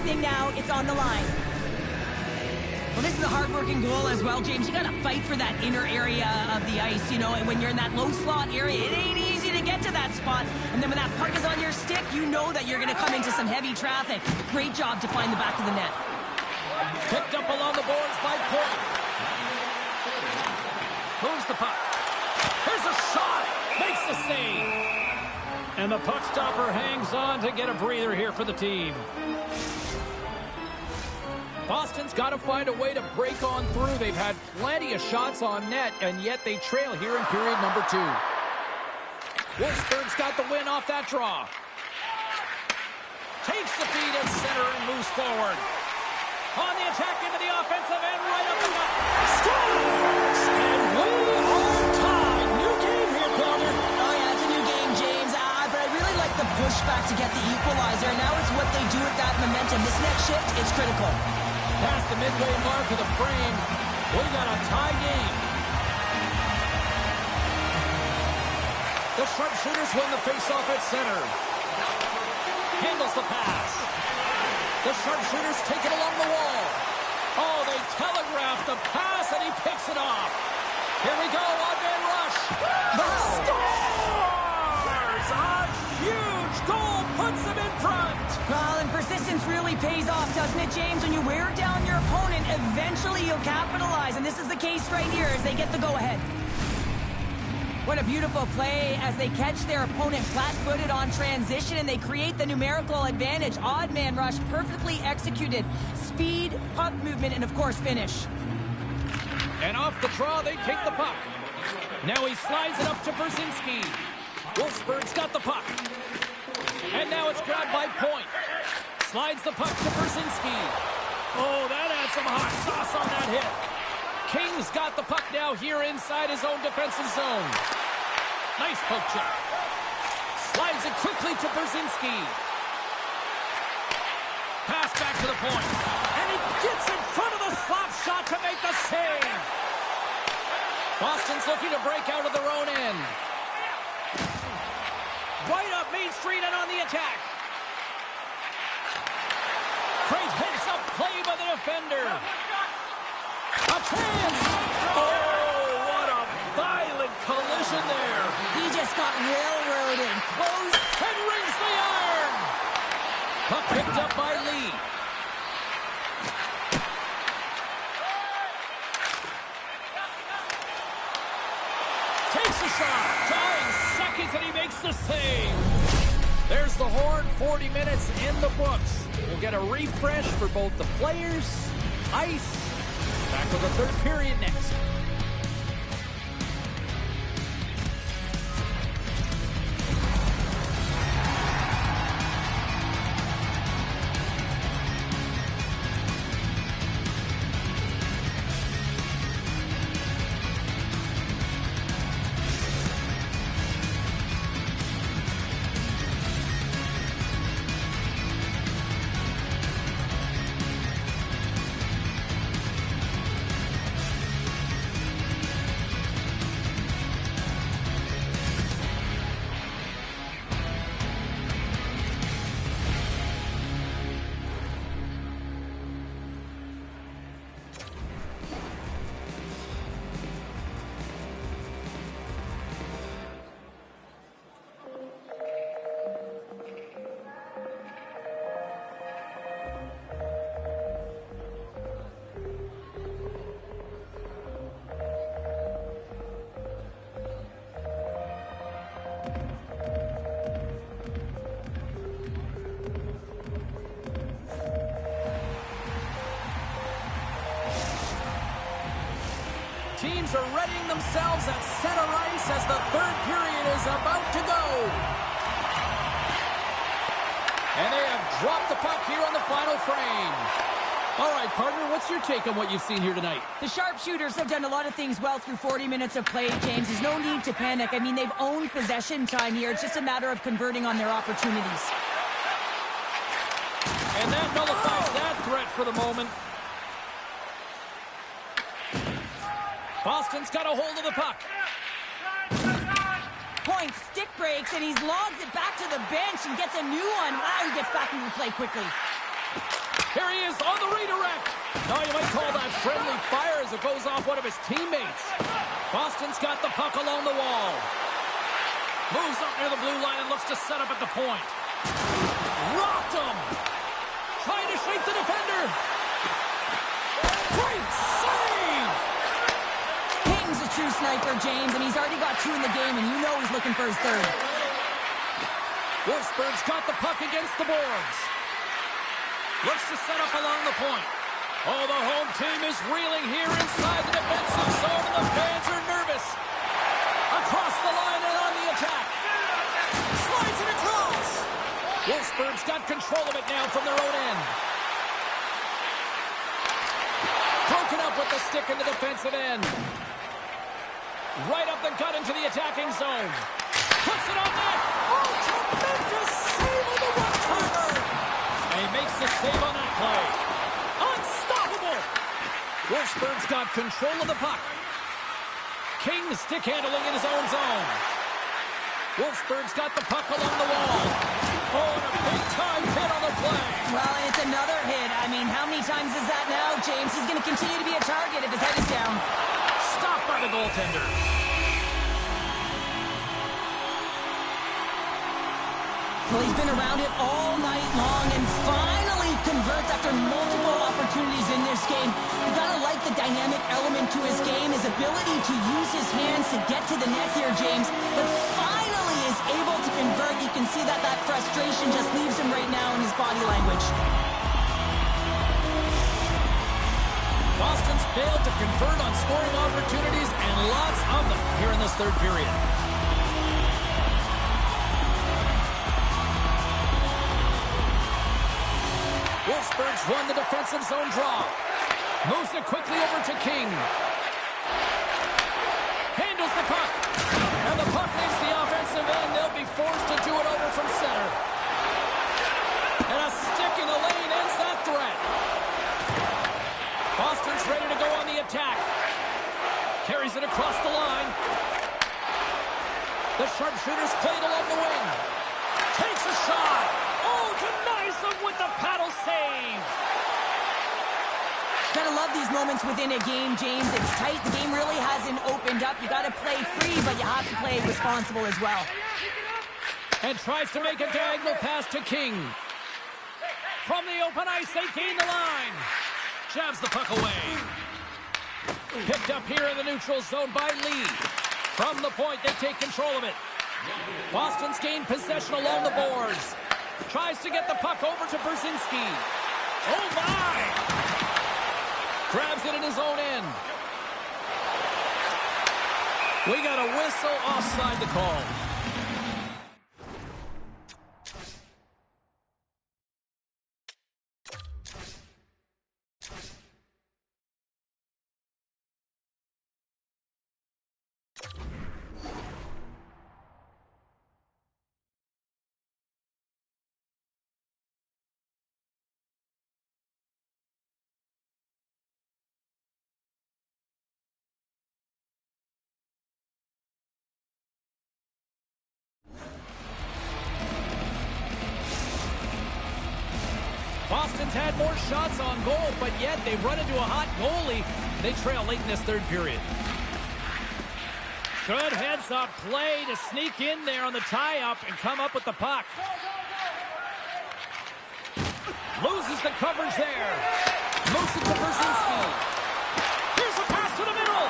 everything now. It's on the line. Well, this is a hard-working goal as well, James. You got to fight for that inner area of the ice, you know, and when you're in that low slot area, it ain't easy to get to that spot. And then when that puck is on your stick, you know that you're going to come into some heavy traffic. Great job to find the back of the net. Picked up along the boards by Point. Moves the puck. Here's a shot. Makes the save. And the puck stopper hangs on to get a breather here for the team. Boston's got to find a way to break on through. They've had plenty of shots on net, and yet they trail here in period number 2. Wolfsburg's got the win off that draw. Takes the feed at center and moves forward. On the attack into the offensive end, right up the gut. Scores! And we are tied. New game here, Calder. Oh, yeah, it's a new game, James. But I really like the pushback to get the equalizer. Now it's what they do with that momentum. This next shift is critical. Past the midway mark of the frame, we got a tie game. The sharpshooters win the faceoff at center. Handles the pass. The sharpshooters take it along the wall. Oh, they telegraph the pass, and he picks it off. Here we go, one-man rush. Scores! A huge goal puts him in front. Well, and persistence really pays off, doesn't it, James? When you wear down your opponent, eventually you'll capitalize. And this is the case right here as they get the go-ahead. What a beautiful play as they catch their opponent flat-footed on transition and they create the numerical advantage. Odd man rush, perfectly executed. Speed, puck movement, and of course, finish. And off the draw, they take the puck. Now he slides it up to Brzezinski. Wolfsburg's got the puck. And now it's grabbed by Point. Slides the puck to Brzezinski. Oh, that adds some hot sauce on that hit. King's got the puck now here inside his own defensive zone. Nice poke check. Slides it quickly to Brzezinski. Pass back to the point. And he gets in front of the slap shot to make the save. Boston's looking to break out of their own end. Right up Main Street and on the attack. Great heads-up play by the defender. A chance! Oh, what a violent collision there. He just got railroaded. Close and rings the iron. Puck picked up by Lee. Takes a shot. Dying seconds and he makes the save. There's the horn. 40 minutes in the books. We'll get a refresh for both the players, ice. Back with the third period next. Teams are readying themselves at center ice as the third period is about to go. And they have dropped the puck here on the final frame. All right, partner, what's your take on what you've seen here tonight? The sharpshooters have done a lot of things well through 40 minutes of play, James. There's no need to panic. I mean, they've owned possession time here. It's just a matter of converting on their opportunities. And that nullifies that threat for the moment. Boston's got a hold of the puck. Point stick breaks, and he's logs it back to the bench and gets a new one. Wow, he gets back into play quickly. Here he is on the redirect. Now you might call that friendly fire as it goes off one of his teammates. Boston's got the puck along the wall. Moves up near the blue line and looks to set up at the point. Rocked him. Trying to shake the defender. Great save! King's a true sniper, James, and he's already got 2 in the game, and you know he's looking for his 3rd. Wolfsburg's got the puck against the boards. Looks to set up along the point. Oh, the home team is reeling here inside the defensive zone, and the fans are nervous. Across the line and on the attack. Slides it across. Wolfsburg's got control of it now from their own end. Broken up with the stick in the defensive end. Right up the gut into the attacking zone. Puts it on net. Oh, tremendous save on the one-timer. And he makes the save on that play. Unstoppable. Wolfsburg's got control of the puck. King stick handling in his own zone. Wolfsburg's got the puck along the wall. Oh, and a big-time hit on the play. Well, and it's another hit. I mean, how many times is that now, James? He's going to continue to be a target if his head is down. Stopped by the goaltender. Well, he's been around it all night long and finally converts after multiple opportunities in this game. You gotta like the dynamic element to his game, his ability to use his hands to get to the net here, James. But finally is able to convert. You can see that frustration just leaves him right now in his body language. Boston's failed to convert on scoring opportunities, and lots of them here in this 3rd period. Wolfsburg's won the defensive zone draw. Moves it quickly over to King. Handles the puck. And the puck leaves the offensive end. They'll be forced to do it over from center. And a stick in the lane ends that threat. Boston's ready to go on the attack. Carries it across the line. The sharpshooter's played along the wing. Takes a shot. Oh, denies him with the paddle save. Gotta love these moments within a game, James. It's tight. The game really hasn't opened up. You gotta play free, but you have to play responsible as well. And tries to make a diagonal pass to King. From the open ice, they gain the line. Jabs the puck away. Picked up here in the neutral zone by Lee. From the point, they take control of it. Boston's gained possession along the boards. Tries to get the puck over to Brzezinski. Oh, my! Grabs it in his own end. We got a whistle offside the call. Boston's had more shots on goal, but yet they've run into a hot goalie. They trail late in this 3rd period. Good heads-up play to sneak in there on the tie-up and come up with the puck. Loses the coverage there. Moves it to Brzezinski. Here's a pass to the middle,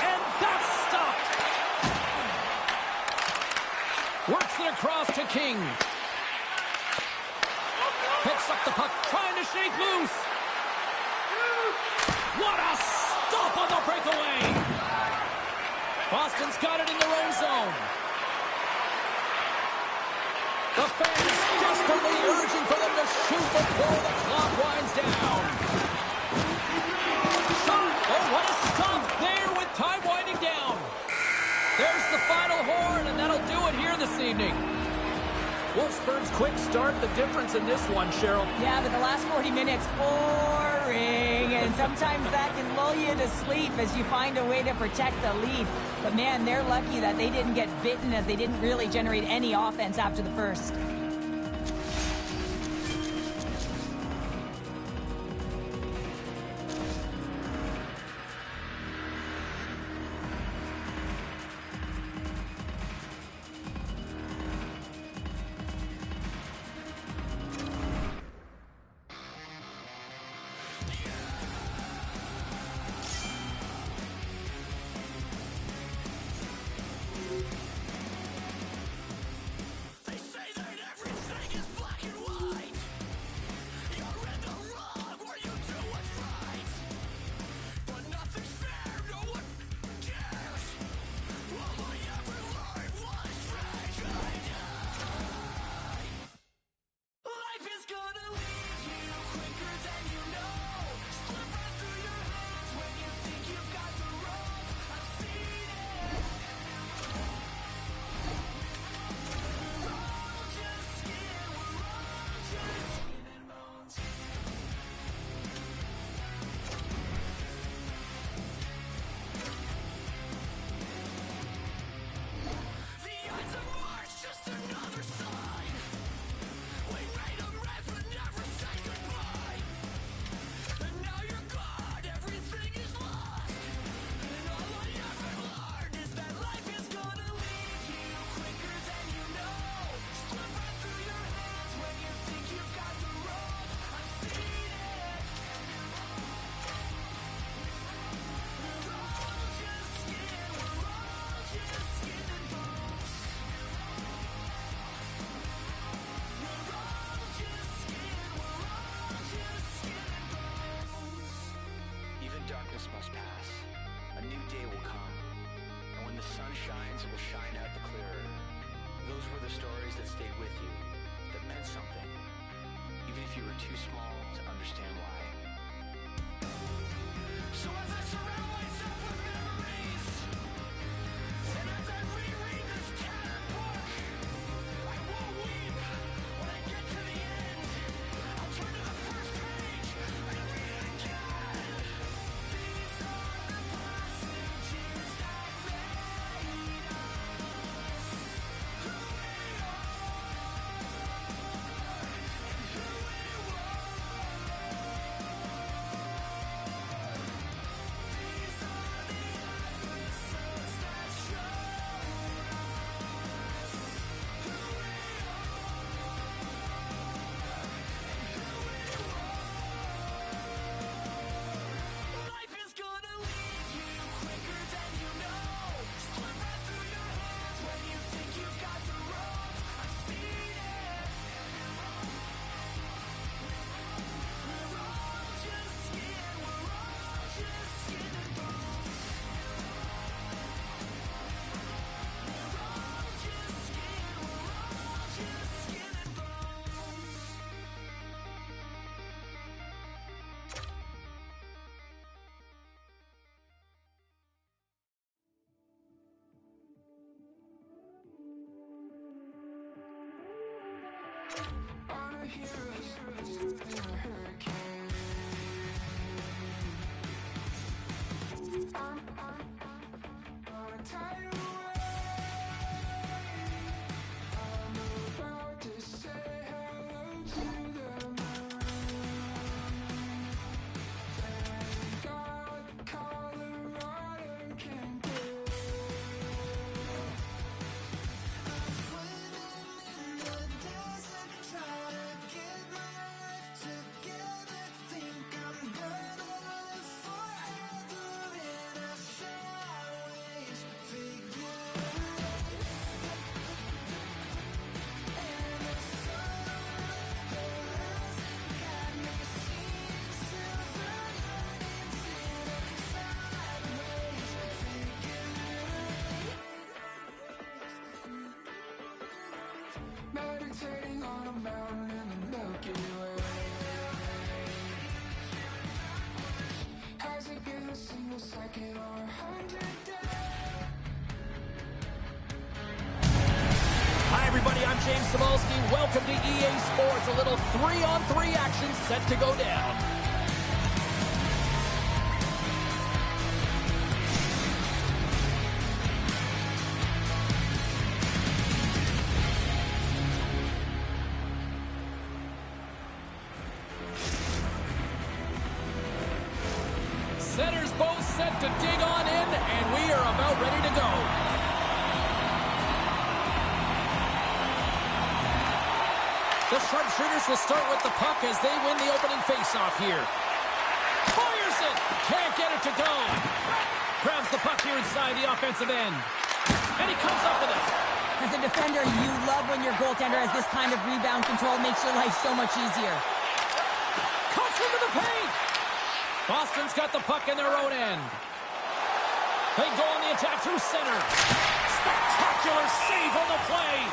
and that's stopped. Works it across to King. Picks up the puck, trying to shake loose. What a stop on the breakaway. Boston's got it in their own zone. The fans desperately urging for them to shoot before the clock winds down. Shot! Oh, what a stop there with time winding down. There's the final horn, and that'll do it here this evening. Wolfsburg's quick start, the difference in this one, Cheryl. Yeah, but the last 40 minutes, boring. And sometimes that can lull you to sleep as you find a way to protect the lead. But man, they're lucky that they didn't get bitten as they didn't really generate any offense after the first. if you were too small to understand why. So as I surround myself with memories, and as I reread this tattered book, I won't weep when I get to the end. I'll turn to the first page and read it again. These are the passages that made us who we are and who we were. These are the episodes that showed us who we are and who we were. Life is gonna leave you quicker than you know. Slip right through your hands when you think you've got the rope. I've seen it. We're all just skin. We're all just skin and bones. We're all just skin. We're all just skin and bones. On a hero's in a hurricane. I'm on a tidal wave. I'm about to say hello to the moon. Thank God Colorado can do. I'm swimming in the desert, trying to get my life together. Think I'm gonna live forever in a sideways figure. And the sun hasn't got me seeing silver linings in a sideways figure. Meditating on a mountain in the Milky Way. Has it been a single second or 100 days? Hi, everybody. I'm James Cebulski. Welcome to EA Sports. A little 3-on-3 action set to go down. Centers both set to dig on in, and we are about ready to go. The sharpshooters will start with the puck as they win the opening faceoff here. Fires it! Can't get it to go. Grabs the puck here inside the offensive end. And he comes up with it. As a defender, you love when your goaltender has this kind of rebound control. Makes your life so much easier. Cuts into the paint. Boston's got the puck in their own end. They go on the attack through center. Spectacular save on the play.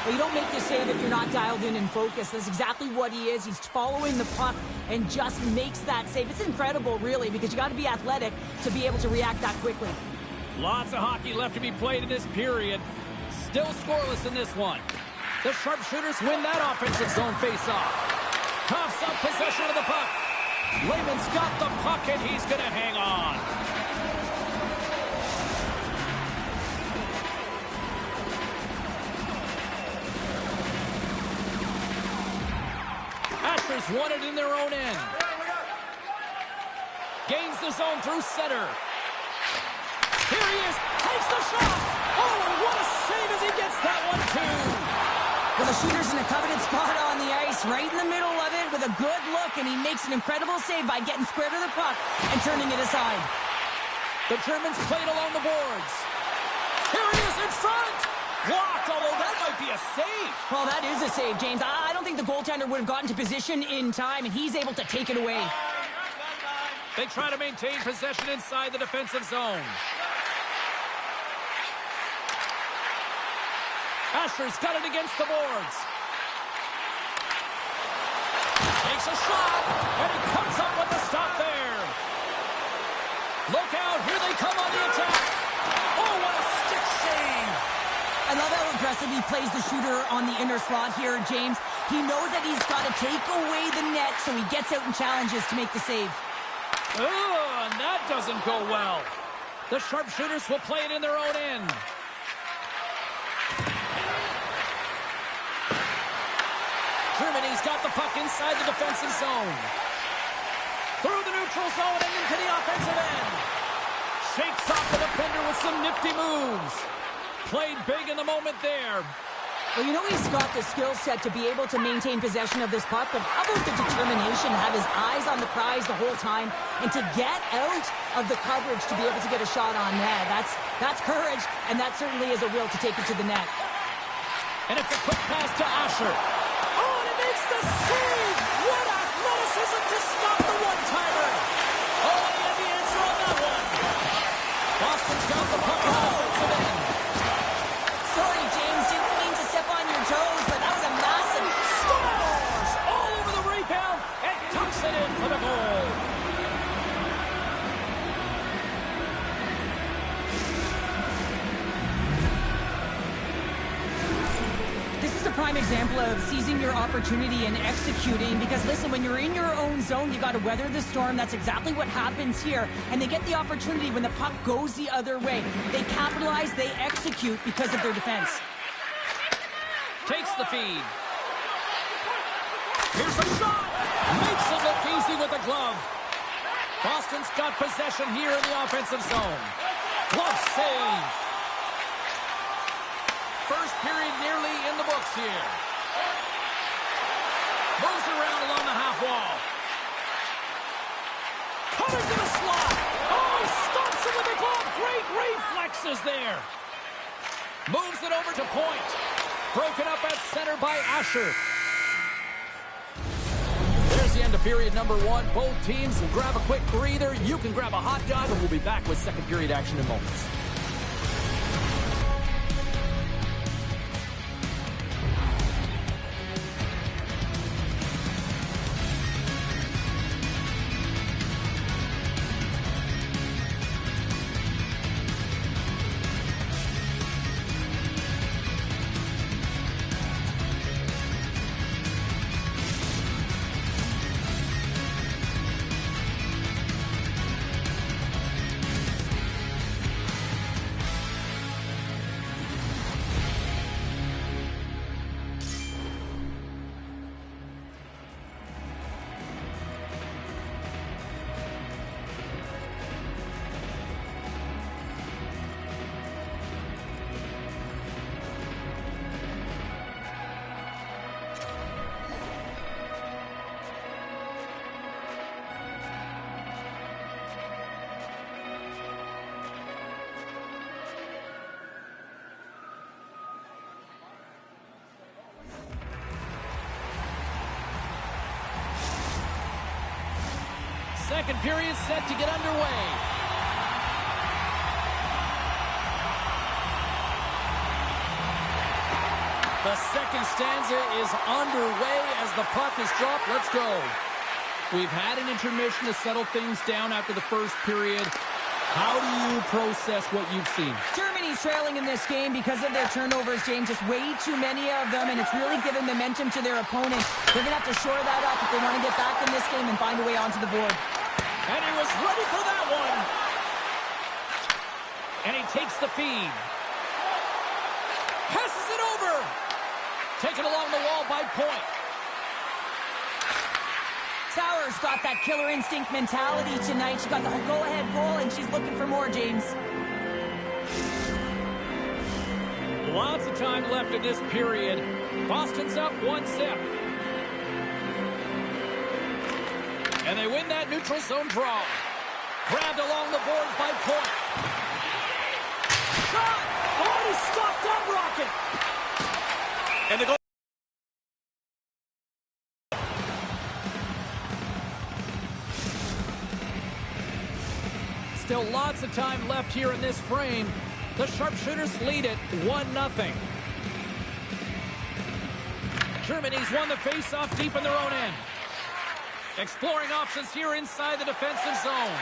Well, you don't make the save if you're not dialed in and focused. That's exactly what he is. He's following the puck and just makes that save. It's incredible, really, because you got to be athletic to be able to react that quickly. Lots of hockey left to be played in this period. Still scoreless in this one. The sharpshooters win that offensive zone faceoff. Coughs up possession of the puck. Lehman's got the puck, and he's going to hang on. Asher's won it in their own end. Gains the zone through center. Here he is, takes the shot. Oh, and what a save as he gets that one, too. Well, the shooter's in a coveted spot on the ice, right in the middle of it with a good look, and he makes an incredible save by getting square to the puck and turning it aside. The Germans played along the boards. Here he is in front. Blocked, although that might be a save. Well, that is a save, James. I don't think the goaltender would have gotten to position in time, and he's able to take it away. They try to maintain possession inside the defensive zone. Asher's got it against the boards. a shot, and he comes up with the stop there. Look out, here they come on the attack. Oh, what a stick save. I love how aggressive he plays the shooter on the inner slot here, James. He knows that he's got to take away the net, so he gets out and challenges to make the save. Oh, and that doesn't go well. The sharpshooters will play it in their own end. Germany's got the puck inside the defensive zone. Through the neutral zone and into the offensive end. Shakes off the defender with some nifty moves. Played big in the moment there. Well, you know he's got the skill set to be able to maintain possession of this puck, but how about the determination to have his eyes on the prize the whole time and to get out of the coverage to be able to get a shot on net? That's courage, and that certainly is a will to take it to the net. And it's a quick pass to Asher. Oh, and it makes the save! What athleticism to stop the one-timer! Oh, he had the answer on that one. Boston's got the puck in the offensive end. Sorry, James, didn't mean to step on your toes, but that was a massive... Scores! All over the rebound and tucks it in for the goal. This is a prime example of seizing your opportunity and executing, because listen, when you're in your own zone, you got to weather the storm. That's exactly what happens here, and they get the opportunity when the puck goes the other way. They capitalize, they execute because of their defense. Takes the feed. Here's a shot. Makes it look easy with the glove. Boston's got possession here in the offensive zone. Glove save. First period nearly in the books here. Moves around along the half wall. Coming to the slot. Oh, he stops it with the glove. Great reflexes there. Moves it over to point. Broken up at center by Asher. There's the end of period number one. Both teams will grab a quick breather. You can grab a hot dog, and we'll be back with second period action in moments. Second period set to get underway. The second stanza is underway as the puck is dropped. Let's go. We've had an intermission to settle things down after the first period. How do you process what you've seen? Germany's trailing in this game because of their turnovers, James. Just way too many of them, and it's really given momentum to their opponent. They're going to have to shore that up if they want to get back in this game and find a way onto the board. And he was ready for that one. And he takes the feed. Passes it over. Taken along the wall by Point. Sauer's got that killer instinct mentality tonight. She got the go-ahead goal, and she's looking for more, James. Lots of time left in this period. Boston's up 1-0. And they win that neutral zone draw. Grabbed along the boards by Point. Shot! Oh, he stopped that rocket! And the goal. Still lots of time left here in this frame. The sharpshooters lead it 1-0. Germany's won the face-off deep in their own end. Exploring options here inside the defensive zone.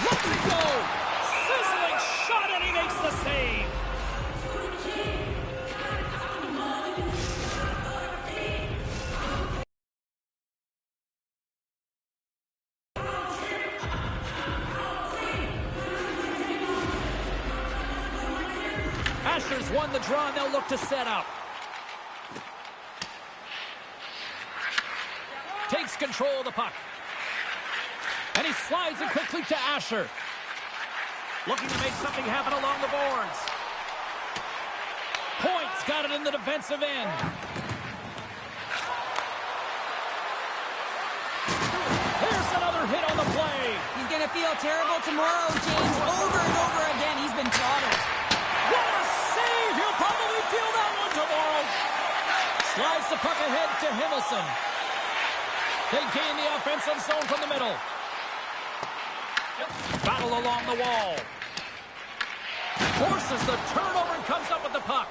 Lets it go! Sizzling shot, and he makes the save! Asher's won the draw, and they'll look to set up. Takes control of the puck. And he slides it quickly to Asher. Looking to make something happen along the boards. Point's got it in the defensive end. Here's another hit on the play. He's going to feel terrible tomorrow, James. Over and over again, he's been throttled. What a save! He'll probably feel that one tomorrow. Slides the puck ahead to Himmelson. They gain the offensive zone from the middle. Battle along the wall. Forces the turnover and comes up with the puck.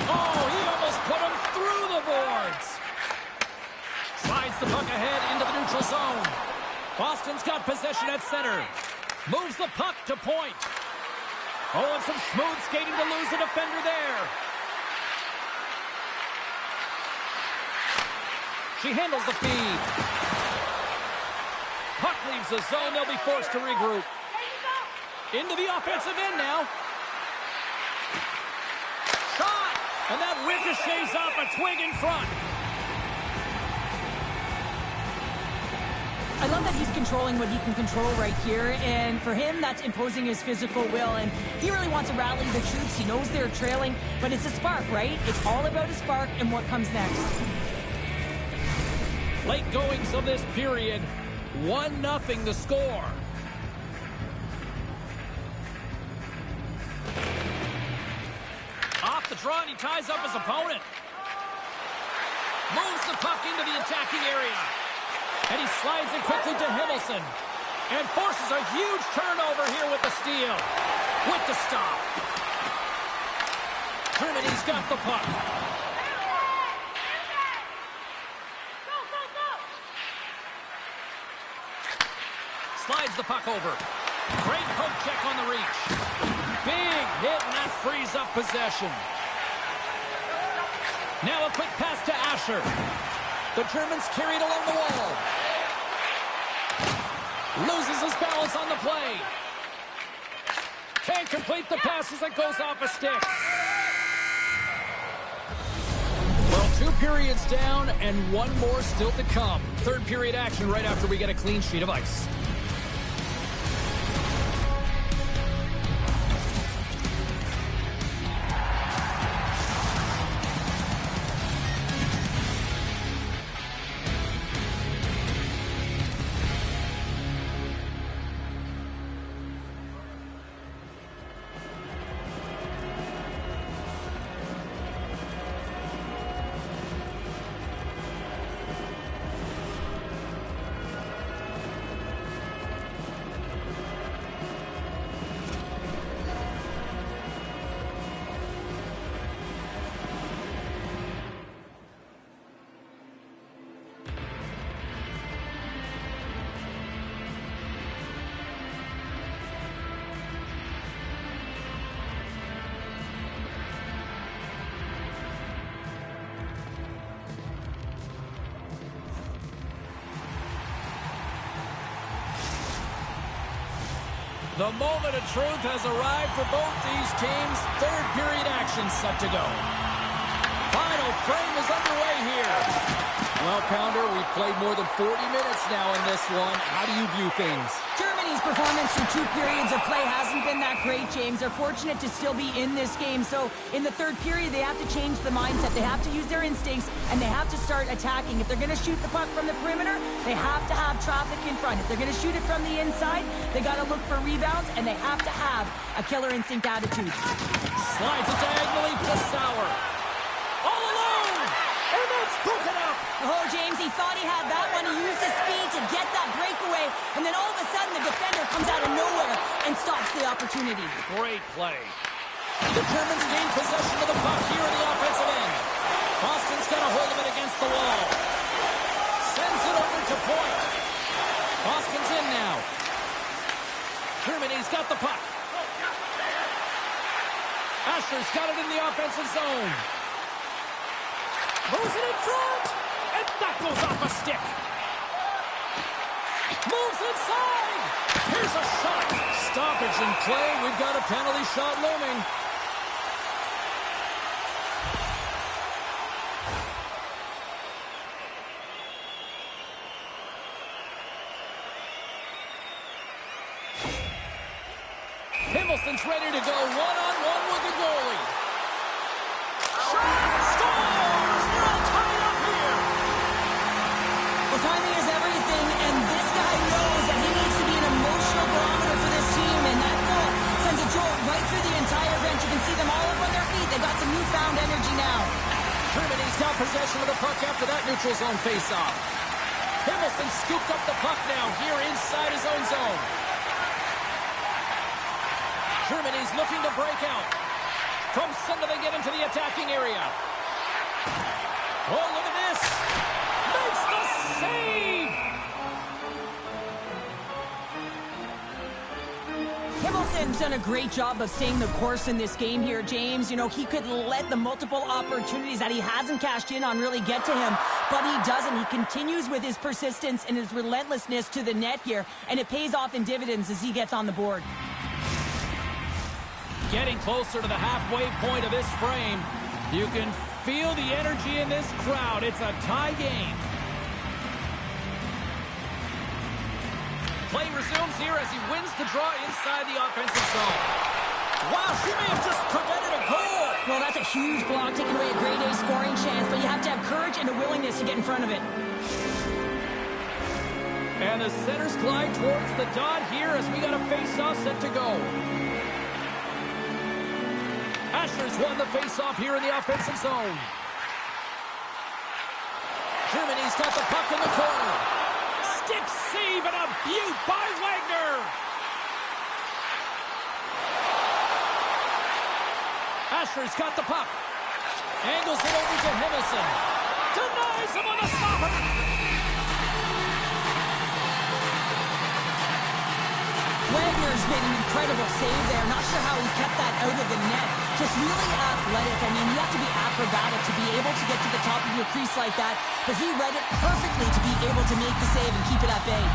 Oh, he almost put him through the boards. Slides the puck ahead into the neutral zone. Boston's got possession at center. Moves the puck to point. Oh, and some smooth skating to lose the defender there. She handles the feed. Puck leaves the zone. They'll be forced to regroup. Into the offensive end now. Shot! And that ricochets off a twig in front. I love that he's controlling what he can control right here, and for him, that's imposing his physical will, and he really wants to rally the troops. He knows they're trailing, but it's a spark, right? It's all about a spark and what comes next. Late goings of this period, 1-0 the score. Off the draw, and he ties up his opponent. Moves the puck into the attacking area. And he slides it quickly to Himmelson. And forces a huge turnover here with the steal. With the stop. Germany's got the puck. Slides the puck over. Great poke check on the reach. Big hit, and that frees up possession. Now a quick pass to Asher. The Germans carried along the wall. Loses his balance on the play. Can't complete the pass as it goes off a stick. Well, 2 periods down and 1 more still to come. Third period action right after we get a clean sheet of ice. The moment of truth has arrived for both these teams. Third period action set to go. Final frame is underway here. Well, Pounder, we've played more than 40 minutes now in this one. How do you view things? Germany's performance through 2 periods of play hasn't been that great, James. They're fortunate to still be in this game. So in the third period, they have to change the mindset. They have to use their instincts, and they have to start attacking. If they're going to shoot the puck from the perimeter, they have to have traffic in front. If they're going to shoot it from the inside, they got to look for rebounds, and they have to have a killer instinct attitude. Slides it diagonally to Sauer. All alone! And that's broken up! Oh, James, he thought he had that one. He used his speed to get that breakaway, and then all of a sudden the defender comes out of nowhere and stops the opportunity. Great play. The Germans gain possession of the puck here in the offensive end. Boston's got a hold of it against the wall. Sends it over to point. Boston's in now. Germany's got the puck. Asher's got it in the offensive zone. Moves it in front. And that goes off a stick. Moves inside. Here's a shot. Stoppage in play. We've got a penalty shot looming. Himmelson's ready to go one-on-one with the goalie. Shot! Scores! We're all tied up here. Well, timing is everything, and this guy knows that he needs to be an emotional barometer for this team, and that goal sends a jolt right through the entire bench. You can see them all up on their feet. They've got some newfound energy now. Germany's got possession of the puck after that neutral zone faceoff. Himmelson scooped up the puck now here inside his own zone. Germany's looking to break out. From center they get into the attacking area. Oh, look at this. Makes the save. Himmelson's done a great job of staying the course in this game here, James. You know, he could let the multiple opportunities that he hasn't cashed in on really get to him, but he doesn't. He continues with his persistence and his relentlessness to the net here, and it pays off in dividends as he gets on the board. Getting closer to the halfway point of this frame. You can feel the energy in this crowd. It's a tie game. Play resumes here as he wins the draw inside the offensive zone. Wow, she may have just prevented a goal. Well, that's a huge block, taking away a grade A scoring chance, but you have to have courage and a willingness to get in front of it. And the centers glide towards the dot here as we got a face-off set to go. Asher's won the face-off here in the offensive zone. Germany's got the puck in the corner. Stick save and a beaut by Wagner. Asher's got the puck. Angles it over to Himmelsson. Denies him on the stopper. Wagner's made an incredible save there. Not sure how he kept that out of the net. Just really athletic. I mean, you have to be acrobatic to be able to get to the top of your crease like that. But he read it perfectly to be able to make the save and keep it at bay.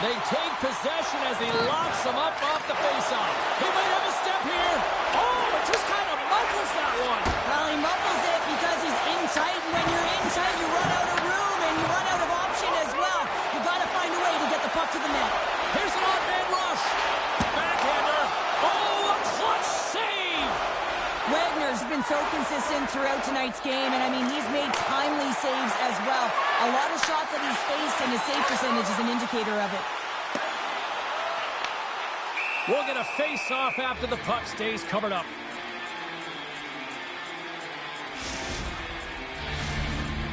They take possession as he locks him up off the faceoff. He might have a step here. Oh, it just kind of muffles that one. Well, he muffles it because he's in tight. And when you're in tight, you run out of room and you run out of option as well. You got to find a way to get the puck to the net. Here's an odd-man rush. Backhander. Oh, a clutch save. Wagner's been so consistent throughout tonight's game, and I mean, he's made timely saves as well. A lot of shots that he's faced, and his save percentage is an indicator of it. We'll get a face-off after the puck stays covered up.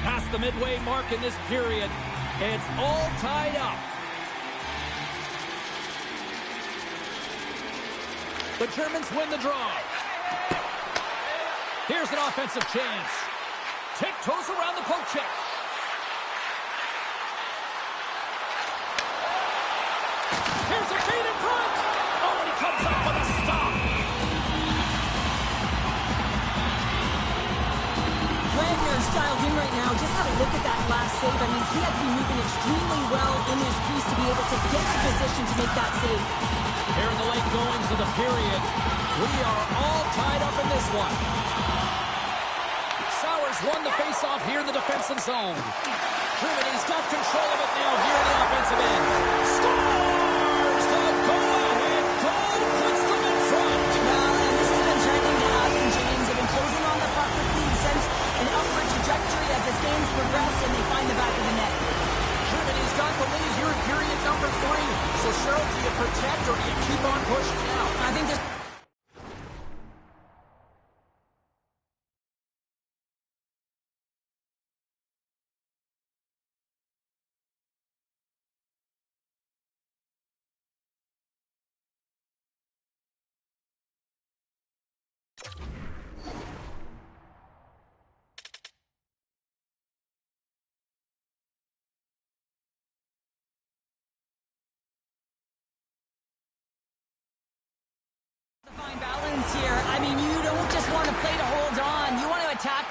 Past the midway mark in this period, it's all tied up. The Germans win the draw. Here's an offensive chance. Tiptoes around the poke check. Here's a feed in front. Oh, and he comes up with a stop. Wagner's dialed in right now. Just have a look at that last save. I mean, he had to be moving extremely well in his crease to be able to get to position to make that save. Here in the late goings of the period, we are all tied up in this one. Sauer's won the faceoff here in the defensive zone. Germany's got control of it now here in the offensive end. Scores! The go-ahead goal puts them in front. Well, and this has been trending to happen, James. They've been closing on the puck quickly. He sensed an upward trajectory as this game's progressed, and they find the back of the net. Germany's got the lead here in period number 3. So, Cheryl, do you protect or do you keep on pushing out? I think this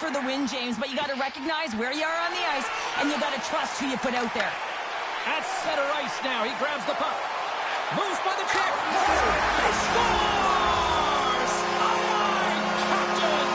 for the win, James, but you got to recognize where you are on the ice, and you got to trust who you put out there. At center ice now, he grabs the puck. Moves by the check. He scores! Aye, Captain!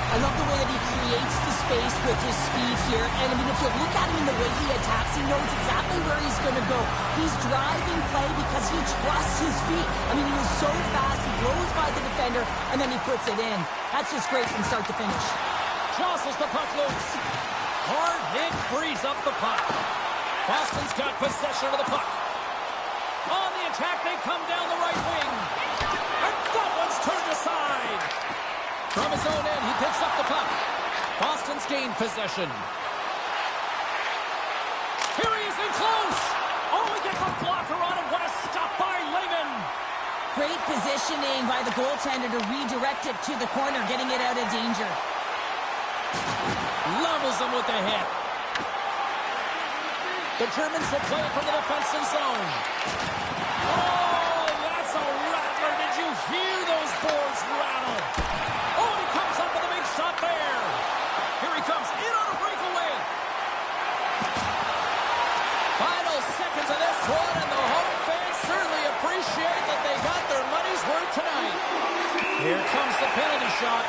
I love the way that he creates the space with his speed here. And, I mean, if you look at him in the way he attacks, he knows exactly where he's going to go. He's driving play because he trusts his feet. I mean, he is so fast. He blows by the defender, and then he puts it in. That's just great from start to finish. Jostles the puck loose. Hard hit frees up the puck. Boston's got possession of the puck. On the attack, they come down the right wing. And that one's turned aside. From his own end, he picks up the puck. Boston's gained possession. Here he is in close. Oh, he gets a blocker on him. What a stop by Lehman. Great positioning by the goaltender to redirect it to the corner, getting it out of danger. Levels him with the hit. The Germans will play it from the defensive zone. Oh, that's a rattler. Did you hear those boards rattle? Oh, and he comes up with a big shot there. Here he comes in on a breakaway. Final seconds of this one, and the home fans certainly appreciate that they got their money's worth tonight. Here comes the penalty shot.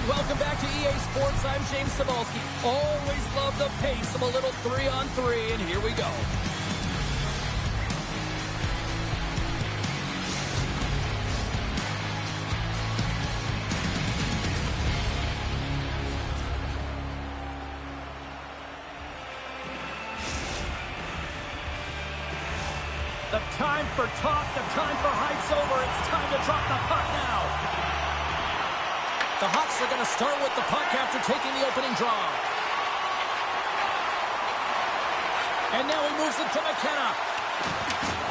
welcome back to EA Sports. I'm James Cebulski. Always love the pace of a little 3-on-3, and here we go. The time for talk, the time for hype's over. It's time to drop the puck now. The Hawks are going to start with the puck after taking the opening draw. And now he moves it to McKenna.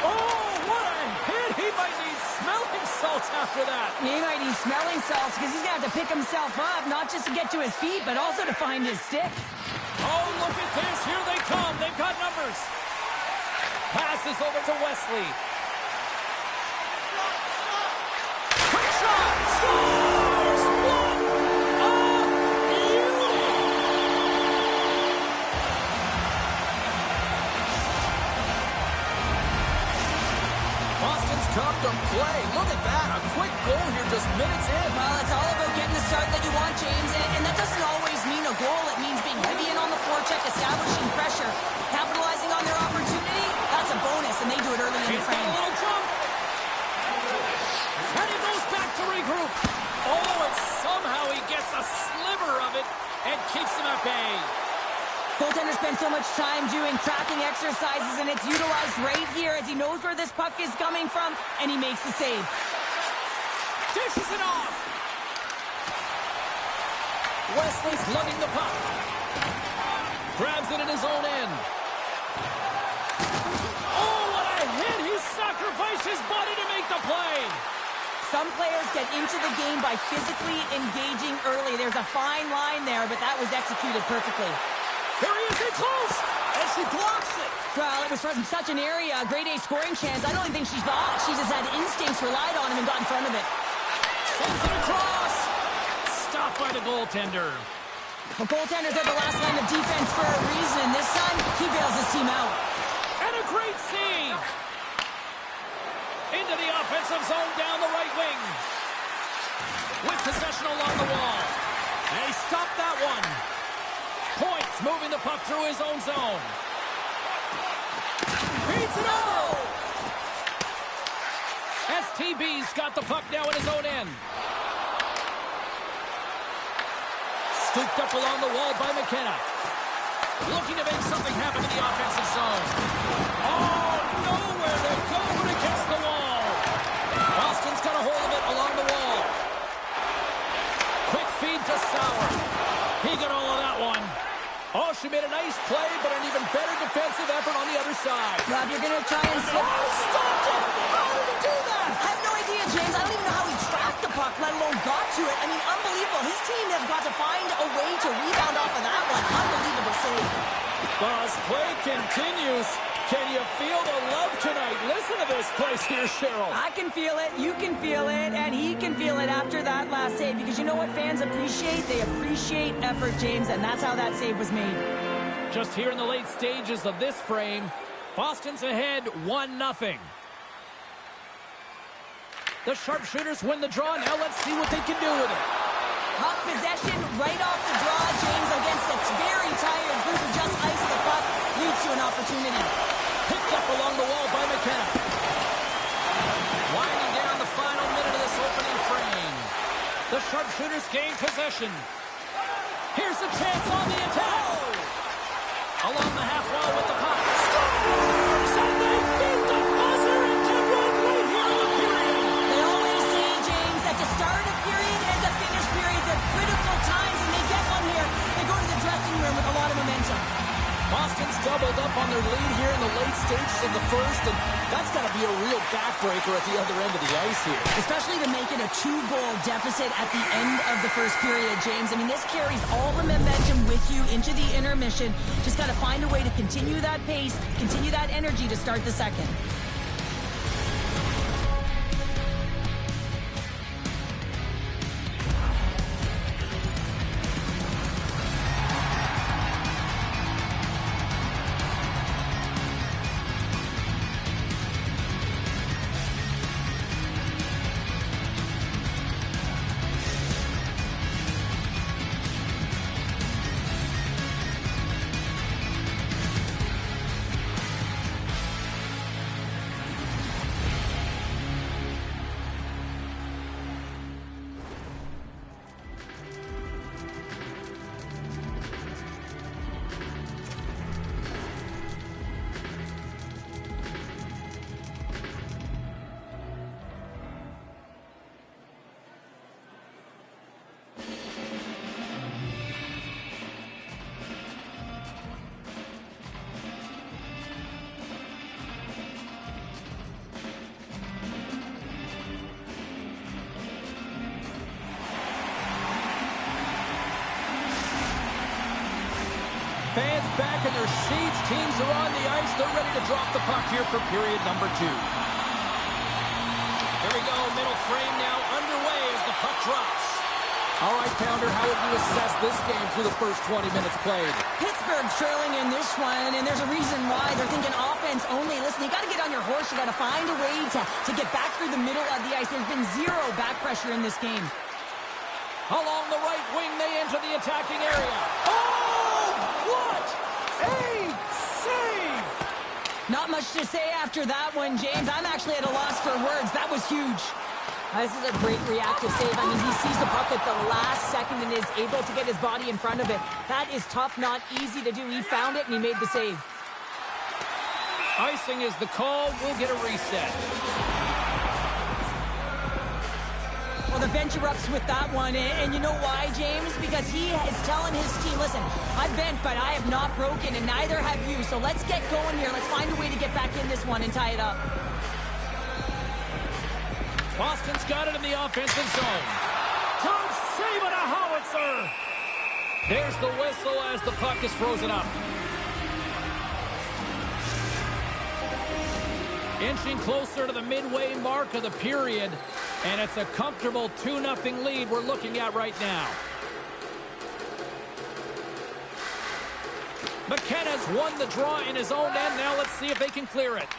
Oh, what a hit. He might need smelling salts after that. He might need smelling salts because he's going to have to pick himself up, not just to get to his feet, but also to find his stick. Oh, look at this. Here they come. They've got numbers. Passes over to Wesley. Quick shot. Scores! What a beauty! Boston's come to play. Look at that. A quick goal here just minutes in. Well, it's all about getting the start that you want, James, and that doesn't always mean a goal. It means being heavy in on the forecheck, establishing pressure, capitalizing on their opportunity. That's a bonus, and they do it early in the He's got frame. a little jump. And he goes back to regroup. Oh, and somehow he gets a sliver of it and keeps him at bay. Goaltender spends so much time doing tracking exercises, and it's utilized right here as he knows where this puck is coming from, and he makes the save. Dishes it off. Wesley's lugging the puck. Grabs it in his own end. Oh, what a hit! He sacrificed his body to make the play. Some players get into the game by physically engaging early. There's a fine line there, but that was executed perfectly. Here he is in close, and she blocks it. Well, it was from such an area, a grade A scoring chance. I don't even think she thought. She just had instincts, relied on him, and got in front of it. Sends it across. Stopped by the goaltender. Well, goaltenders are the last line of defense for a reason. This time, he bails his team out. And a great save. Into the offensive zone down the right wing. With possession along the wall. And he stopped that one. Points moving the puck through his own zone. Beats it over. STB's got the puck now in his own end. Scooped up along the wall by McKenna. Looking to make something happen in the offensive zone. Oh, nowhere to go when it gets the wall. Boston's got a hold of it along the wall. Quick feed to Sauer. He got all of that one. Oh, she made a nice play, but an even better defensive effort on the other side. Rob, you're going to try and slip. Oh, stopped it! How did he do that? I have no idea, James. I don't even know how he tracked the puck, let alone got to it. I mean, unbelievable. His team has got to find a way to rebound off of that one. Unbelievable save. As play continues, can you feel the love tonight? Listen to this place here, Cheryl. I can feel it, you can feel it, and he can feel it after that last save. Because you know what fans appreciate? They appreciate effort, James, and that's how that save was made. Just here in the late stages of this frame, Boston's ahead 1-0. The sharpshooters win the draw. Now let's see what they can do with it. Puck possession right off the draw, James, against a very tired group who just iced the puck, leads to an opportunity. Picked up along the wall by McKenna. Winding down the final minute of this opening frame. The sharpshooters gain possession. Here's a chance on the attack. Along the half wall with the puck. Scores! And they beat the buzzer and can run right here in the period. They always say, James, that to start a period and to finish periods are critical times, and they get one here. They go to the dressing room with a lot of momentum. Boston's doubled up on their lead here in the late stages of the first, and that's got to be a real backbreaker at the other end of the ice here. Especially to make it a 2-goal deficit at the end of the first period, James. I mean, this carries all the momentum with you into the intermission. Just got to find a way to continue that pace, continue that energy to start the second. their seats. Teams are on the ice. They're ready to drop the puck here for period number 2. Here we go. Middle frame now underway as the puck drops. All right, Pounder, how would you assess this game through the first 20 minutes played? Pittsburgh's trailing in this one, and there's a reason why. They're thinking offense only. Listen, you got to get on your horse. You got to find a way to get back through the middle of the ice. There's been zero back pressure in this game. Along the right wing, they enter the attacking area. Oh, what a save! Not much to say after that one, James. I'm actually at a loss for words. That was huge. This is a great reactive save. I mean, he sees the puck at the last second and is able to get his body in front of it. That is tough, not easy to do. He found it, and he made the save. Icing is the call. We'll get a reset. Well, the bench erupts with that one, and you know why, James? Because he is telling his team, listen, I've bent, but I have not broken, and neither have you. So let's get going here. Let's find a way to get back in this one and tie it up. Boston's got it in the offensive zone. Don't save it, a howitzer! There's the whistle as the puck is frozen up. Inching closer to the midway mark of the period, and it's a comfortable 2-0 lead we're looking at right now. McKenna's won the draw in his own end. Now let's see if they can clear it.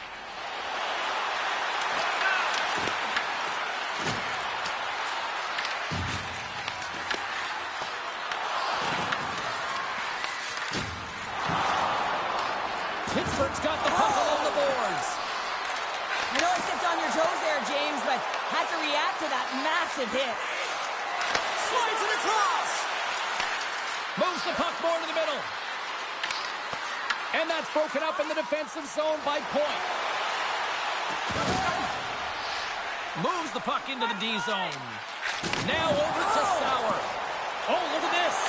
Pittsburgh's got the puck along the boards. I know I stepped on your toes there, James, but had to react to that massive hit. Slides it across. Moves the puck more to the middle. And that's broken up in the defensive zone by Point. Moves the puck into the D zone. Now over to Sauer. Oh, look at this.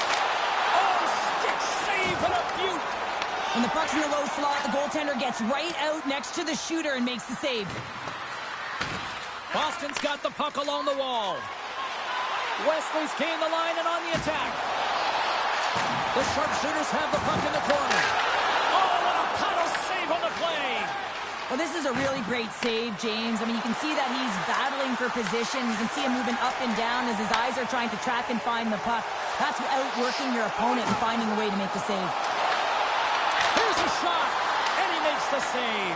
Oh, stick save and a beaut. When the puck's in the low slot, the goaltender gets right out next to the shooter and makes the save. Boston's got the puck along the wall. Wesley's gained the line and on the attack. The sharpshooters have the puck in the corner. Oh, what a paddle save on the play. Well, this is a really great save, James. I mean, you can see that he's battling for position. You can see him moving up and down as his eyes are trying to track and find the puck. That's outworking your opponent and finding a way to make the save. Here's a shot, and he makes the save.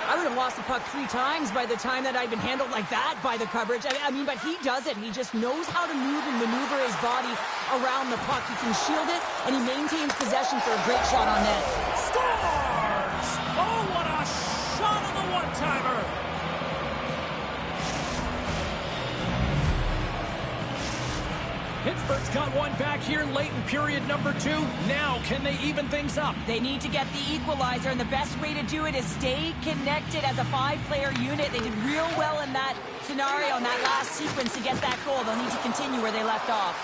I would have lost the puck 3 times by the time that I'd been handled like that by the coverage. I mean, but he does it. He just knows how to move and maneuver his body around the puck. He can shield it, and he maintains possession for a great shot on net. Scores! Oh, what a shot on the one-timer. Pittsburgh's got one back here late in period number 2. Now, can they even things up? They need to get the equalizer, and the best way to do it is stay connected as a 5-player unit. They did real well in that scenario, in that last sequence to get that goal. They'll need to continue where they left off.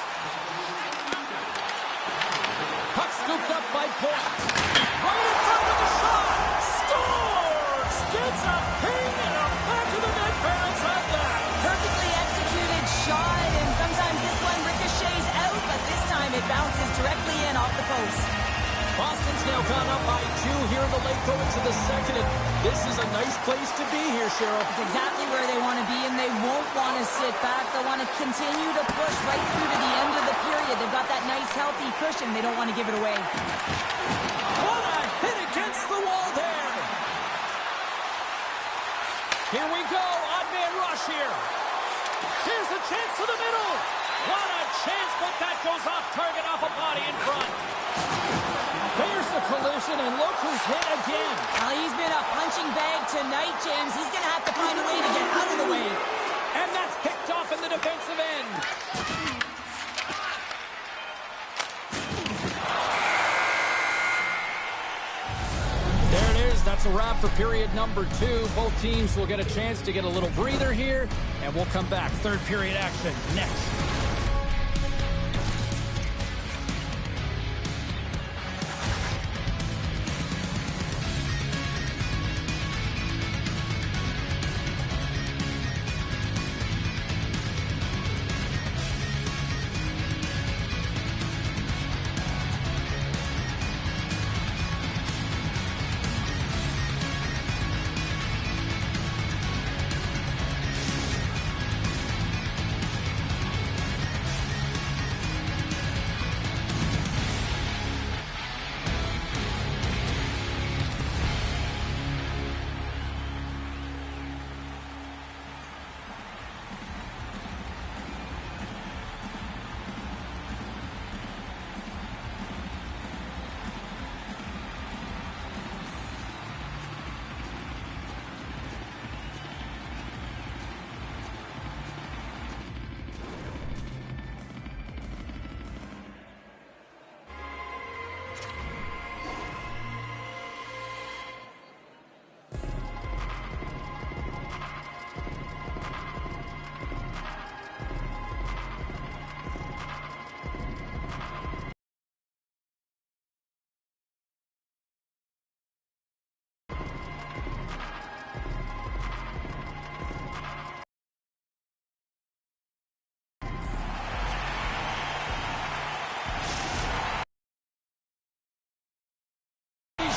Puck scooped up by Point. Right in front of the shot! Scores! Gets a ping and a back of the net bounce on that. Perfectly executed shot, and sometimes this one ricochets out, but this time it bounces directly in off the post. Boston's now gone up by 2 here in the late going to the second, and this is a nice place to be here, Cheryl. It's exactly where they want to be, and they won't want to sit back. They'll want to continue to push right through to the end of the period. They've got that nice, healthy cushion. They don't want to give it away. What a hit against the wall there. Here we go, odd man rush here. Here's a chance to the middle. What a chance, but that goes off target off a body in front. There's the collision, and look who's hit again. Well, he's been a punching bag tonight, James. He's going to have to find a way to get out of the way. And that's picked off in the defensive end. There it is. That's a wrap for period number 2. Both teams will get a chance to get a little breather here, and we'll come back. Third period action next.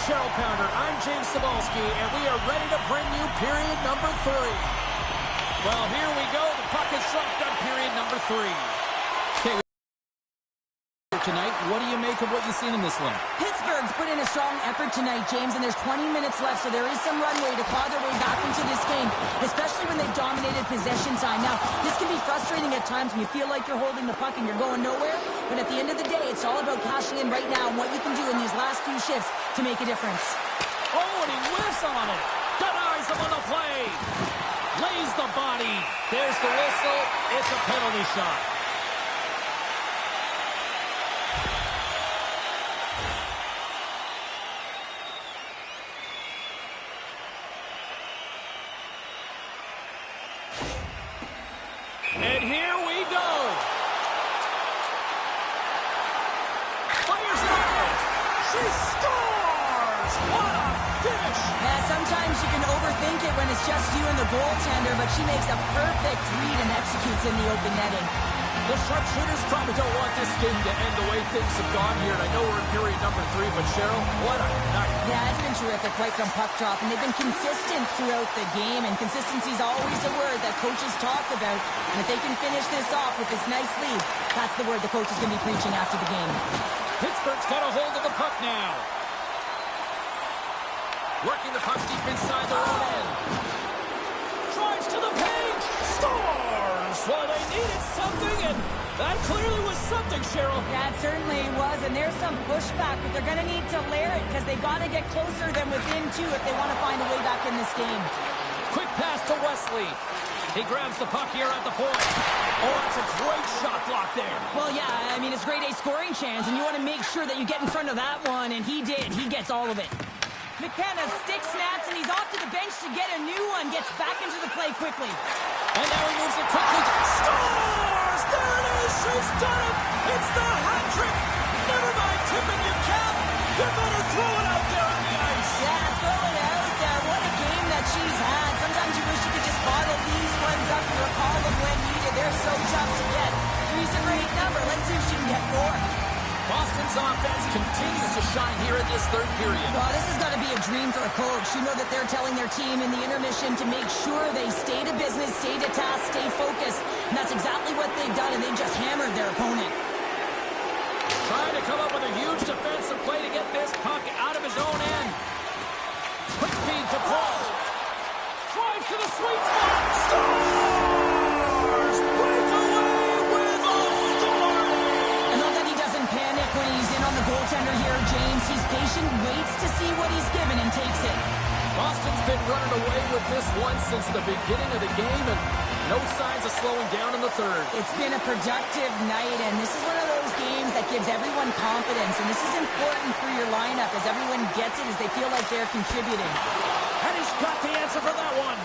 Cheryl Pounder. I'm James Cebulski, and we are ready to bring you period number 3. Well, here we go. The puck is dropped on period number 3. Okay, tonight, what do you make of what you've seen in this one? Pittsburgh's put in a strong effort tonight, James, and there's 20 minutes left, so there is some runway to claw their way back into this game, especially when they've dominated possession time. Now, this can be frustrating at times when you feel like you're holding the puck and you're going nowhere, but at the end of the day, it's all about cashing in right now and what you can do in these last few shifts to make a difference. Oh, and he whiffs on it. Denies him on the play. Lays the body. There's the whistle. It's a penalty shot. And here we go. Fires it on it. She scores! What a finish! Yeah, sometimes you can overthink it when it's just you and the goaltender, but she makes a perfect read and executes in the open netting. The sharpshooters probably don't want this game to end the way things have gone here. And I know we're in period number 3, but Cheryl, what a night. Yeah, it's been terrific right from puck drop, and they've been consistent throughout the game, and consistency is always a word that coaches talk about. And if they can finish this off with this nice lead, that's the word the coach is going to be preaching after the game. Pittsburgh's got a hold of the puck now. Working the puck deep inside their own end. Drives to the paint. Scores! Well, they needed something, and that clearly was something, Cheryl. That certainly was, and there's some pushback, but they're going to need to layer it because they've got to get closer than within 2 if they want to find a way back in this game. Quick pass to Wesley. He grabs the puck here at the point. Oh, that's a great shot block there. Well, yeah, I mean, it's grade A scoring chance, and you want to make sure that you get in front of that one, and he did. He gets all of it. McKenna stick snaps, and he's off to the bench to get a new one. Gets back into the play quickly. And now he moves it quickly. Scores! There it is! She's done it! It's the hat trick! Never mind tipping your cap. You better throw it out there on the ice. Yeah, throw it out there. What a game that she's had. Sometimes you wish you could just bottle these ones up and recall them when needed. They're so tough to get. 3's a great number. Let's see if she can get 4. Boston's offense continues to shine here in this third period. Well, this has got to be a dream for a coach. You know that they're telling their team in the intermission to make sure they stay to business, stay to task, stay focused. And that's exactly what they've done, and they've just hammered their opponent. Trying to come up with a huge defensive play to get this puck out of his own end. Quick feed to Paul. Drives to the sweet spot. Scores! Breakaway with authority! I love that he doesn't panic when he's in on the goaltender here, James. He's patient, waits to see what he's given, and takes it. Boston's been running away with this one since the beginning of the game, and no signs of slowing down in the third. It's been a productive night, and this is one of those games that gives everyone confidence, and this is important for your lineup as everyone gets it, as they feel like they're contributing. And he's got the answer for that one.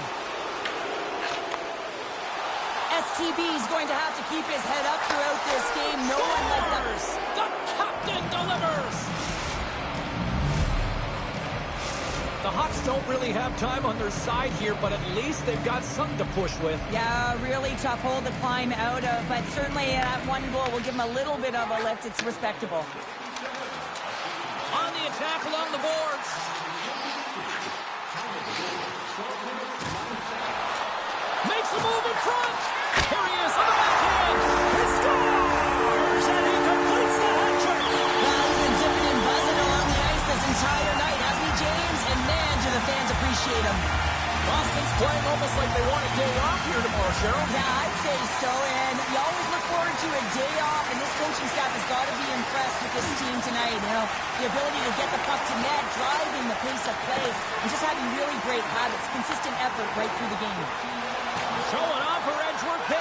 STB is going to have to keep his head up throughout this game. No one like that. The captain delivers. The Hawks don't really have time on their side here, but at least they've got something to push with. Yeah, really tough hole to climb out of, but certainly that one goal will give them a little bit of a lift. It's respectable. On the attack along the boards. Makes a move in front. Here he is on the backhand. He scores! And he completes the hat trick. Well, he's been zipping and buzzing along the ice this entire night, hasn't he, James? And man, do the fans appreciate him. Boston's playing almost like they want a day off here tomorrow, Cheryl. Yeah, I'd say so, and you always look forward to a day off, and this coaching staff has got to be impressed with this team tonight. You know, the ability to get the puck to net, driving the pace of play, and just having really great habits, consistent effort right through the game. Showing off her edge work there.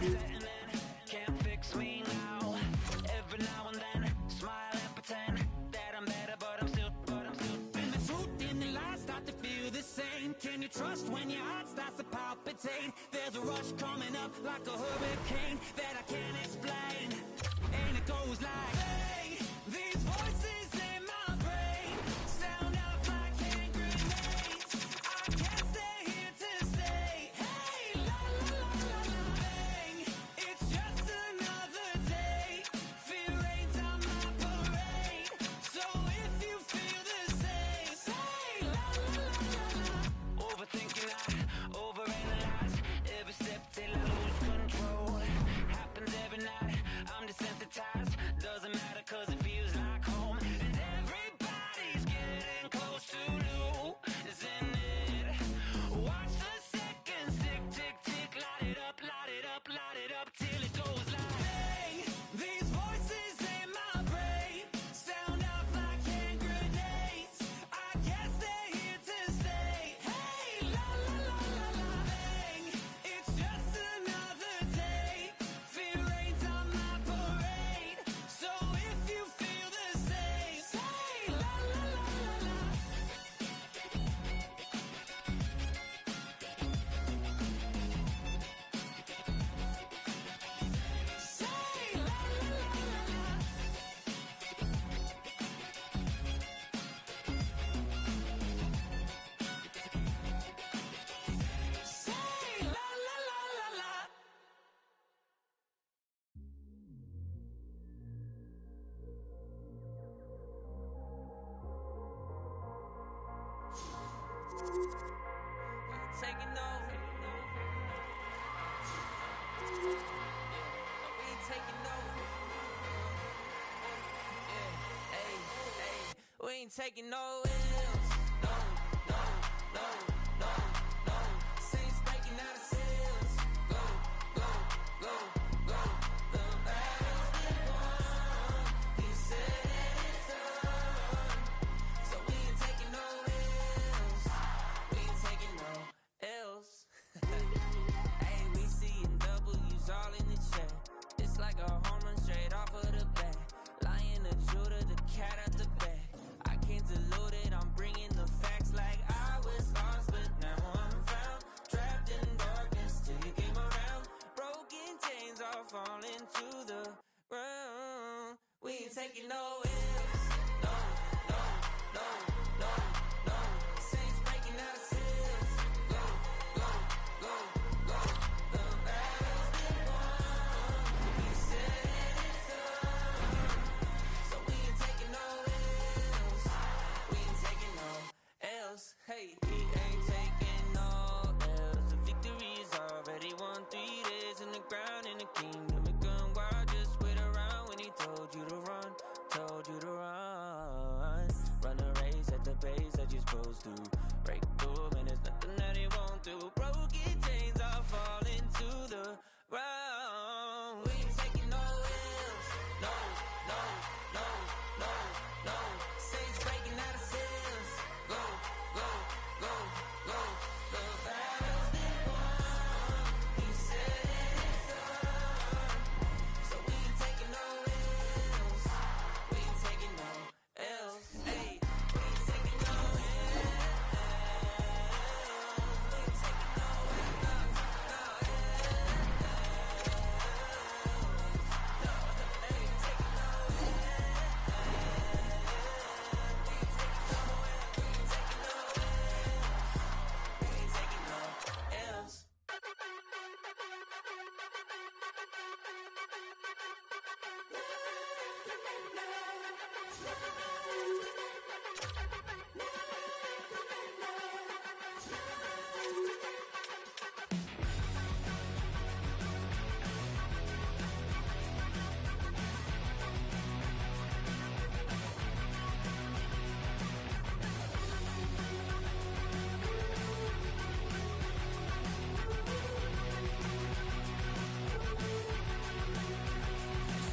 setting in, can't fix me now. Every now and then, smile and pretend that I'm better, but I'm still. And the truth and the lies start to feel the same. Can you trust when your heart starts to palpitate? There's a rush coming up like a hurricane that I can't explain. And it goes like, hey, these voices in my brain sound out like hand grenades. I guess they're here to stay. Hey, la la la la la, bang. It's just another day. Fear rains on my parade. So if you feel the same, say la la la la la. Overthinking, I overanalyze every step till I lose control. Happens every night. I'm desensitized. Doesn't matter 'cause it feels like home. And everybody's getting close to losing it. Watch the seconds tick, tick, tick. Light it up, light it up, light it up till it goes like, hey, these voices in my brain sound out like hand grenades. I guess they're here to stay. Hey, la la la la la, bang. It's just another day. Fear rains on my parade. So if you feel the same, say la la la la la. Say la la la la la. Say la la la la la. Taking over. We ain't taking over. Yeah, hey, hey. We ain't taking no L's. No, no, no, no, no. Saints breaking out of cells. Go, go, go, go. The battle's been won. He said it's done. So we ain't taking no L's. We ain't taking no L's. Hey, we seeing W's all in the chat. It's like a home run straight off of the bat. Lion, the Judah, the cat out the bag. I can't dilute it, I'm bringing the facts like I was lost, but now I'm found. Trapped in darkness till you came around. Broken chains all falling to the ground. We ain't taking no L's. No, no, no, no, no. Saints breaking out of cells. Go, go, go, go. The battle's been won. He said it's done. So we ain't taking no L's. We ain't taking no L's. Hey, we ain't taking no L's. The victory is already won. 3 days in the ground in the kingdom of gun. Why just wait around when he told you to run? Told you to run. Run a race at the pace that you're supposed to. Break through, and there's nothing that he won't do. Broken chains are falling to the ground. We ain't taking no L's. No, no, no, no, no. Saints breaking out of cells. Go, go, go, go. The battle's been won. He said it's done. So we ain't taking no L's. We ain't taking no L's. Hey, we ain't taking no L's. We ain't taking no L's. No L's. Hey, taking no L's. We ain't taking no L's. We ain't taking no L's.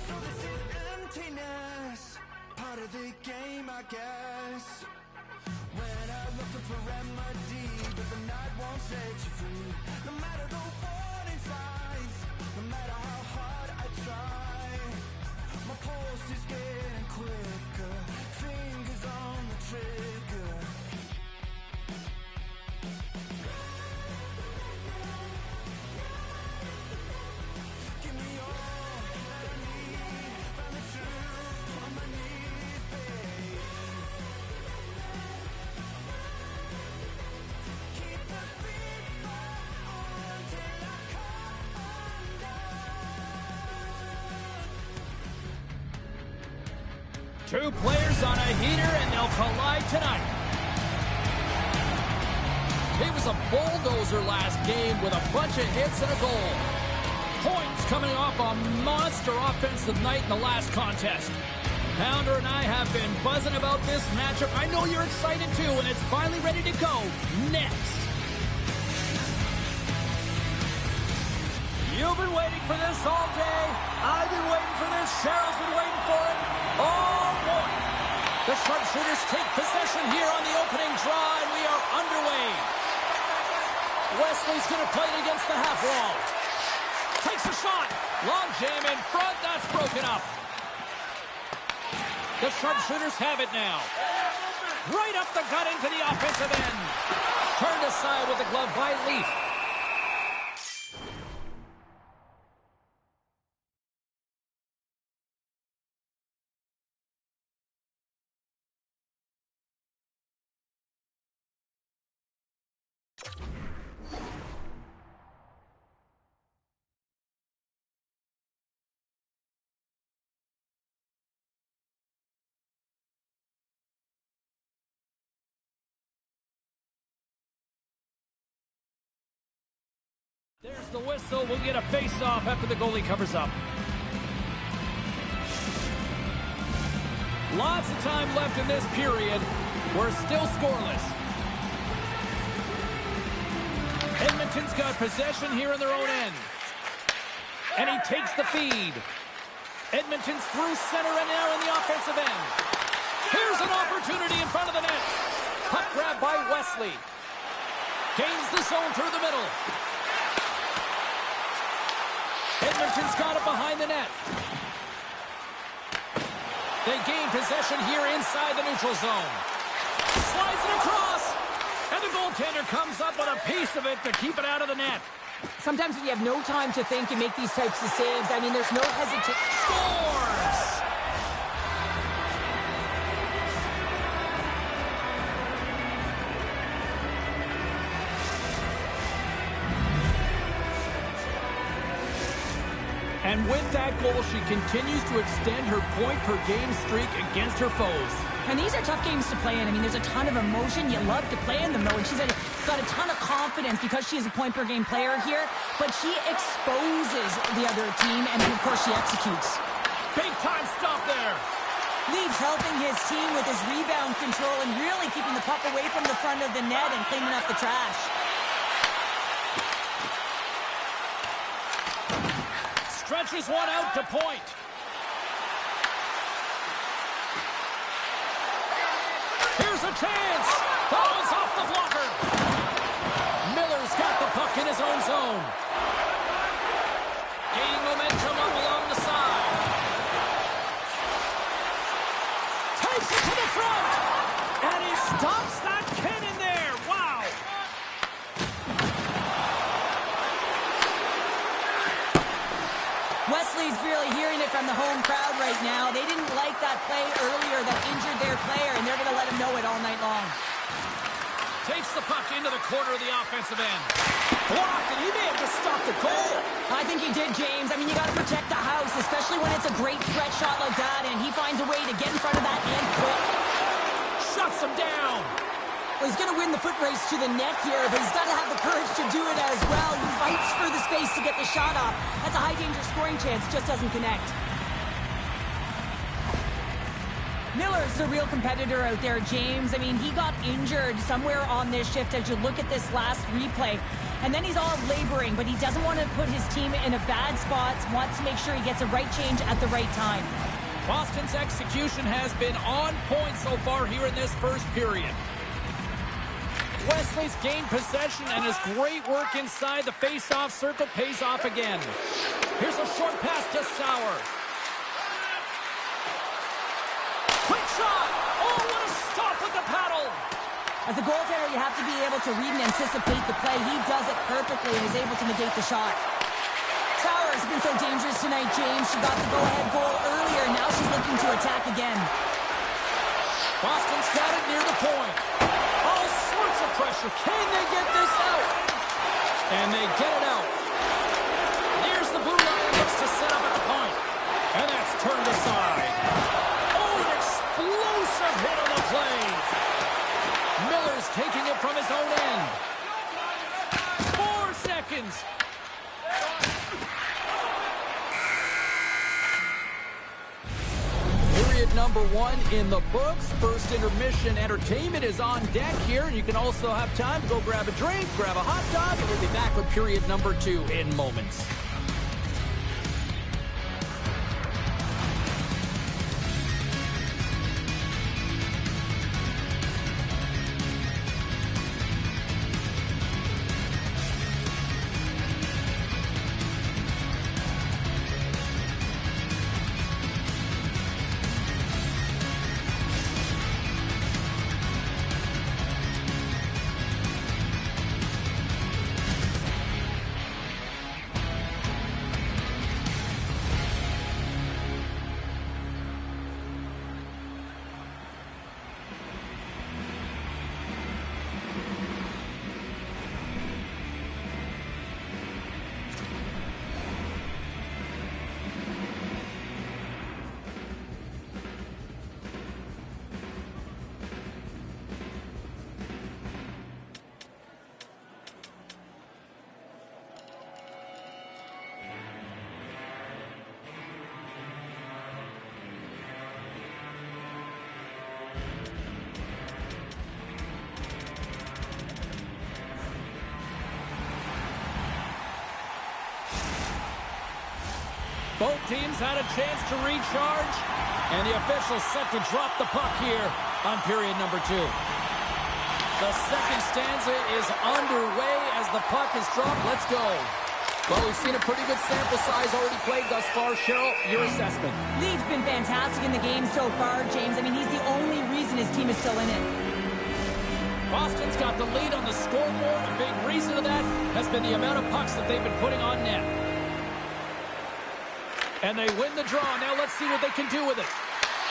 So this is emptiness, part of the game, I guess. When I'm looking for remedy, but the night won't set you free. No matter the warning signs, No matter how hard I try, my pulse is getting quicker, fingers on the trigger. Give me all that I need, find the truth on my knees, babe. Keep the fever on till I come undone. Two players on a heater, and they'll collide tonight. He was a bulldozer last game with a bunch of hits and a goal. Points coming off a monster offensive night in the last contest. Pounder and I have been buzzing about this matchup. I know you're excited too, and it's finally ready to go next. You've been waiting for this all day. I've been waiting for this. Cheryl's been waiting for it. Oh, boy. The sharpshooters take possession here on the opening draw, and we are underway. Wesley's going to play it against the half wall. Takes a shot. Long jam in front. That's broken up. The sharpshooters have it now. Right up the gut into the offensive end. Turned aside with the glove by Leaf. There's the whistle. We'll get a face-off after the goalie covers up. Lots of time left in this period. We're still scoreless. Edmonton's got possession here in their own end. And he takes the feed. Edmonton's through center and now in the offensive end. Here's an opportunity in front of the net. Puck grab by Wesley. Gains the zone through the middle. Edmonton's got it behind the net. They gain possession here inside the neutral zone. Slides it across. And the goaltender comes up with a piece of it to keep it out of the net. Sometimes when you have no time to think and make these types of saves, I mean, there's no hesitation. Scores! And with that goal, she continues to extend her point-per-game streak against her foes. And these are tough games to play in. I mean, there's a ton of emotion. You love to play in them, though. And she's got a ton of confidence because she is a point-per-game player here. But she exposes the other team, and of course, she executes. Big-time stop there. Leaves helping his team with his rebound control and really keeping the puck away from the front of the net and cleaning up the trash. Stretches one out to point. Here's a chance. Falls off the blocker. Miller's got the puck in his own zone. Gaining momentum up along the side. Takes it to the front. And he stops that cannon there. Wow. Wesley's really hearing it from the home crowd right now. They didn't like that play earlier that injured their player, and they're going to let him know it all night long. Takes the puck into the corner of the offensive end. Blocked, and he may have just stopped the goal. I think he did, James. I mean, you got to protect the house, especially when it's a great threat shot like that, and he finds a way to get in front of that and quick. Shuts him down. Well, he's going to win the foot race to the net here, but he's got to have the courage to do it as well. He fights for the space to get the shot off. That's a high-danger scoring chance, just doesn't connect. Miller's a real competitor out there, James. I mean, he got injured somewhere on this shift as you look at this last replay. And then he's all laboring, but he doesn't want to put his team in a bad spot, wants to make sure he gets a right change at the right time. Boston's execution has been on point so far here in this first period. Wesley's gained possession, and his great work inside the face-off circle pays off again. Here's a short pass to Sauer. Quick shot! Oh, what a stop with the paddle! As a goaltender, you have to be able to read and anticipate the play. He does it perfectly and is able to negate the shot. Sauer has been so dangerous tonight, James. She got the go-ahead goal earlier, and now she's looking to attack again. Boston's got it near the point. All sorts of pressure. Can they get this out? And they get it out. Here's the blue line. Looks to set up at the point. And that's turned aside. Oh, an explosive hit on the play. Miller's taking it from his own end. 4 seconds. Period number 1 in the books. First intermission entertainment is on deck here. You can also have time to go grab a drink, grab a hot dog, and we'll be back with period number 2 in moments. Both teams had a chance to recharge, and the officials set to drop the puck here on period number 2. The second stanza is underway as the puck is dropped. Let's go. Well, we've seen a pretty good sample size already played thus far. Cheryl, your assessment. Lee's been fantastic in the game so far, James. I mean, he's the only reason his team is still in it. Boston's got the lead on the scoreboard. A big reason of that has been the amount of pucks that they've been putting on net. And they win the draw. Now let's see what they can do with it.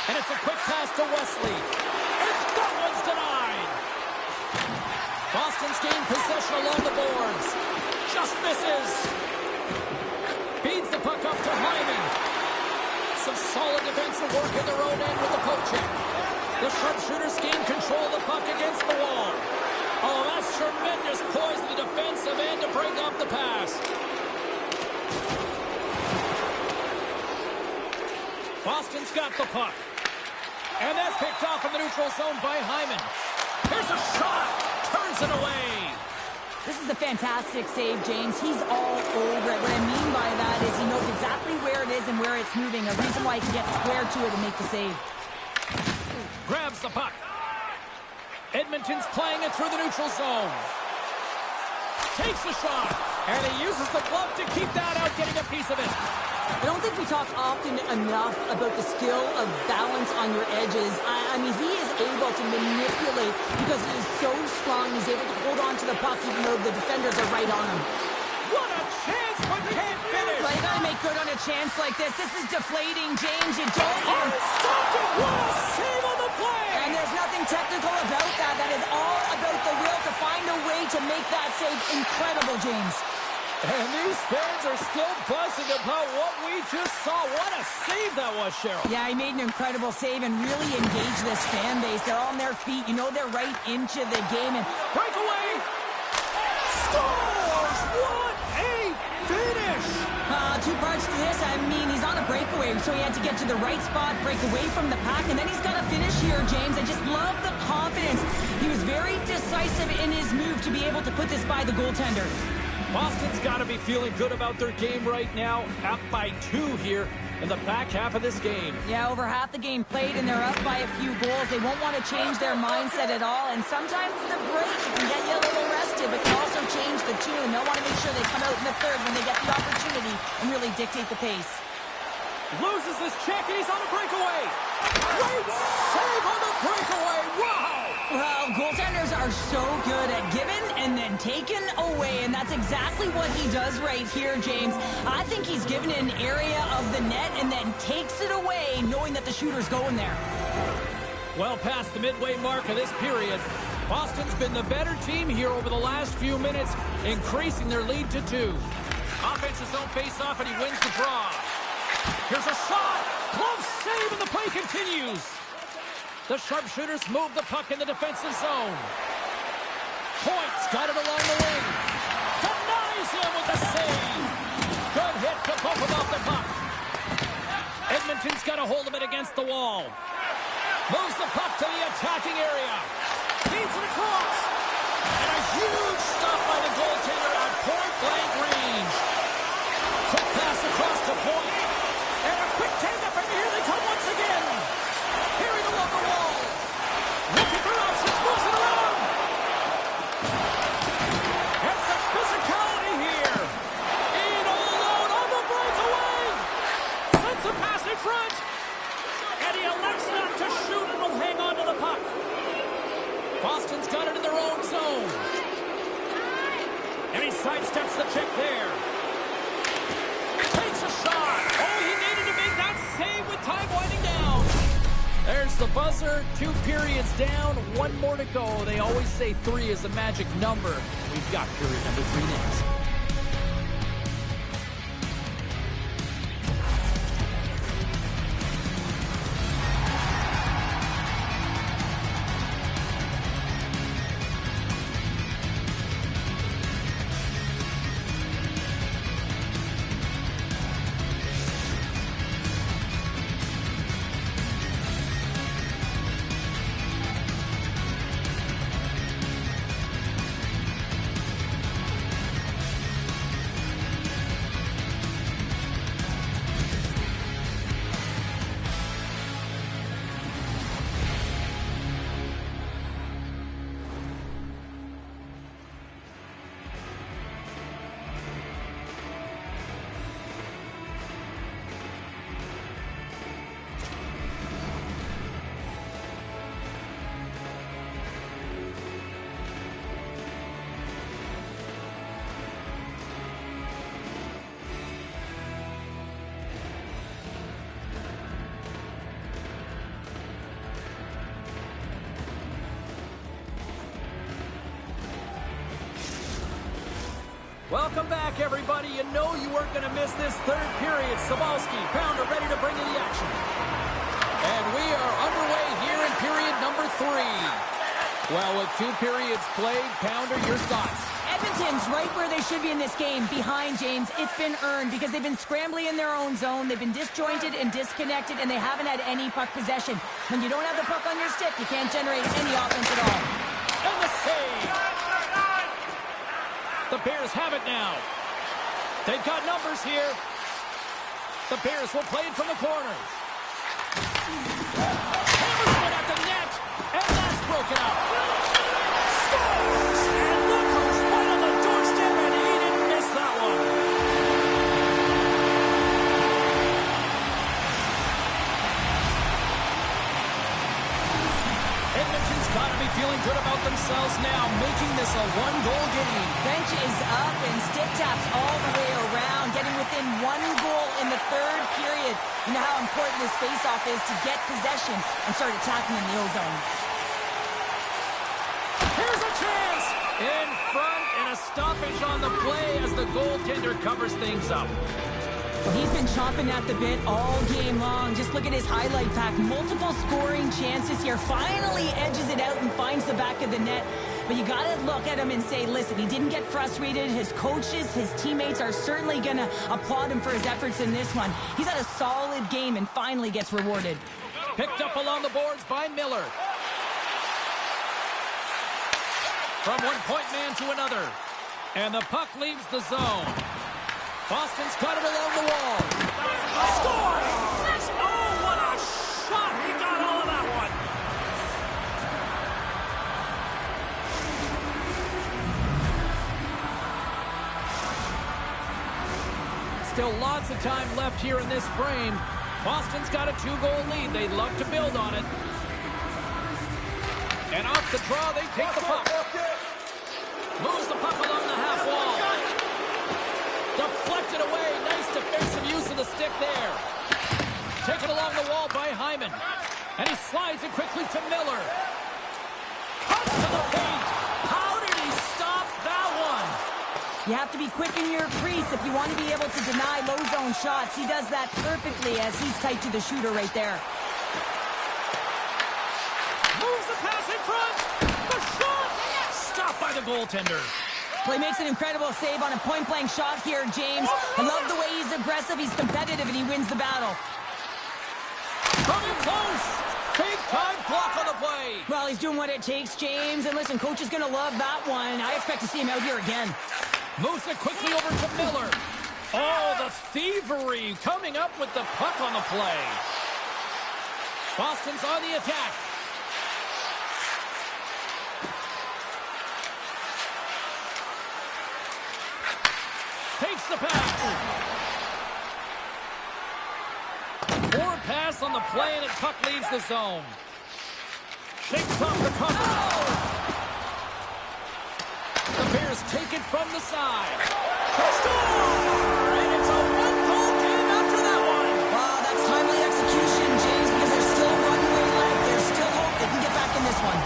And it's a quick pass to Wesley. And that one's denied. Boston's gained possession along the boards. Just misses. Feeds the puck up to Hyman. Some solid defensive work in their own end with the poke check. The sharpshooters gain control of the puck against the wall. Oh, that's tremendous poise in the defensive end to break off the pass. Boston's got the puck. And that's picked off in the neutral zone by Hyman. Here's a shot. Turns it away. This is a fantastic save, James. He's all over it. What I mean by that is he knows exactly where it is and where it's moving. A reason why he can get square to it and make the save. Grabs the puck. Edmonton's playing it through the neutral zone. Takes a shot. And he uses the glove to keep that out, getting a piece of it. I don't think we talk often enough about the skill of balance on your edges. I mean, he is able to manipulate because he is so strong. He's able to hold on to the puck even though the defenders are right on him. What a chance, but can't finish. Well, you gotta make good on a chance like this. This is deflating, James. You don't even... Stopped it. What a save on the play. And there's nothing technical about that. That is all about the will to find a way to make that save incredible, James. And these fans are still buzzing about what we just saw. What a save that was, Cheryl. Yeah, he made an incredible save and really engaged this fan base. They're on their feet. You know they're right into the game. And breakaway. Scores! What a finish! Two parts to this. I mean, he's on a breakaway, so he had to get to the right spot, break away from the pack, and then he's got to finish here, James. I just love the confidence. He was very decisive in his move to be able to put this by the goaltender. Boston's got to be feeling good about their game right now, up by 2 here. in the back half of this game. Yeah, over half the game played, and they're up by a few goals. They won't want to change their mindset at all, and sometimes the break can get you a little rested, but can also change the tune. They'll want to make sure they come out in the third when they get the opportunity and really dictate the pace. Loses this check, and he's on a breakaway. Great save on the breakaway. Wow! Well, goaltenders are so good at giving and then taking away, and that's exactly what he does right here, James. I think he's given an area of the net and then takes it away, knowing that the shooter's going there. Well past the midway mark of this period, Boston's been the better team here over the last few minutes, increasing their lead to 2. Offense his own face-off, and he wins the draw. Here's a shot! Close save, and the play continues. The sharpshooters move the puck in the defensive zone. Point's got it along the wing. Denies him with the save. Good hit to bump him off the puck. Edmonton's got a hold of it against the wall. Moves the puck to the attacking area. Feeds it across. And a huge stop by the goaltender at point-blank range. Quick pass across to Point. And a quick take-up, and here they come once again. Carried along the wall. Looking for options, moves it around. And some physicality here. In all out on the breakaway. Sends a pass in front. And he elects not to shoot and will hang on to the puck. Boston's got it in their own zone. And he sidesteps the check there. Takes a shot. Oh, he needed to make that save with time winding down. There's the buzzer. 2 periods down. 1 more to go. They always say 3 is the magic number. We've got period number 3 next. Welcome back, everybody. You know you weren't going to miss this third period. Sabalski, Pounder ready to bring you the action. And we are underway here in period number 3. Well, with 2 periods played, Pounder, your thoughts? Edmonton's right where they should be in this game, behind James. It's been earned because they've been scrambling in their own zone. They've been disjointed and disconnected, and they haven't had any puck possession. When you don't have the puck on your stick, you can't generate any offense at all. And the save! The Bears have it now. They've got numbers here. The Bears will play it from the corner. Hammers one at the net, and that's broken up. Scores! And look who's right on the doorstep, and he didn't miss that one. Edmonton's got to be feeling good about themselves now, making this a 1-goal game. Bench is up and stick taps all the way around, getting within 1 goal in the third period. You know how important this faceoff is to get possession and start attacking in the O-zone. Here's a chance! In front, and a stoppage on the play as the goaltender covers things up. He's been chomping at the bit all game long. Just look at his highlight pack. Multiple scoring chances here. Finally edges it out and finds the back of the net. But you got to look at him and say, listen, he didn't get frustrated. His coaches, his teammates are certainly going to applaud him for his efforts in this one. He's had a solid game and finally gets rewarded. Picked up along the boards by Miller. From one point man to another. And the puck leaves the zone. Boston's got it along the wall. Scores! Oh, what a shot! He got all of that one. Still lots of time left here in this frame. Boston's got a 2-goal lead. They'd love to build on it. And off the draw, they take the puck. Moves the puck along the half wall. Deflected away. Nice defensive use of the stick there. Taken along the wall by Hyman. And he slides it quickly to Miller. Cuts to the paint. How did he stop that one? You have to be quick in your crease if you want to be able to deny low zone shots. He does that perfectly as he's tight to the shooter right there. Moves the pass in front. The shot. Stopped by the goaltender. Well, he makes an incredible save on a point-blank shot here, James. I love the way he's aggressive, he's competitive, and he wins the battle. Coming close. Big-time block on the play. Well, he's doing what it takes, James. And listen, coach is going to love that one. I expect to see him out here again. Moves it quickly over to Miller. Oh, the thievery coming up with the puck on the play. Boston's on the attack. Takes the pass. Forward pass on the play, and the puck leaves the zone. Shakes off the cover. The Bears take it from the side. Score! And it's a one-goal game after that one. Wow, that's timely execution, James, because there's still runway left. There's still hope they can get back in this one.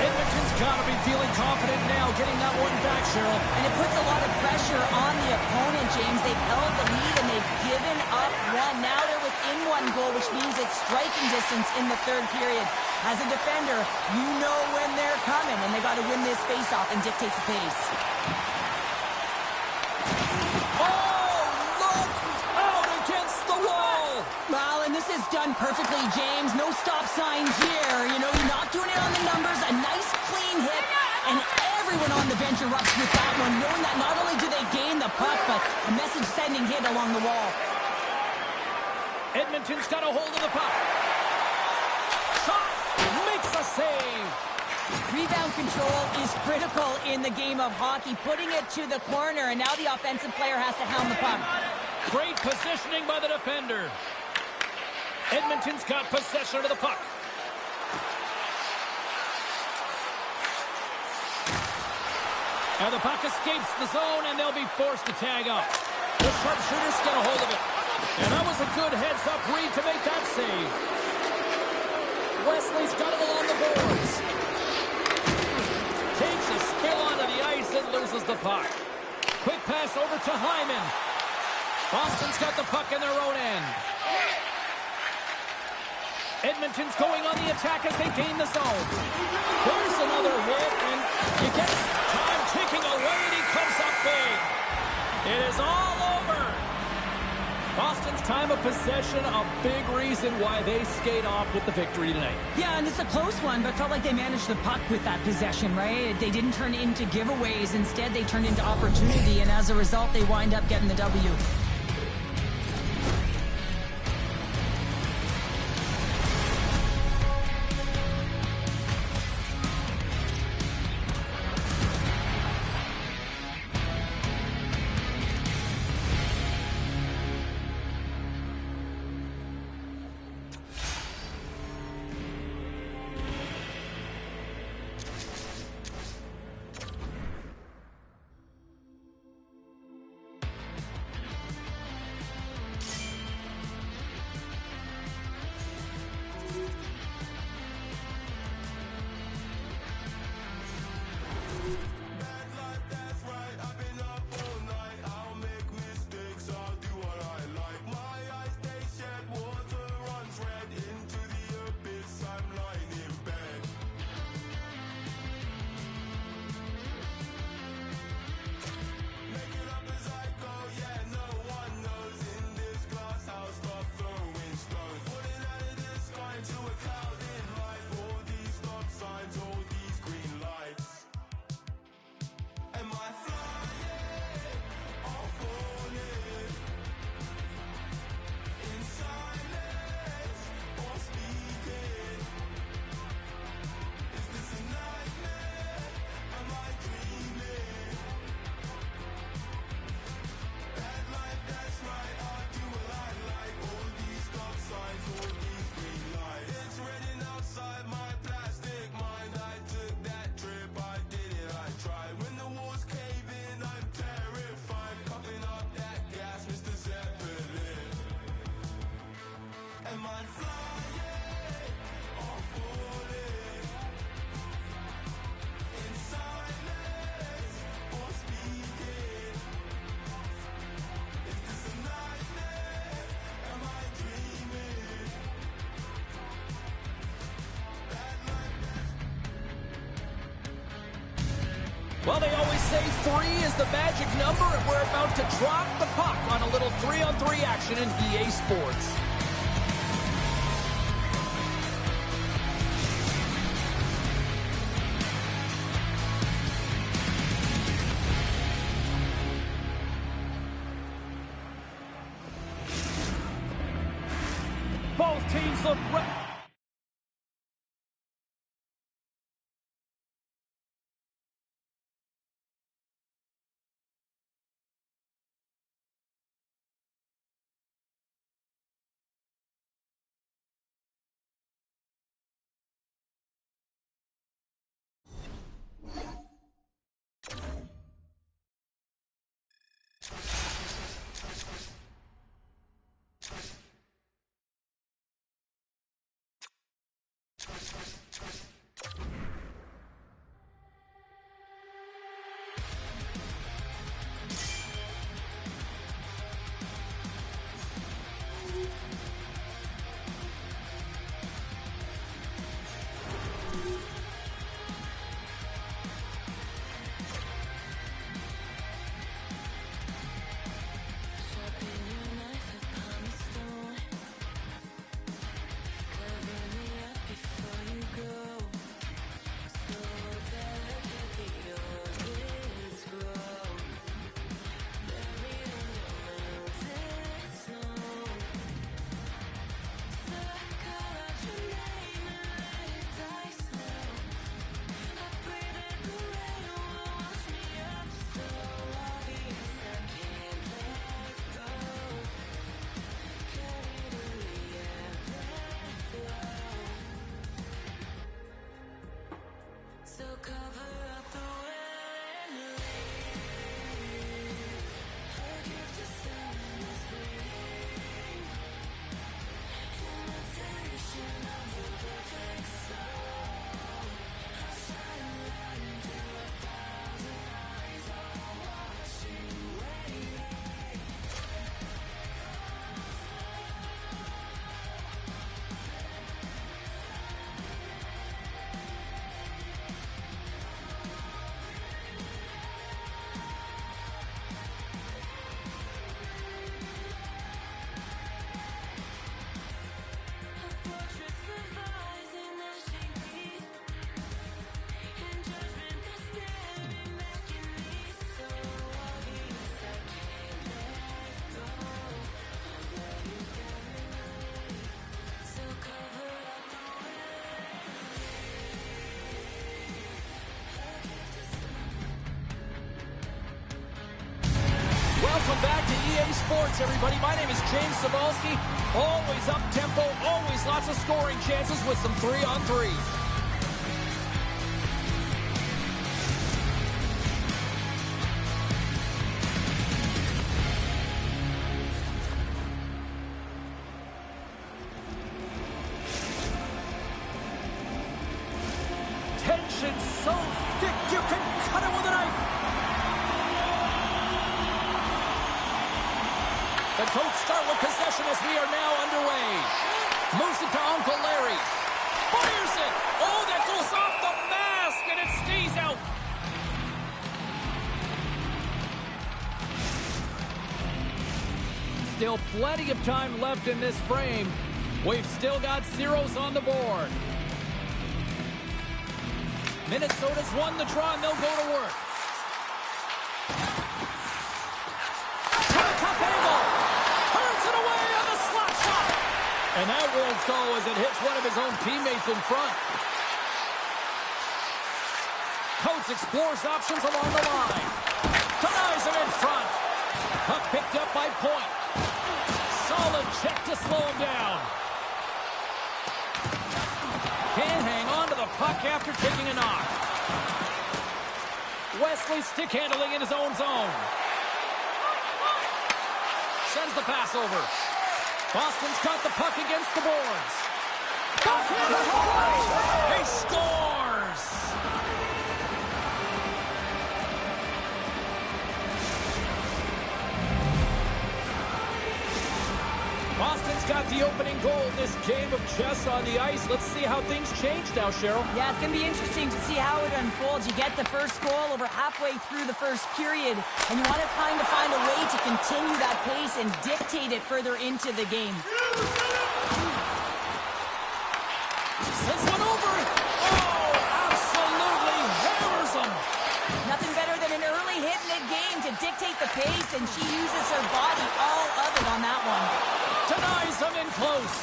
Edmonton's got to be feeling confident now, getting that one back, Cheryl. And it puts a lot of pressure on the opponent, James. They've held the lead and they've given up one. Now they're within one goal, which means it's striking distance in the third period. As a defender, you know when they're coming, and they got to win this faceoff and dictate the pace. Oh, look! Out against the wall! Well, and this is done perfectly, James. No stop signs here. You know, you're not doing it on the numbers. A nice, clean hit, and everyone on the bench erupts with that one, knowing that not only do they gain the puck, but a message-sending hit along the wall. Edmonton's got a hold of the puck. Shot! Makes a save! Rebound control is critical in the game of hockey, putting it to the corner, and now the offensive player has to hound the puck. Great positioning by the defender. Edmonton's got possession of the puck. And the puck escapes the zone, and they'll be forced to tag up. The sharpshooters get a hold of it. And that was a good heads-up read to make that save. Wesley's got it along the boards. Takes a spill onto the ice and loses the puck. Quick pass over to Hyman. Boston's got the puck in their own end. Edmonton's going on the attack as they gain the zone. There's another hit, and he gets time ticking away, and he comes up big. It is all over. Boston's time of possession, a big reason why they skate off with the victory tonight. Yeah, and it's a close one, but felt like they managed the puck with that possession, right? They didn't turn into giveaways. Instead, they turned into opportunity, and as a result, they wind up getting the W. Well, they always say 3 is the magic number, and we're about to drop the puck on a little 3-on-3 action in EA Sports. Both teams look Welcome back to EA Sports, everybody. My name is James Cebulski. Always up-tempo, always lots of scoring chances with some 3-on-3. Tension so thick you can cut it with a knife. The Goats start with possession as we are now underway. Moves it to Uncle Larry. Fires it. Oh, that goes off the mask, and it stays out. Still plenty of time left in this frame. We've still got zeros on the board. Minnesota's won the draw, and they'll go to work. Tough angle. Turns it away on the slot shot. And that won't go as it hits one of his own teammates in front. Coates explores options along the line. Denies him in front. Puck picked up by Point. Solid check to slow him down. Can't hang on to the puck after taking a knock. Wesley stick handling in his own zone. Sends the pass over. Boston's got the puck against the boards. He scores! Boston's got the opening goal in this game of chess on the ice. Let's see how things change now, Cheryl. Yeah, it's going to be interesting to see how it unfolds. You get the first goal over halfway through the first period, and you want to kind of find a way to continue that pace and dictate it further into the game. Sends one over. Oh, absolutely hammers him. Nothing better than an early hit in the game to dictate the pace, and she uses her body, all of it on that one. Denies him in close.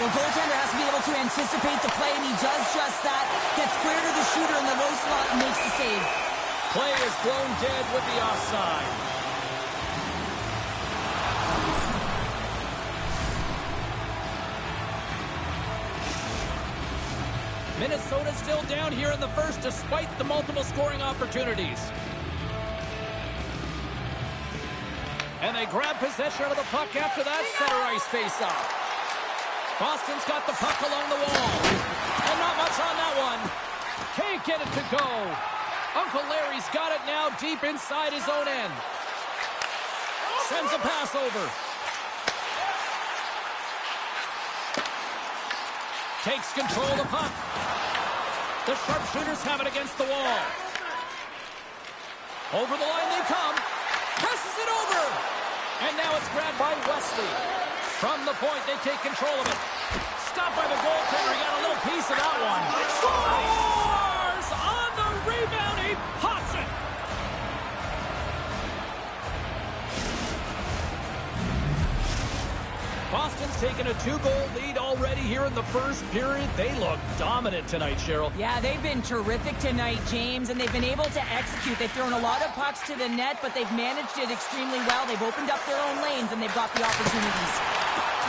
The goaltender has to be able to anticipate the play, and he does just that. Gets square to the shooter in the low slot and makes the save. Play is blown dead with the offside. Minnesota still down here in the first despite the multiple scoring opportunities. And they grab possession of the puck after that center ice face-off. Boston's got the puck along the wall. And not much on that one. Can't get it to go. Uncle Larry's got it now deep inside his own end. Sends a pass over. Takes control of the puck. The sharpshooters have it against the wall. Over the line they come. Passes it over. And now it's grabbed by Wesley. From the point, they take control of it. Stopped by the goaltender. He got a little piece of that one. Scores! On the rebound, he pots it. Boston's taken a 2-goal lead already here in the first period. They look dominant tonight, Cheryl. Yeah, they've been terrific tonight, James, and they've been able to execute. They've thrown a lot of pucks to the net, but they've managed it extremely well. They've opened up their own lanes, and they've got the opportunities.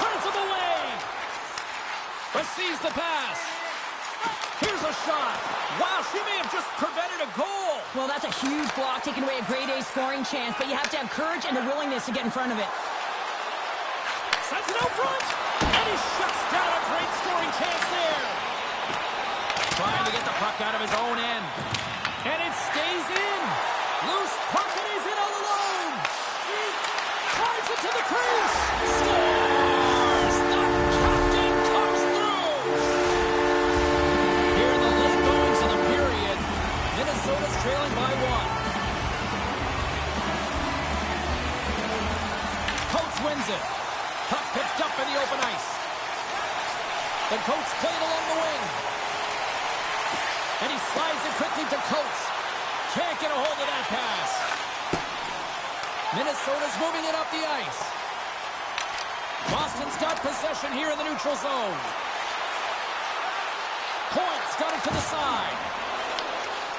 Turns him away. Receives the pass. Here's a shot. Wow, she may have just prevented a goal. Well, that's a huge block, taking away a grade A scoring chance, but you have to have courage and the willingness to get in front of it. Sends it out front, and he shuts down a great scoring chance there. Trying to get the puck out of his own end. And it stays in. Loose puck, and he's in all alone. He drives it to the crease. Scores! The captain comes through. Here in the late goings of the period, Minnesota's trailing by 1. Coates wins it. Puck picked up in the open ice. The Coates played along the wing. And he slides it quickly to Coates. Can't get a hold of that pass. Minnesota's moving it up the ice. Boston's got possession here in the neutral zone. Points got it to the side.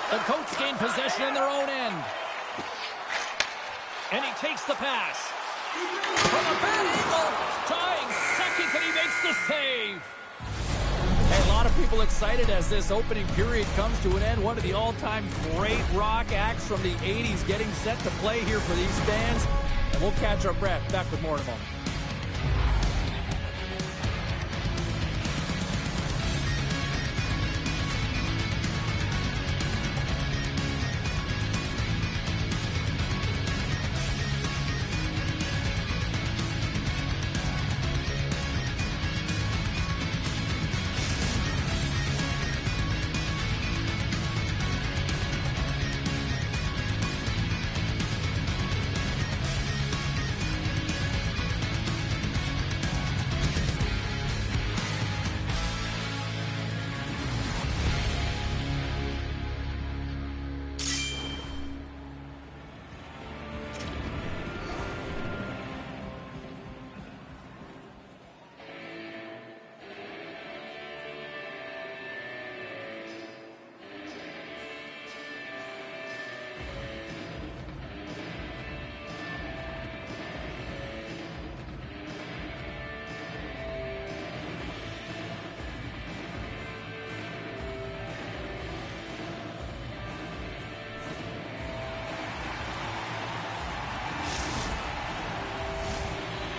The Coates gain possession in their own end. And he takes the pass. From a bad angle, dying seconds, and he makes the save. Hey, a lot of people excited as this opening period comes to an end. One of the all-time great rock acts from the 80s getting set to play here for these fans. And we'll catch our breath. Back with more in a moment.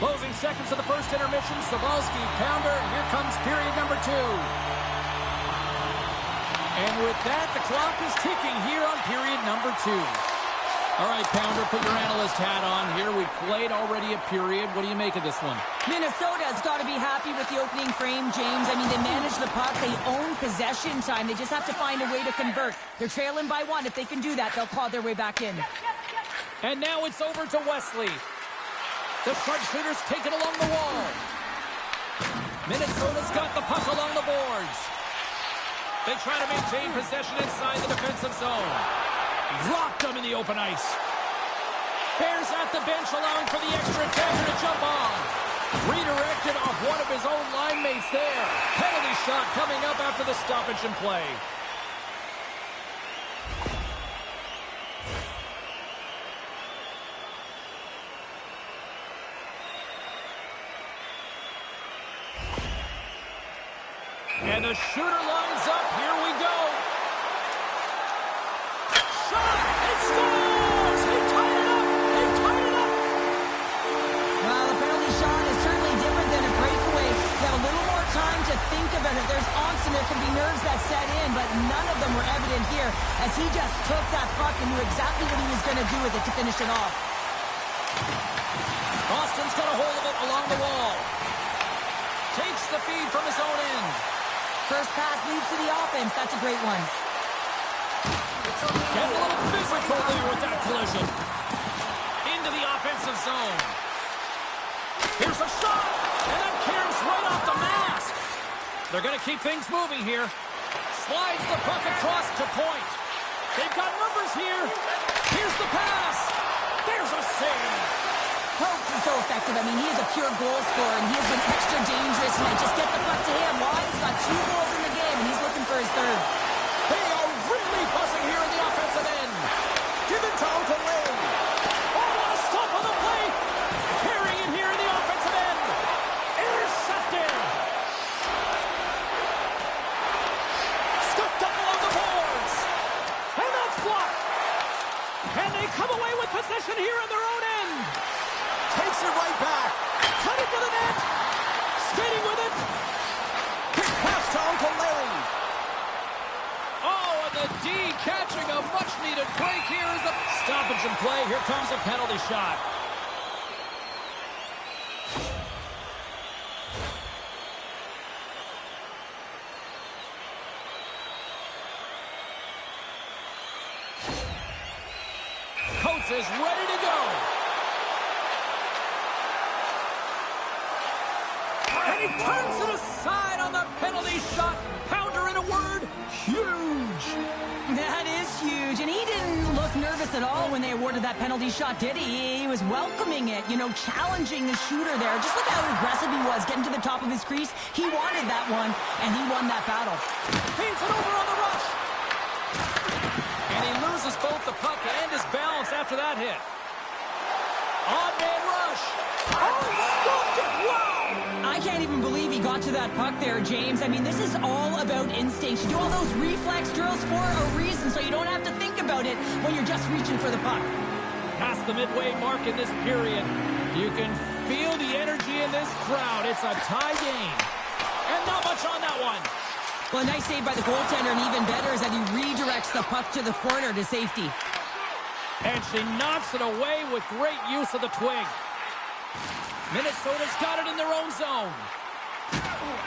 Closing seconds of the first intermission. Savalsky, pounder. Here comes period number 2. And with that, the clock is ticking here on period number 2. All right, Pounder, put your analyst hat on here. We played already a period. What do you make of this one? Minnesota's got to be happy with the opening frame, James. I mean, they manage the puck. They own possession time. They just have to find a way to convert. They're trailing by 1. If they can do that, they'll claw their way back in. And now it's over to Wesley. The sharpshooters take it along the wall. Minnesota's got the puck along the boards. They try to maintain possession inside the defensive zone. Rocked them in the open ice. Bears at the bench, allowing for the extra attacker to jump on. Redirected off one of his own line mates there. Penalty shot coming up after the stoppage in play. And the shooter lines up. Here we go. Shot! It scores! He tied it up! He tied it up! Well, the penalty shot is certainly different than a breakaway. You have a little more time to think about it. There's angst and there can be nerves that set in, but none of them were evident here as he just took that puck and knew exactly what he was going to do with it to finish it off. Boston's got a hold of it along the wall. Takes the feed from his own end. First pass leads to the offense. That's a great one. Get a little physical there with that collision. Into the offensive zone. Here's a shot, and that caroms right off the mask. They're going to keep things moving here. Slides the puck across to point. They've got numbers here. Here's the pass. There's a save. Hopes is so effective. I mean, he is a pure goal scorer, and he has been extra dangerous tonight. Just get the puck to him. Why? He's got 2 goals in the game, and he's looking for his 3rd. They are really buzzing here in the offensive end. Give it to Uncle Larry. Oh, what a stop on the play. Carrying it here in the offensive end. Intercepted. Scooped up along the boards. And that's blocked. And they come away with possession here in their own end. Takes it right back. Cutting to the net. Skating with it. Quick pass to Uncle Larry. Oh, and the D catching a much-needed break here is the stoppage in play. Here comes a penalty shot. Coates is ready to go. And he turns it aside on the penalty shot. Pounder, in a word, huge. That is huge, and he didn't look nervous at all when they awarded that penalty shot, did he? He was welcoming it, you know, challenging the shooter there. Just look how aggressive he was, getting to the top of his crease. He wanted that one, and he won that battle. Feeds it over on the rush. And he loses both the puck and his balance after that hit. Odd man rush. Oh, he stopped it. Wow. I can't even believe he got to that puck there, James. I mean, this is all about instinct. You do all those reflex drills for a reason, so you don't have to think about it when you're just reaching for the puck. Past the midway mark in this period. You can feel the energy in this crowd. It's a tie game. And not much on that one. Well, a nice save by the goaltender, and even better is that he redirects the puck to the corner to safety. And she knocks it away with great use of the twig. Minnesota's got it in their own zone.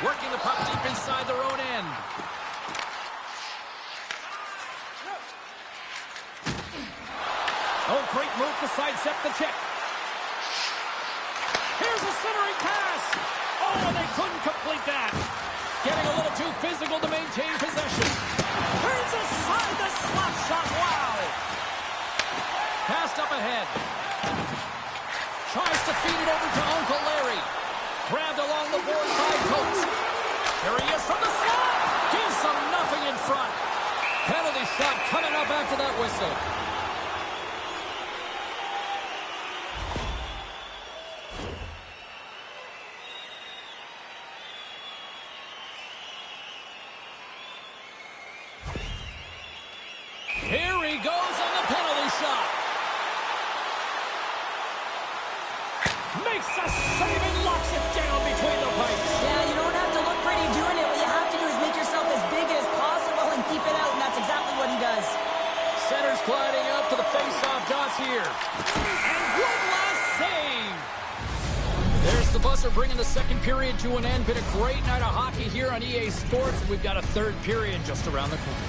Working the puck deep inside their own end. Oh, great move to sidestep the check. Here's a centering pass. Oh, and they couldn't complete that. Getting a little too physical to maintain possession. Turns aside the slap shot. Wow. Passed up ahead. Tries to feed it over to Uncle Larry. Grabbed along the board by Coates. There he is from the slot. Gives them nothing in front. Penalty shot coming up after that whistle. Here he goes on the penalty shot. Makes a save and locks it down between the pipes. Yeah, you don't have to look pretty doing it. What you have to do is make yourself as big as possible and keep it out, and that's exactly what he does. Center's gliding up. up to the face-off dots here. And one last save. There's the buzzer bringing the second period to an end. Been a great night of hockey here on EA Sports. We've got a third period just around the corner.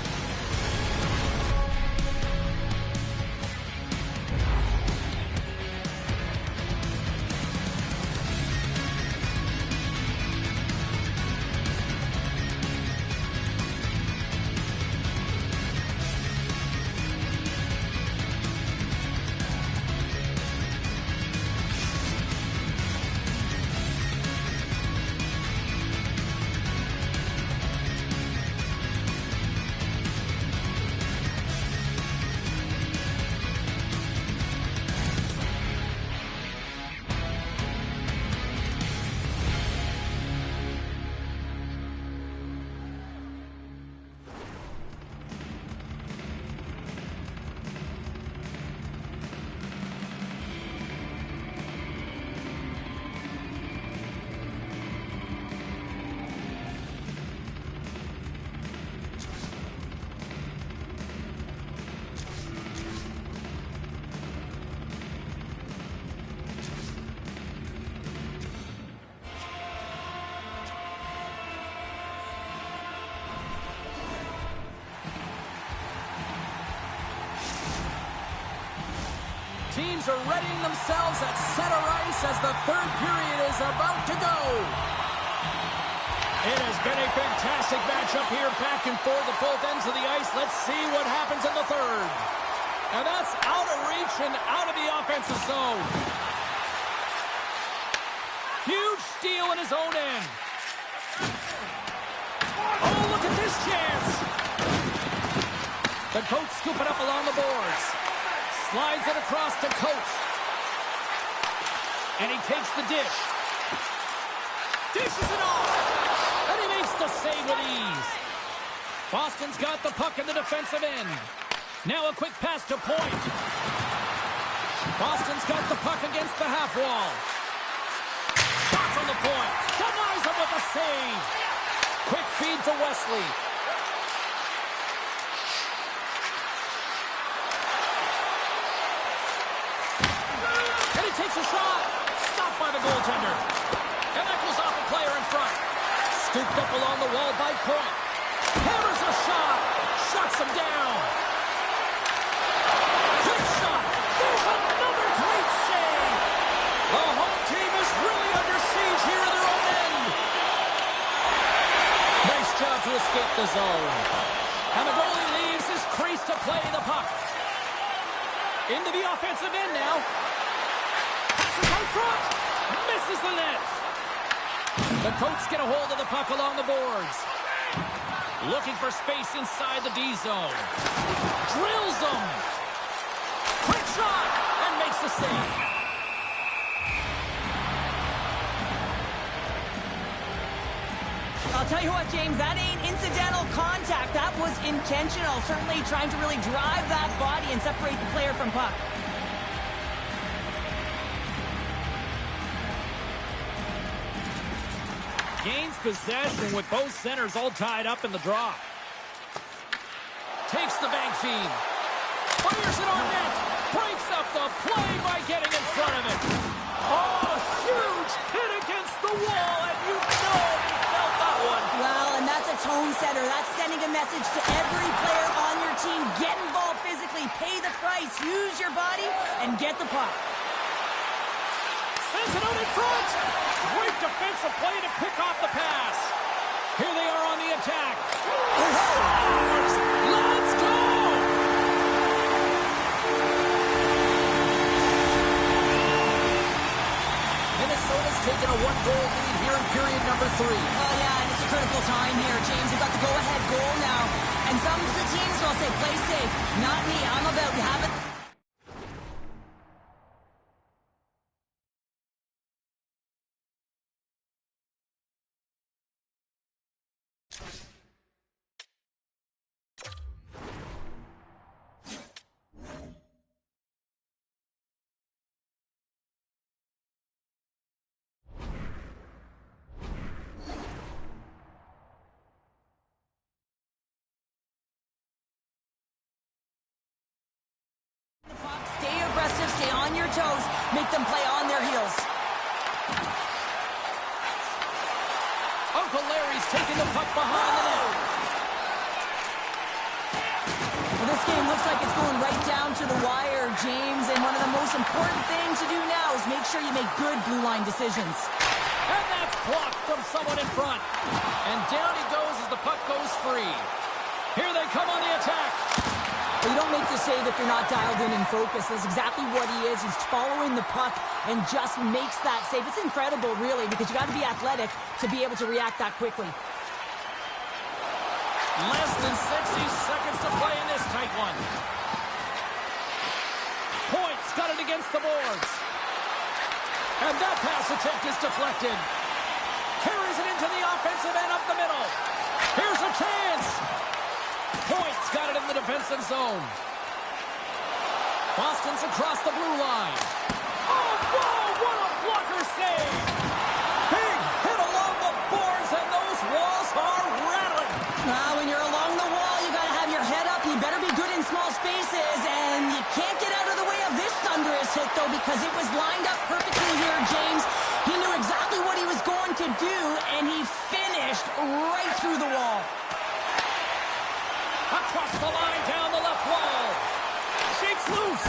Teams are readying themselves at center ice as the third period is about to go. It has been a fantastic matchup here, back and forth at both ends of the ice. Let's see what happens in the third. And that's out of reach and out of the offensive zone. Huge steal in his own end. Oh, look at this chance. The Coats scoop it up along the boards. Slides it across to Coates. And he takes the dish. Dishes it off. And he makes the save with ease. Boston's got the puck in the defensive end. Now a quick pass to Point. Boston's got the puck against the half wall. Shot from the point. Denies him with a save. Quick feed to Wesley. Takes a shot. Stopped by the goaltender. And that goes off a player in front. Scooped up along the wall by Point. Hammers a shot. Shuts him down. Quick shot. There's another great save. The home team is really under siege here in their own end. Nice job to escape the zone. And the goalie leaves his crease to play the puck. Into the offensive end now. Out front, misses the net. The Coats get a hold of the puck along the boards. Looking for space inside the D zone. Drills them. Quick shot, and makes the save. I'll tell you what, James, that ain't incidental contact. That was intentional. Certainly trying to really drive that body and separate the player from puck. Gains possession with both centers all tied up in the draw. Takes the bank feed. Fires it on net. Breaks up the play by getting in front of it. Oh, huge hit against the wall, and you know he felt that one. Well, and that's a tone setter. That's sending a message to every player on your team. Get involved physically. Pay the price. Use your body and get the puck. Sends it out in front. Great defensive play to pick off the pass. Here they are on the attack. Scores! Let's go! Minnesota's taken a one-goal lead here in period number 3. Oh, yeah, and it's a critical time here, James. You've got the go-ahead goal now. And some of the teams will say, play safe. Not me. I'm about to have it. aggressive, stay on your toes, make them play on their heels. Uncle Larry's taking the puck behind the net. Well, this game looks like it's going right down to the wire, James, and one of the most important things to do now is make sure you make good blue line decisions. And that's blocked from someone in front. And down he goes as the puck goes free. Here they come on the attack. Well, you don't make the save if you're not dialed in and focused. That's exactly what he is. He's following the puck and just makes that save. It's incredible, really, because you got to be athletic to be able to react that quickly. Less than 60 seconds to play in this tight one. Point's got it against the boards. And that pass attempt is deflected. Carries it into the offensive end up the middle. Here's a chance. Point's got it in the defensive zone. Boston's across the blue line. Oh, whoa, what a blocker save. Big hit along the boards, and those walls are rattling. When you're along the wall, you got to have your head up. You better be good in small spaces, and you can't get out of the way of this thunderous hit, though, because it was lined up perfectly here, James. He knew exactly what he was going to do, and he finished right through the wall. Across the line, down the left wall. Shakes loose.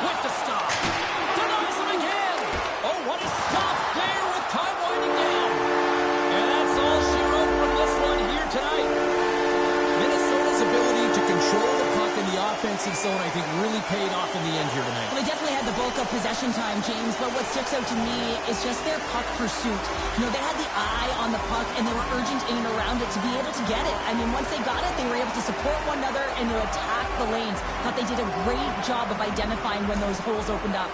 With the stop. Denies him again. Oh, what a stop there with time winding down. And that's all she wrote from this one here tonight. Minnesota's ability to control the puck in the offensive zone, I think, really paid off in the end here tonight. Well, they definitely had the bulk of possession time, James, but what sticks out to me is just their puck pursuit. You know, they had the eye on the puck, and they were urgent in and around it to be able to get it. I mean, once they got it, they were able to support one another and to attack the lanes. Thought they did a great job of identifying when those holes opened up.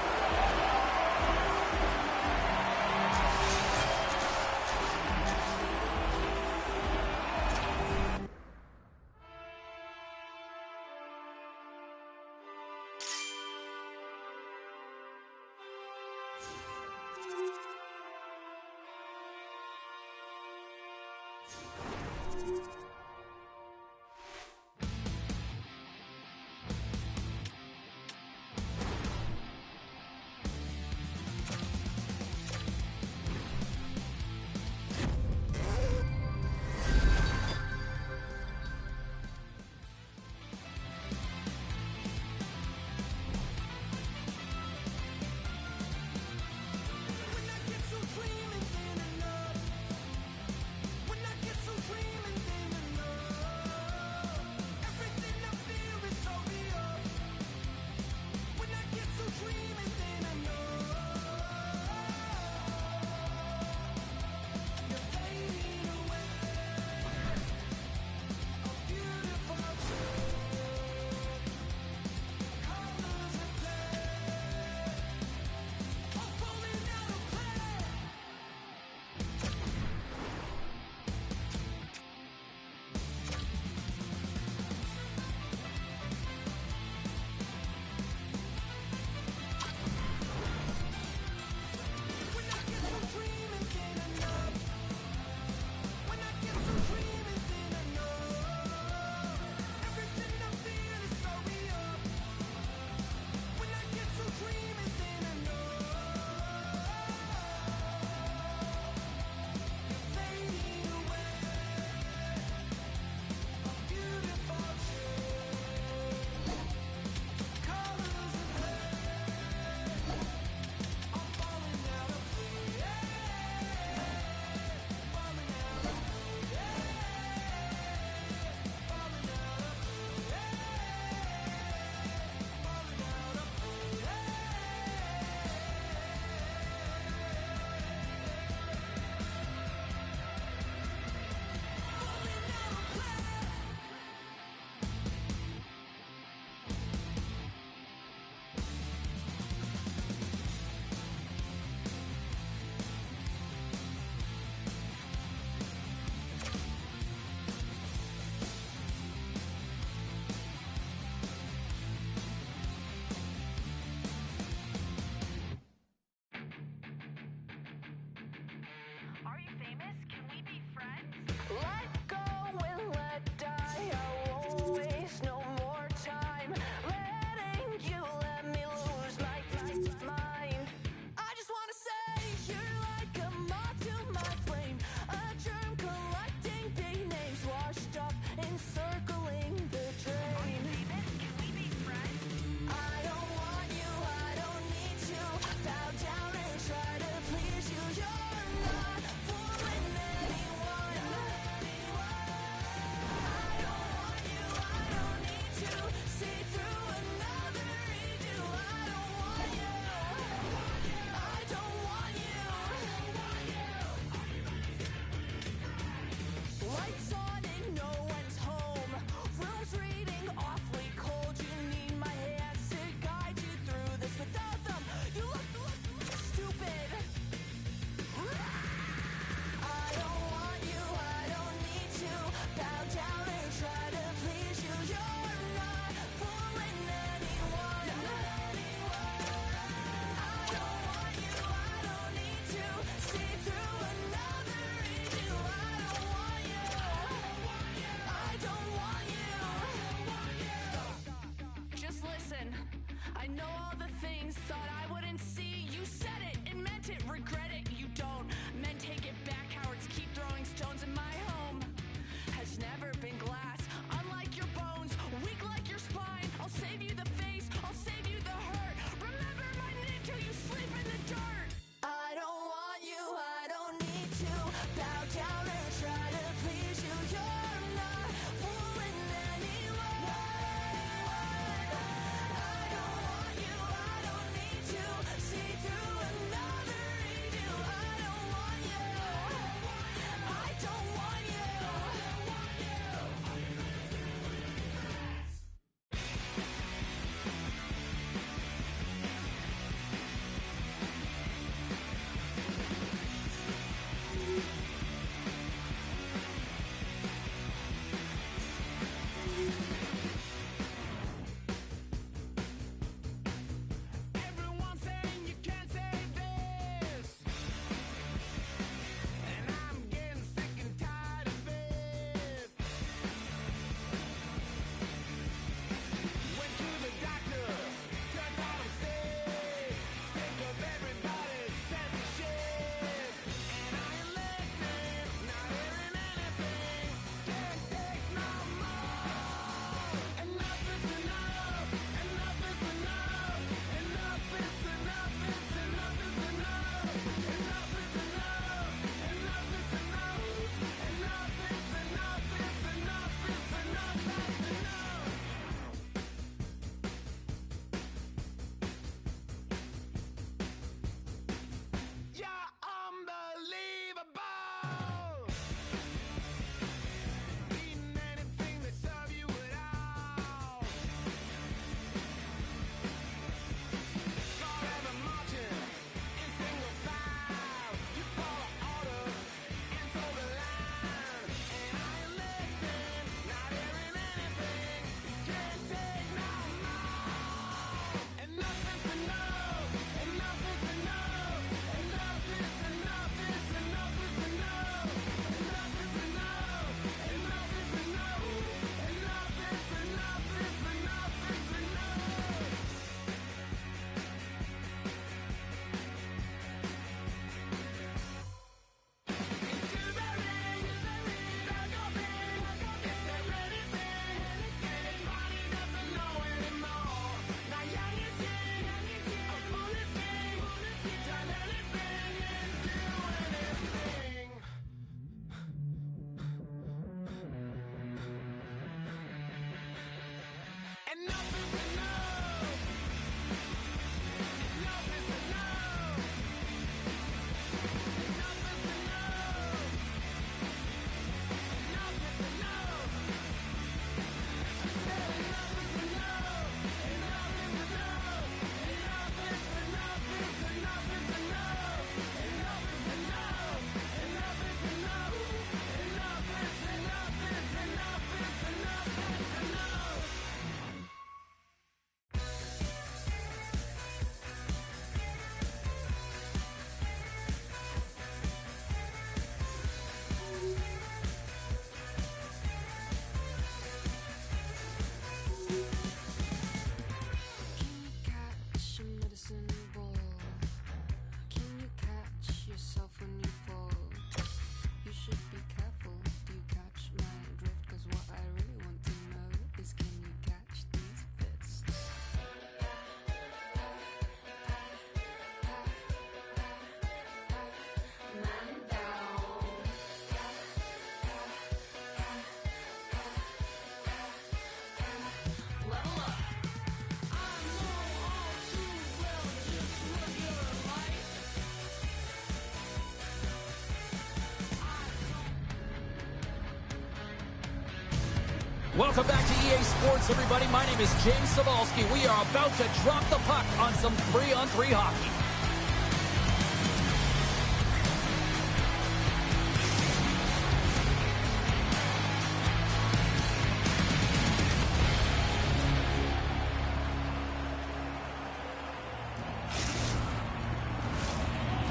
Welcome back to EA Sports, everybody. My name is James Cebulski. We are about to drop the puck on some 3-on-3 hockey.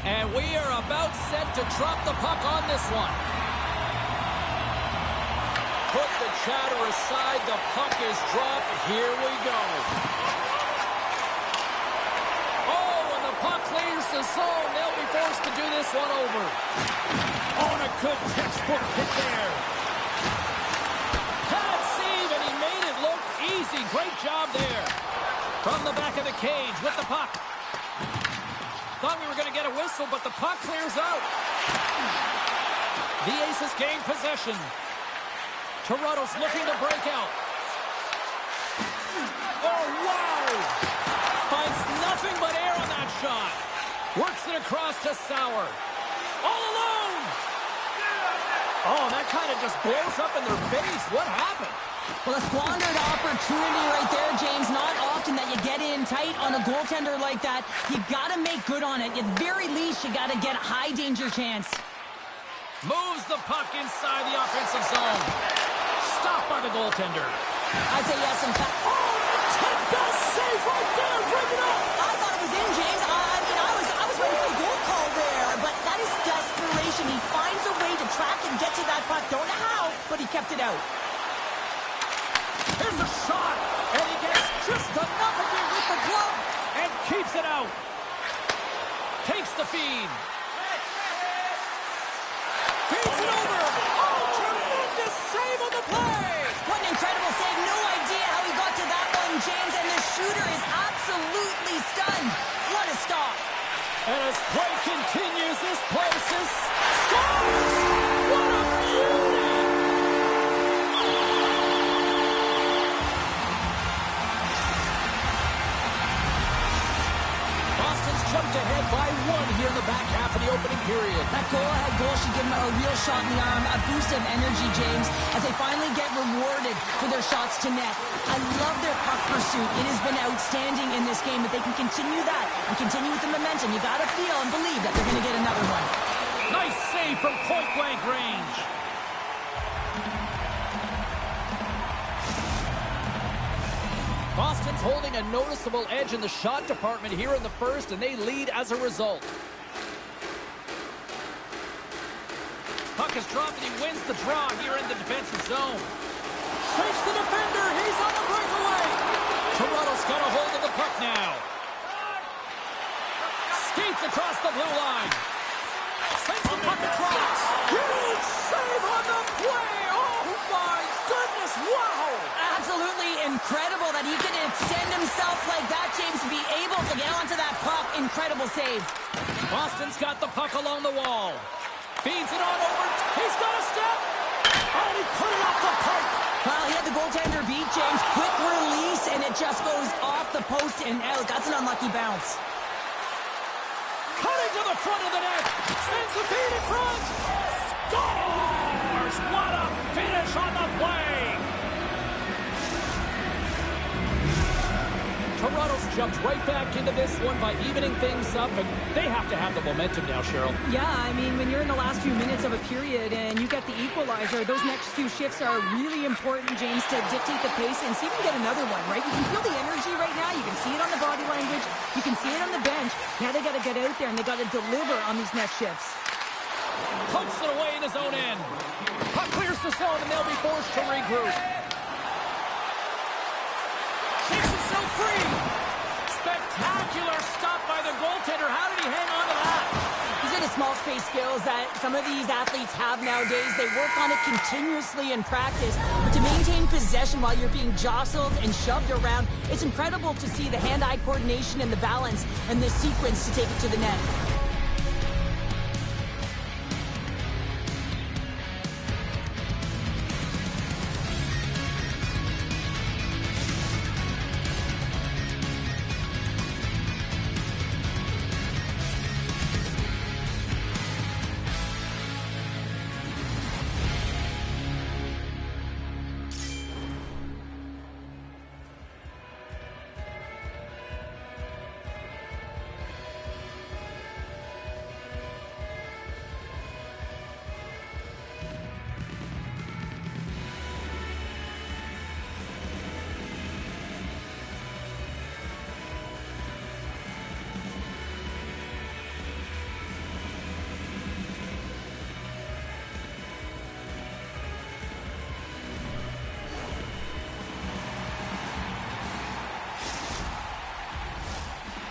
And we are about set to drop the puck on this one. Put the chatter aside. The puck is dropped. Here we go. Oh, and the puck clears the zone. They'll be forced to do this one over. Oh, and a good textbook hit there. Pad save, and he made it look easy. Great job there. From the back of the cage with the puck. Thought we were going to get a whistle, but the puck clears out. The Aces gain possession. Toronto's looking to break out. Oh, wow! Finds nothing but air on that shot. Works it across to Sauer. All alone! Oh, that kind of just blows up in their face. What happened? Well, a squandered opportunity right there, James. Not often that you get in tight on a goaltender like that. You got to make good on it. At very least, you got to get a high-danger chance. Moves the puck inside the offensive zone. Stopped by the goaltender. I'd say yes, in fact. Oh, the best save right there. Bring it up. I thought it was in, James. I was ready for a goal call there, but that is desperation. He finds a way to track and get to that puck. Don't know how, but he kept it out. Here's a shot, and he gets just enough of it with the glove and keeps it out. Takes the feed. Feeds it over. Oh, tremendous save on the play. What an incredible save. No idea how he got to that one, James, and the shooter is absolutely stunned. What a stop. And as play continues, this place is scores! What a beauty! Boston's jumped ahead by one here in the back half of the opening period. That goal-ahead goal should give them a real shot in the arm, a boost of energy, James, as they finally get rewarded for their shots to net. I love their puck pursuit. It has been outstanding in this game. If they can continue that and continue with the momentum, you got to feel and believe that they're going to get another one. Nice save from point-blank range. Boston's holding a noticeable edge in the shot department here in the first, and they lead as a result. Puck is dropped, and he wins the draw here in the defensive zone. Takes the defender. He's on the breakaway. Toronto's got a hold of the puck now. Skates across the blue line. Sends the puck across. Huge save on the play. Oh, my goodness. Wow. Absolutely incredible that he can extend himself like that, James, to be able to get onto that puck. Incredible save. Boston's got the puck along the wall. Feeds it on over. He's got a step. And he put it off the pipe. Well, he had the goaltender beat, James. Quick release, and it just goes off the post and out. That's an unlucky bounce. Cutting to the front of the net. Sends the feed in front. Scores! What a finish on the play. Toronto's jumped right back into this one by evening things up, and they have to have the momentum now, Cheryl. Yeah, I mean, when you're in the last few minutes of a period and you get the equalizer, those next few shifts are really important, James, to dictate the pace and see if you can get another one, right? You can feel the energy right now. You can see it on the body language. You can see it on the bench. Now they got to get out there and they got to deliver on these next shifts. Pumps it away in his own end. Puck clears the zone, and they'll be forced to regroup. Takes himself free. Spectacular stop by the goaltender. How did he hang on to that? These are the small space skills that some of these athletes have nowadays. They work on it continuously in practice. But to maintain possession while you're being jostled and shoved around, it's incredible to see the hand-eye coordination and the balance and the sequence to take it to the net.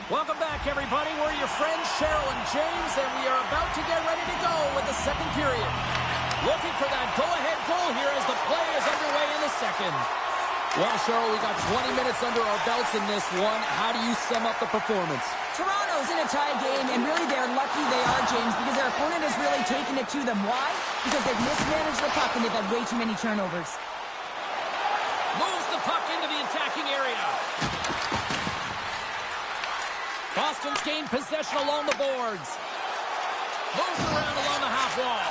Welcome back, everybody. We're your friends, Cheryl and James, and we are about to get ready to go with the second period. Looking for that go-ahead goal here as the play is underway in the second. Well, Cheryl, we got 20 minutes under our belts in this one. How do you sum up the performance? Toronto's in a tie game, and really they're lucky they are, James, because their opponent has really taken it to them. Why? Because they've mismanaged the puck and they've had way too many turnovers. Moves the puck into the attacking area. Boston's gained possession along the boards. Moves around along the half wall.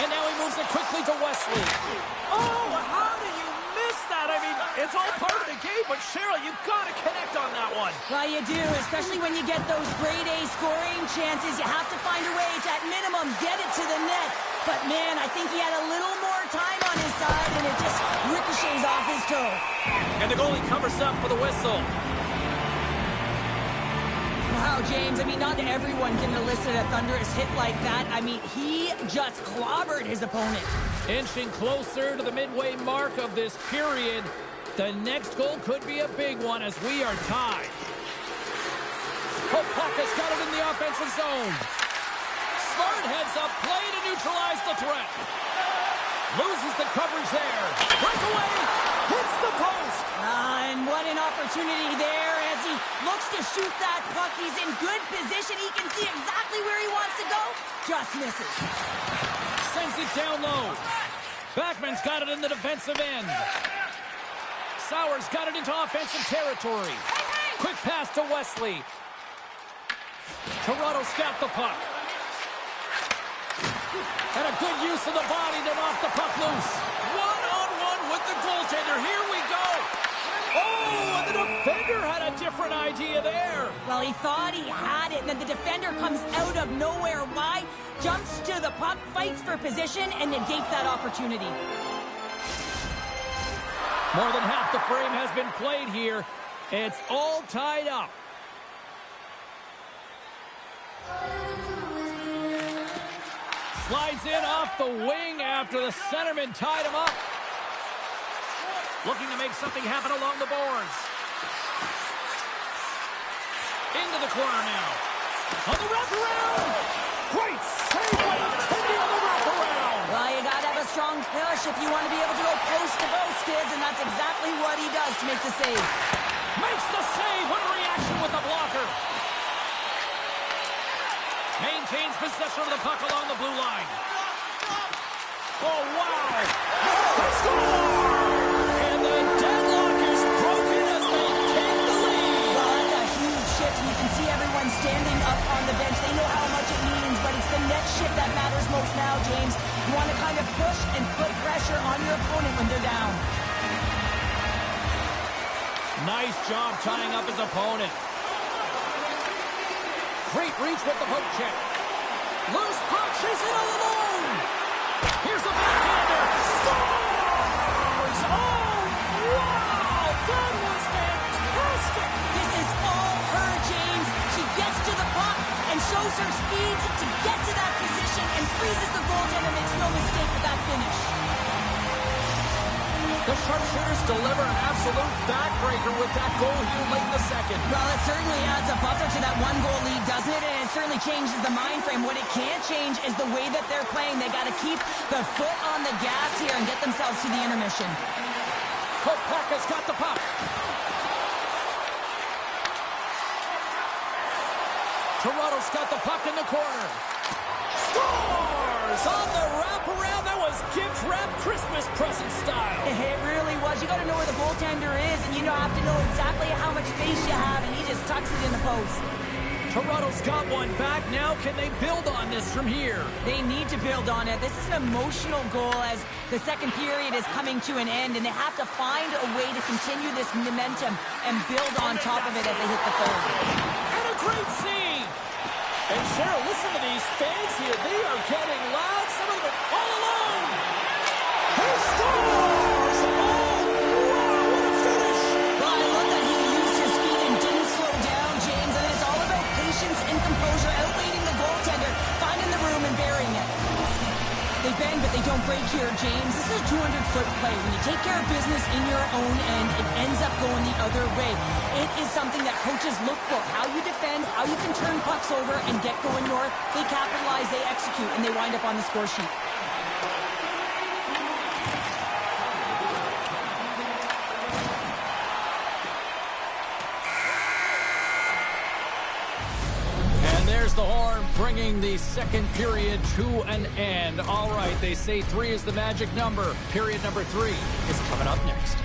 And now he moves it quickly to Wesley. Oh, how do you miss that? I mean, it's all part of the game, but Cheryl, you've got to connect on that one. Well, you do, especially when you get those grade A scoring chances. You have to find a way to, at minimum, get it to the net. But, man, I think he had a little more time on his side, and it just ricochets off his toe. And the goalie covers up for the whistle. Wow, James, I mean, not everyone can elicit a thunderous hit like that. I mean, he just clobbered his opponent. Inching closer to the midway mark of this period. The next goal could be a big one as we are tied. Kopaka's got it in the offensive zone. Smart heads up play to neutralize the threat. Loses the coverage there. Breakaway. Hits the post. And what an opportunity there as he looks to shoot that puck. He's in good position. He can see exactly where he wants to go. Just misses. Sends it down low. Backman's got it in the defensive end. Sauer's got it into offensive territory. Quick pass to Wesley. Toronto scout the puck. And a good use of the body to knock the puck loose. One-on-one with the goaltender. Here we go. Oh, and the defender had a different idea there. Well, he thought he had it, and then the defender comes out of nowhere. Why? Jumps to the puck, fights for position, and negates that opportunity. More than half the frame has been played here. It's all tied up. Slides in off the wing after the centerman tied him up. Looking to make something happen along the boards. Into the corner now. On the wraparound. Great save by the Tendy on the wraparound. Well, you got to have a strong push if you want to be able to go post to post, kids, and that's exactly what he does to make the save. Makes the save. What a reaction with the blocker. Maintains possession of the puck along the blue line. Oh, wow. They score! And the deadlock is broken as they take the lead. Well, that's a huge shift, and you can see everyone standing up on the bench. They know how much it means, but it's the next shift that matters most now, James. You want to kind of push and put pressure on your opponent when they're down. Nice job tying up his opponent. Great reach with the poke check. Loose puck, she's in all alone. Here's a backhander. Scores! Oh, wow! That was fantastic! This is all her, James. She gets to the puck and shows her speed to get to that position and freezes the goaltender. Makes no mistake with that finish. The sharpshooters deliver an absolute backbreaker with that goal here late in the second. Well, it certainly adds a buffer to that one-goal lead, doesn't it? And it certainly changes the mind frame. What it can't change is the way that they're playing. They got to keep the foot on the gas here and get themselves to the intermission. Kopaka's got the puck. Toronto's got the puck in the corner. Scores on the wraparound. That was gift wrap Christmas present style. It really was. You got to know where the goaltender is, and you have to know exactly how much space you have, and he just tucks it in the post. Toronto's got one back. Now can they build on this from here? They need to build on it. This is an emotional goal as the second period is coming to an end, and they have to find a way to continue this momentum and build on top of it as they hit the third. And a great scene. And Cheryl, listen to these fans here. They are getting loud. Some of them are all alone. He scores! Oh, wow, what a finish! Well, I love that he used his speed and didn't slow down, James. And it's all about patience and composure, outleading the goaltender, finding the room and burying it. They bend, but they don't break here. James. This is a 200-foot play. When you take care of business in your own end, it ends up going the other way. It is something that coaches look for. How you defend, how you can turn pucks over and get going north. They capitalize, they execute, and they wind up on the score sheet. There's the horn, bringing the second period to an end. All right, they say 3 is the magic number. Period number 3 is coming up next.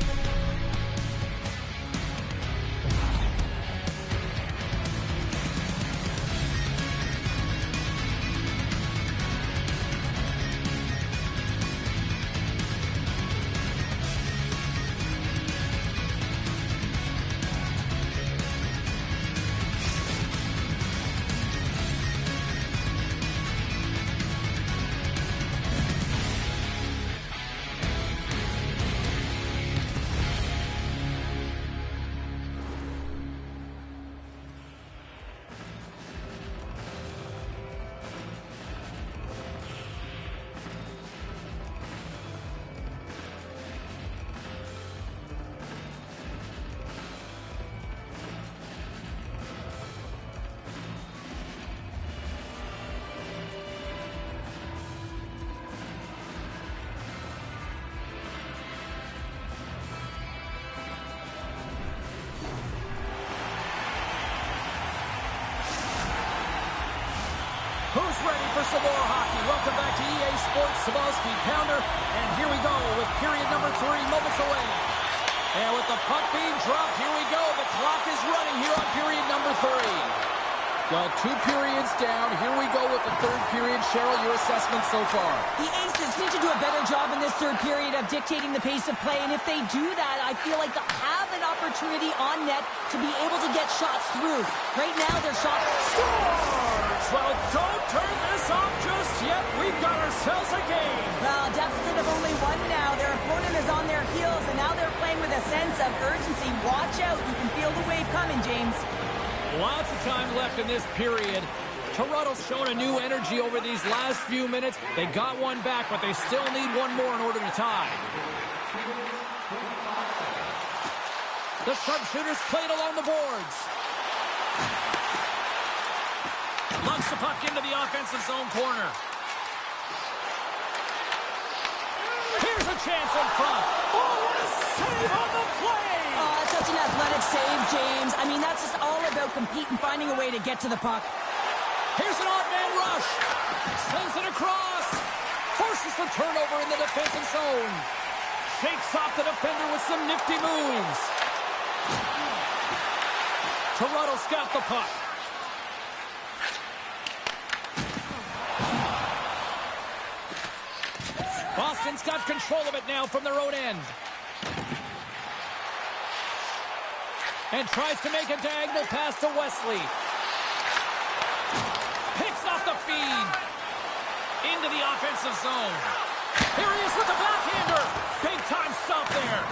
Who's ready for some more hockey? Welcome back to EA Sports Sabalski Pounder. And here we go with period number 3 moments away. And with the puck being dropped, here we go. The clock is running here on period number 3. Well, 2 periods down. Here we go with the third period. Cheryl, your assessment so far? The Aces need to do a better job in this third period of dictating the pace of play. And if they do that, I feel like they'll have an opportunity on net to be able to get shots through. Right now, their shot Scores! Well, don't turn this off just yet. We've got ourselves a game. Well, deficit of only 1 now. Their opponent is on their heels, and now they're playing with a sense of urgency. Watch out. You can feel the wave coming, James. Lots of time left in this period. Toronto's shown a new energy over these last few minutes. They got one back, but they still need one more in order to tie. The sharpshooters played along the boards. Lunks the puck into the offensive zone corner. Here's a chance in front. Oh, what a save on the play! Oh, that's such an athletic save, James. I mean, that's just all about competing, finding a way to get to the puck. Here's an odd man rush. Sends it across. Forces the turnover in the defensive zone. Shakes off the defender with some nifty moves. Toronto's got the puck. Boston's got control of it now from their own end. And tries to make a diagonal pass to Wesley. Picks off the feed. Into the offensive zone. Here he is with the backhander. Big time stop there.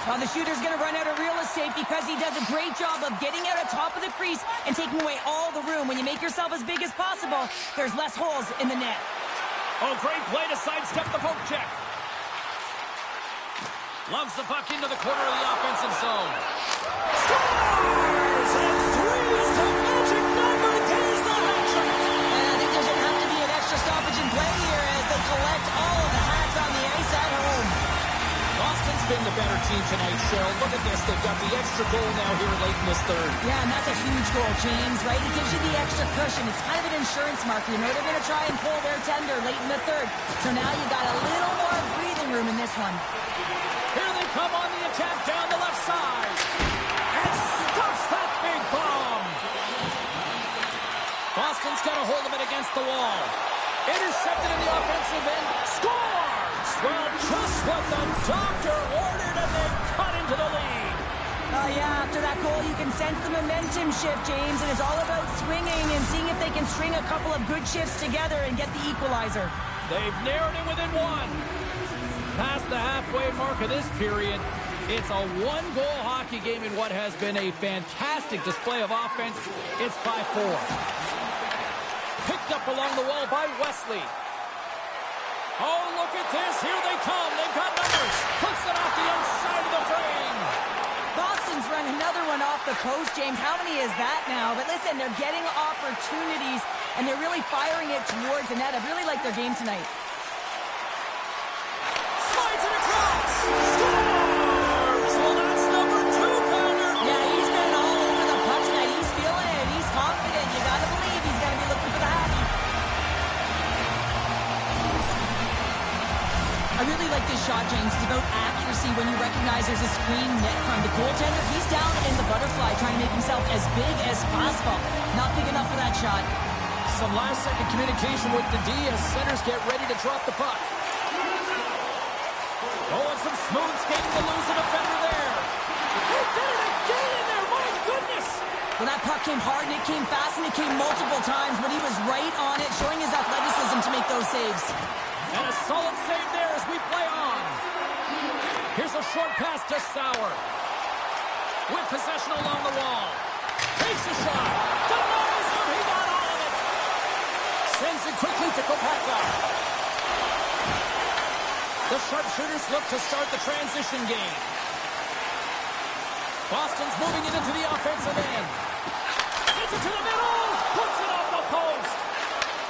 Well, the shooter's going to run out of real estate because he does a great job of getting out on top of the crease and taking away all the room. When you make yourself as big as possible, there's less holes in the net. Oh, great play to sidestep the poke check. Loves the puck into the corner of the offensive zone. Scores! And 3 is the magic number. There's the hat trick. And I think there's going to have to be an extra stoppage in play here as they collect all of the hats on the ice at home. Boston's been the better team tonight, Cheryl. Look at this. They've got the extra goal now here late in this third. Yeah, and that's a huge goal, James, right? It gives you the extra cushion. It's kind of an insurance marker. You know they're going to try and pull their tender late in the third. So now you got a little more breathing room in this one. Here they come on the attack down the left side. And stuffs that big bomb. Boston's got a hold of it against the wall. Intercepted in the offensive end. Scores! Well, just what the doctor ordered, and they cut into the lead. Oh, yeah, after that goal, you can sense the momentum shift, James, and it's all about swinging and seeing if they can string a couple of good shifts together and get the equalizer. They've narrowed it within 1. Past the halfway mark of this period, it's a 1-goal hockey game in what has been a fantastic display of offense. It's 5-4. Picked up along the wall by Wesley. Oh, look at this. Here they come. They've got numbers. Puts it off the outside of the frame. Boston's run another one off the post, James. How many is that now? But listen, they're getting opportunities, and they're really firing it towards the net. I really like their game tonight. Slides it across. Scores! Well, that's number 2-pounder. Yeah, he's been all over the puck tonight. He's feeling it. He's confident. You gotta believe he's gonna be looking for the happy. I really like this shot, James. It's about accuracy when you recognize there's a screen net from the goaltender. He's down in the butterfly trying to make himself as big as possible. Not big enough for that shot. Some last-second communication with the D as centers get ready to drop the puck. Oh, and some smooth skating to lose a defender there. He did it again in there. My goodness. Well, that puck came hard, and it came fast, and it came multiple times, but he was right on it, showing his athleticism to make those saves. And a solid save there as we play on. Here's a short pass to Sauer. With possession along the wall. Takes a shot. Denies him. He got all of it. Sends it quickly to Kopaka. The sharpshooters look to start the transition game. Boston's moving it into the offensive end. Sends it to the middle. Puts it off the post.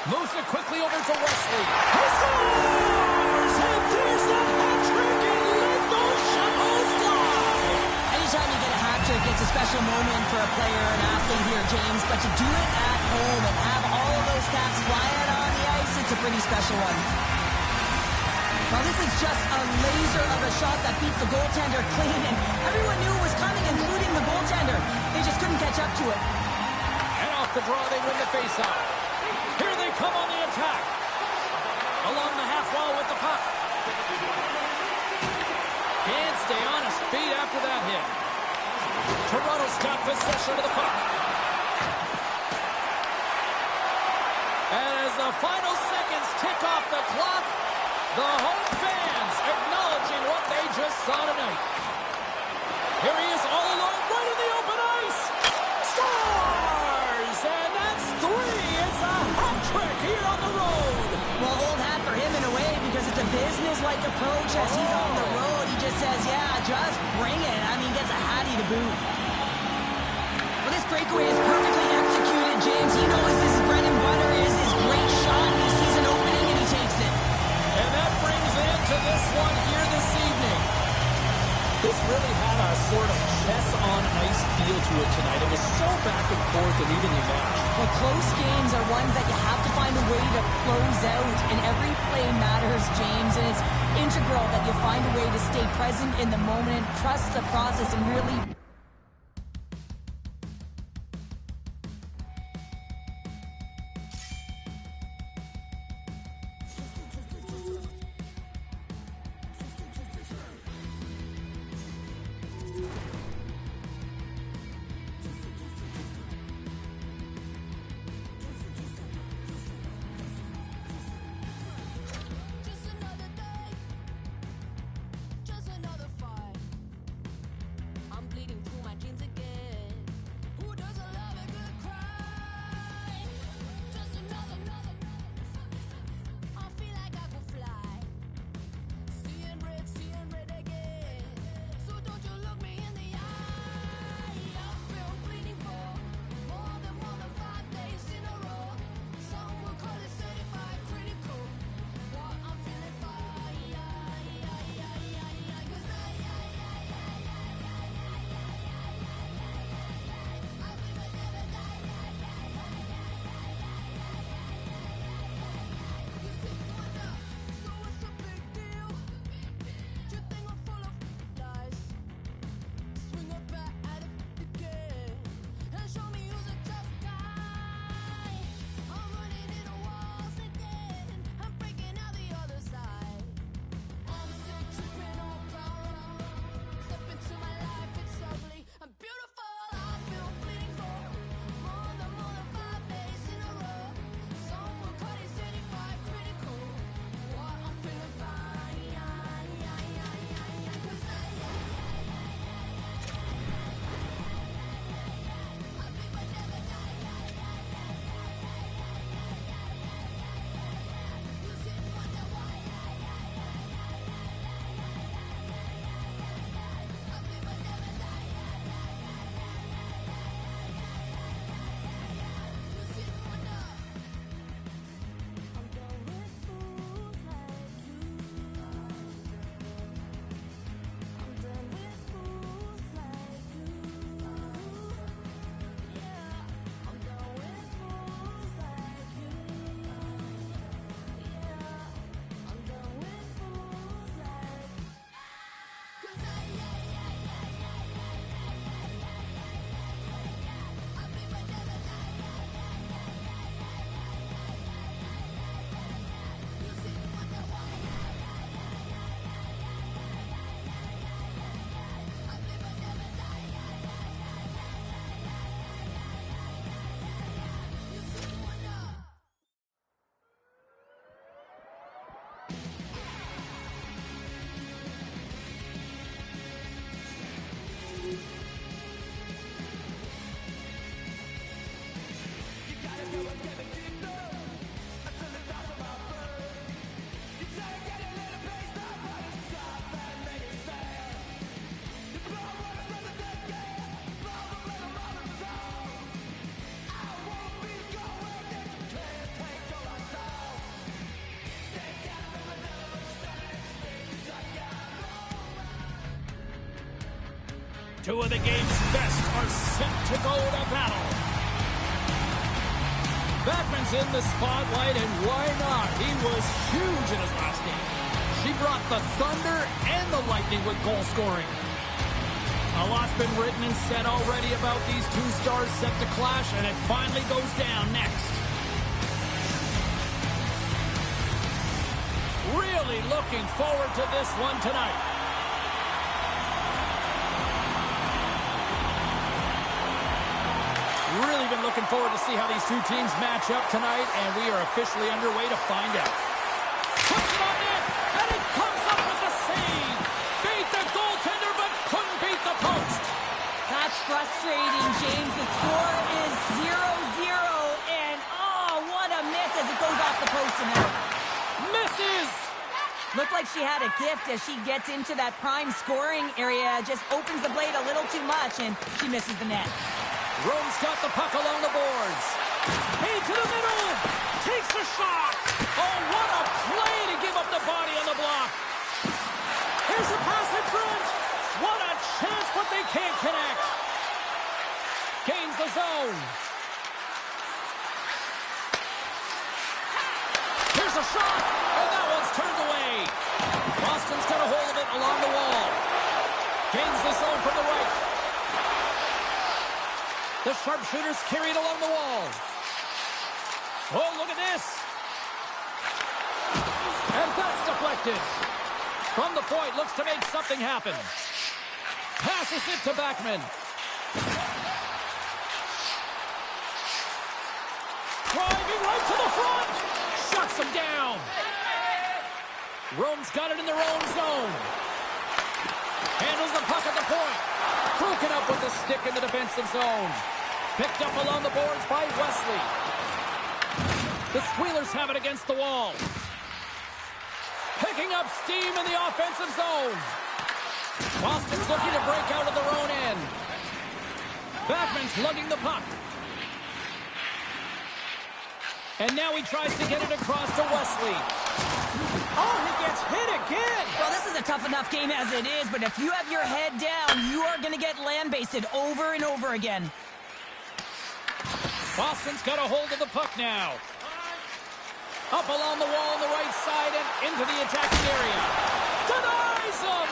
Moves it quickly over to Wesley. He scores! And there's the hat trick and let those shovels fly. Anytime you get a hat trick, it's a special moment for a player, an athlete here, James. But to do it at home and have all of those caps flying on the ice, it's a pretty special one. Well, this is just a laser of a shot that beats the goaltender clean, and everyone knew it was coming, including the goaltender. They just couldn't catch up to it. And off the draw, they win the faceoff. Here they come on the attack. Along the half wall with the puck. Can't stay on his feet after that hit. Toronto's got possession of the puck. And as the final seconds tick off the clock, the home fans acknowledging what they just saw tonight. Here he is all alone right in the open ice. Scores! And that's 3. It's a hat trick here on the road. Well, old hat for him in a way, because it's a business-like approach as he's on the road. He just says, yeah, just bring it. I mean, gets a hattie to boot. Well, this breakaway is perfectly executed, James. He knows this bread and butter is his great shot. He sees an opening and he takes it. And that brings an end to this one here this evening. This really had a sort of chess on ice feel to it tonight. It was so back and forth and evenly matched. Well, close games are ones that you have to find a way to close out, and every play matters, James, and it's integral that you find a way to stay present in the moment, trust the process, and really... Just another fight. I'm bleeding Two of the game's best are set to go to battle. Backman's in the spotlight, and why not? He was huge in his last game. She brought the thunder and the lightning with goal scoring. A lot's been written and said already about these two stars set to clash, and it finally goes down next. Really looking forward to this one tonight. Really been looking forward to see how these two teams match up tonight, and we are officially underway to find out. Puts it on net, and it comes up with the save. Beat the goaltender, but couldn't beat the post. That's frustrating, James. The score is 0-0, and oh, what a miss as it goes off the post and out. Misses! Looked like she had a gift as she gets into that prime scoring area, just opens the blade a little too much, and she misses the net. Rome's got the puck along the boards. Hey, to the middle! Takes a shot! Oh, what a play to give up the body on the block! Here's a pass in front! What a chance, but they can't connect! Gains the zone. Here's a shot, and that one's turned away. Boston's got a hold of it along the wall. Gains the zone from the right. The sharpshooters carry it along the wall. Oh, look at this. And that's deflected. From the point, looks to make something happen. Passes it to Backman. Driving right to the front. Shuts him down. Rome's got it in their own zone. Handles the puck at the point. Broken up with the stick in the defensive zone. Picked up along the boards by Wesley. The Squealers have it against the wall. Picking up steam in the offensive zone. Boston's looking to break out of their own end. Backman's lugging the puck. And now he tries to get it across to Wesley. Oh, he gets hit again. Well, this is a tough enough game as it is, but if you have your head down, you are going to get land-basted over and over again. Boston's got a hold of the puck now. Up along the wall on the right side and into the attacking area. Denies him!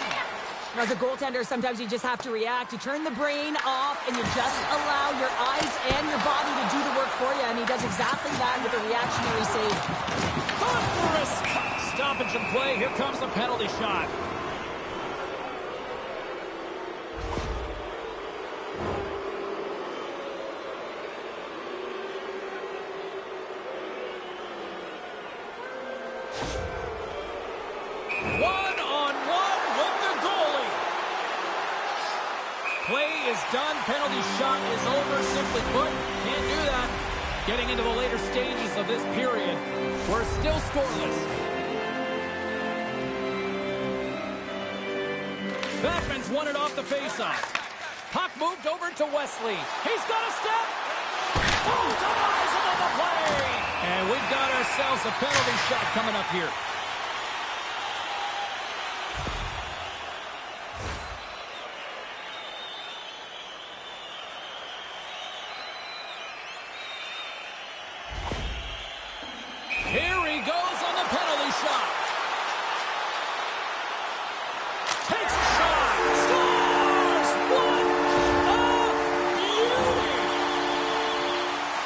As a goaltender, sometimes you just have to react. You turn the brain off, and you just allow your eyes and your body to do the work for you, and he does exactly that with a reactionary save. Thunderous stoppage in play. Here comes the penalty shot. One-on-one with the goalie. Play is done. Penalty shot is over. Simply put, can't do that. Getting into the later stages of this period, we're still scoreless. Backman's won it off the faceoff. Puck moved over to Wesley. He's got a step. Oh, denies him on the play. And we've got ourselves a penalty shot coming up here. Here he goes on the penalty shot. Takes a shot. Scores! What a beauty!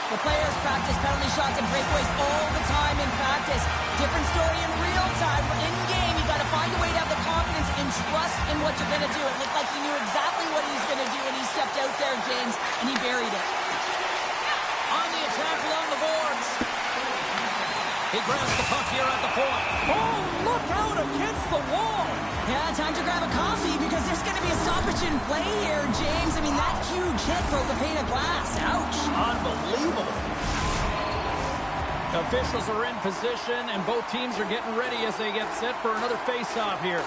The players practice penalty shots and breakaways all the time in practice. Different story in real time. In game, you got to find a way to have the confidence and trust in what you're going to do. It looked like he knew exactly what he was going to do when he stepped out there, James, and he buried it. On the attack along the boards. He grabs the puck here at the point. Oh, look out against the wall. Yeah, time to grab a coffee because there's going to be a stoppage in play here, James. I mean, that huge hit broke a pane of glass. Ouch. Unbelievable. Officials are in position, and both teams are getting ready as they get set for another face-off here.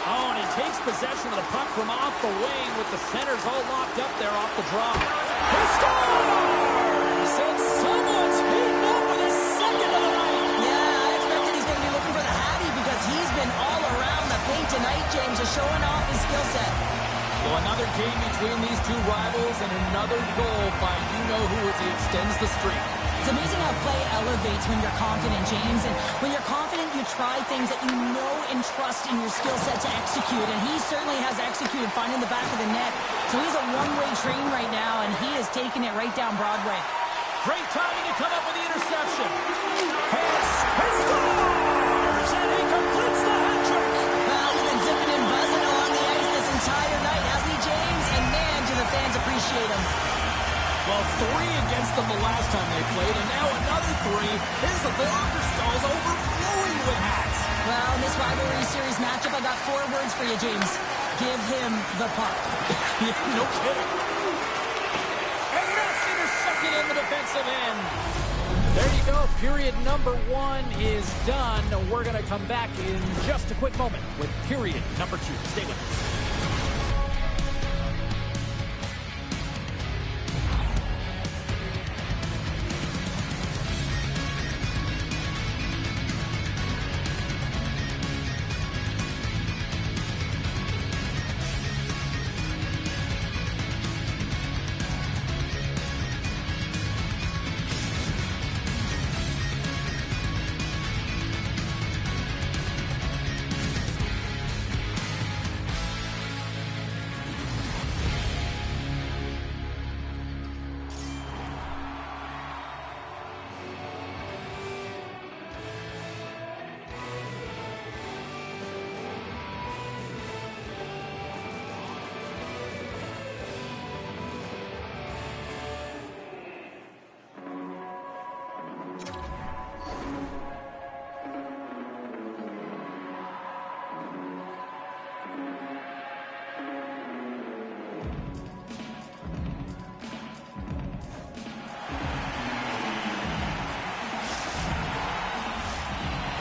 Oh, and he takes possession of the puck from off the wing with the centers all locked up there off the draw. He scores! And someone's heating up with his second of the night. Yeah, I expected he's going to be looking for the Hattie because he's been been all around the paint tonight, James, just showing off his skill set. Well, another game between these two rivals and another goal by you-know-who as he extends the streak. It's amazing how play elevates when you're confident, James. And when you're confident, you try things that you know and trust in your skill set to execute. And he certainly has executed, finding the back of the net. So he's a one-way train right now, and he is taking it right down Broadway. Great timing to come up with the interception. Hits, he scores, and he completes the hat trick. Well, he's been zipping and buzzing along the ice this entire night, hasn't he, James? And man, do the fans appreciate him. Well, 3 against them the last time they played, and now another 3. Here's the locker stalls overflowing with hats. Well, in this rivalry series matchup, I got 4 words for you, James. Give him the puck. Yeah, no kidding. And that's intercepted in the defensive end. There you go. Period number 1 is done. We're going to come back in just a quick moment with period number 2. Stay with us.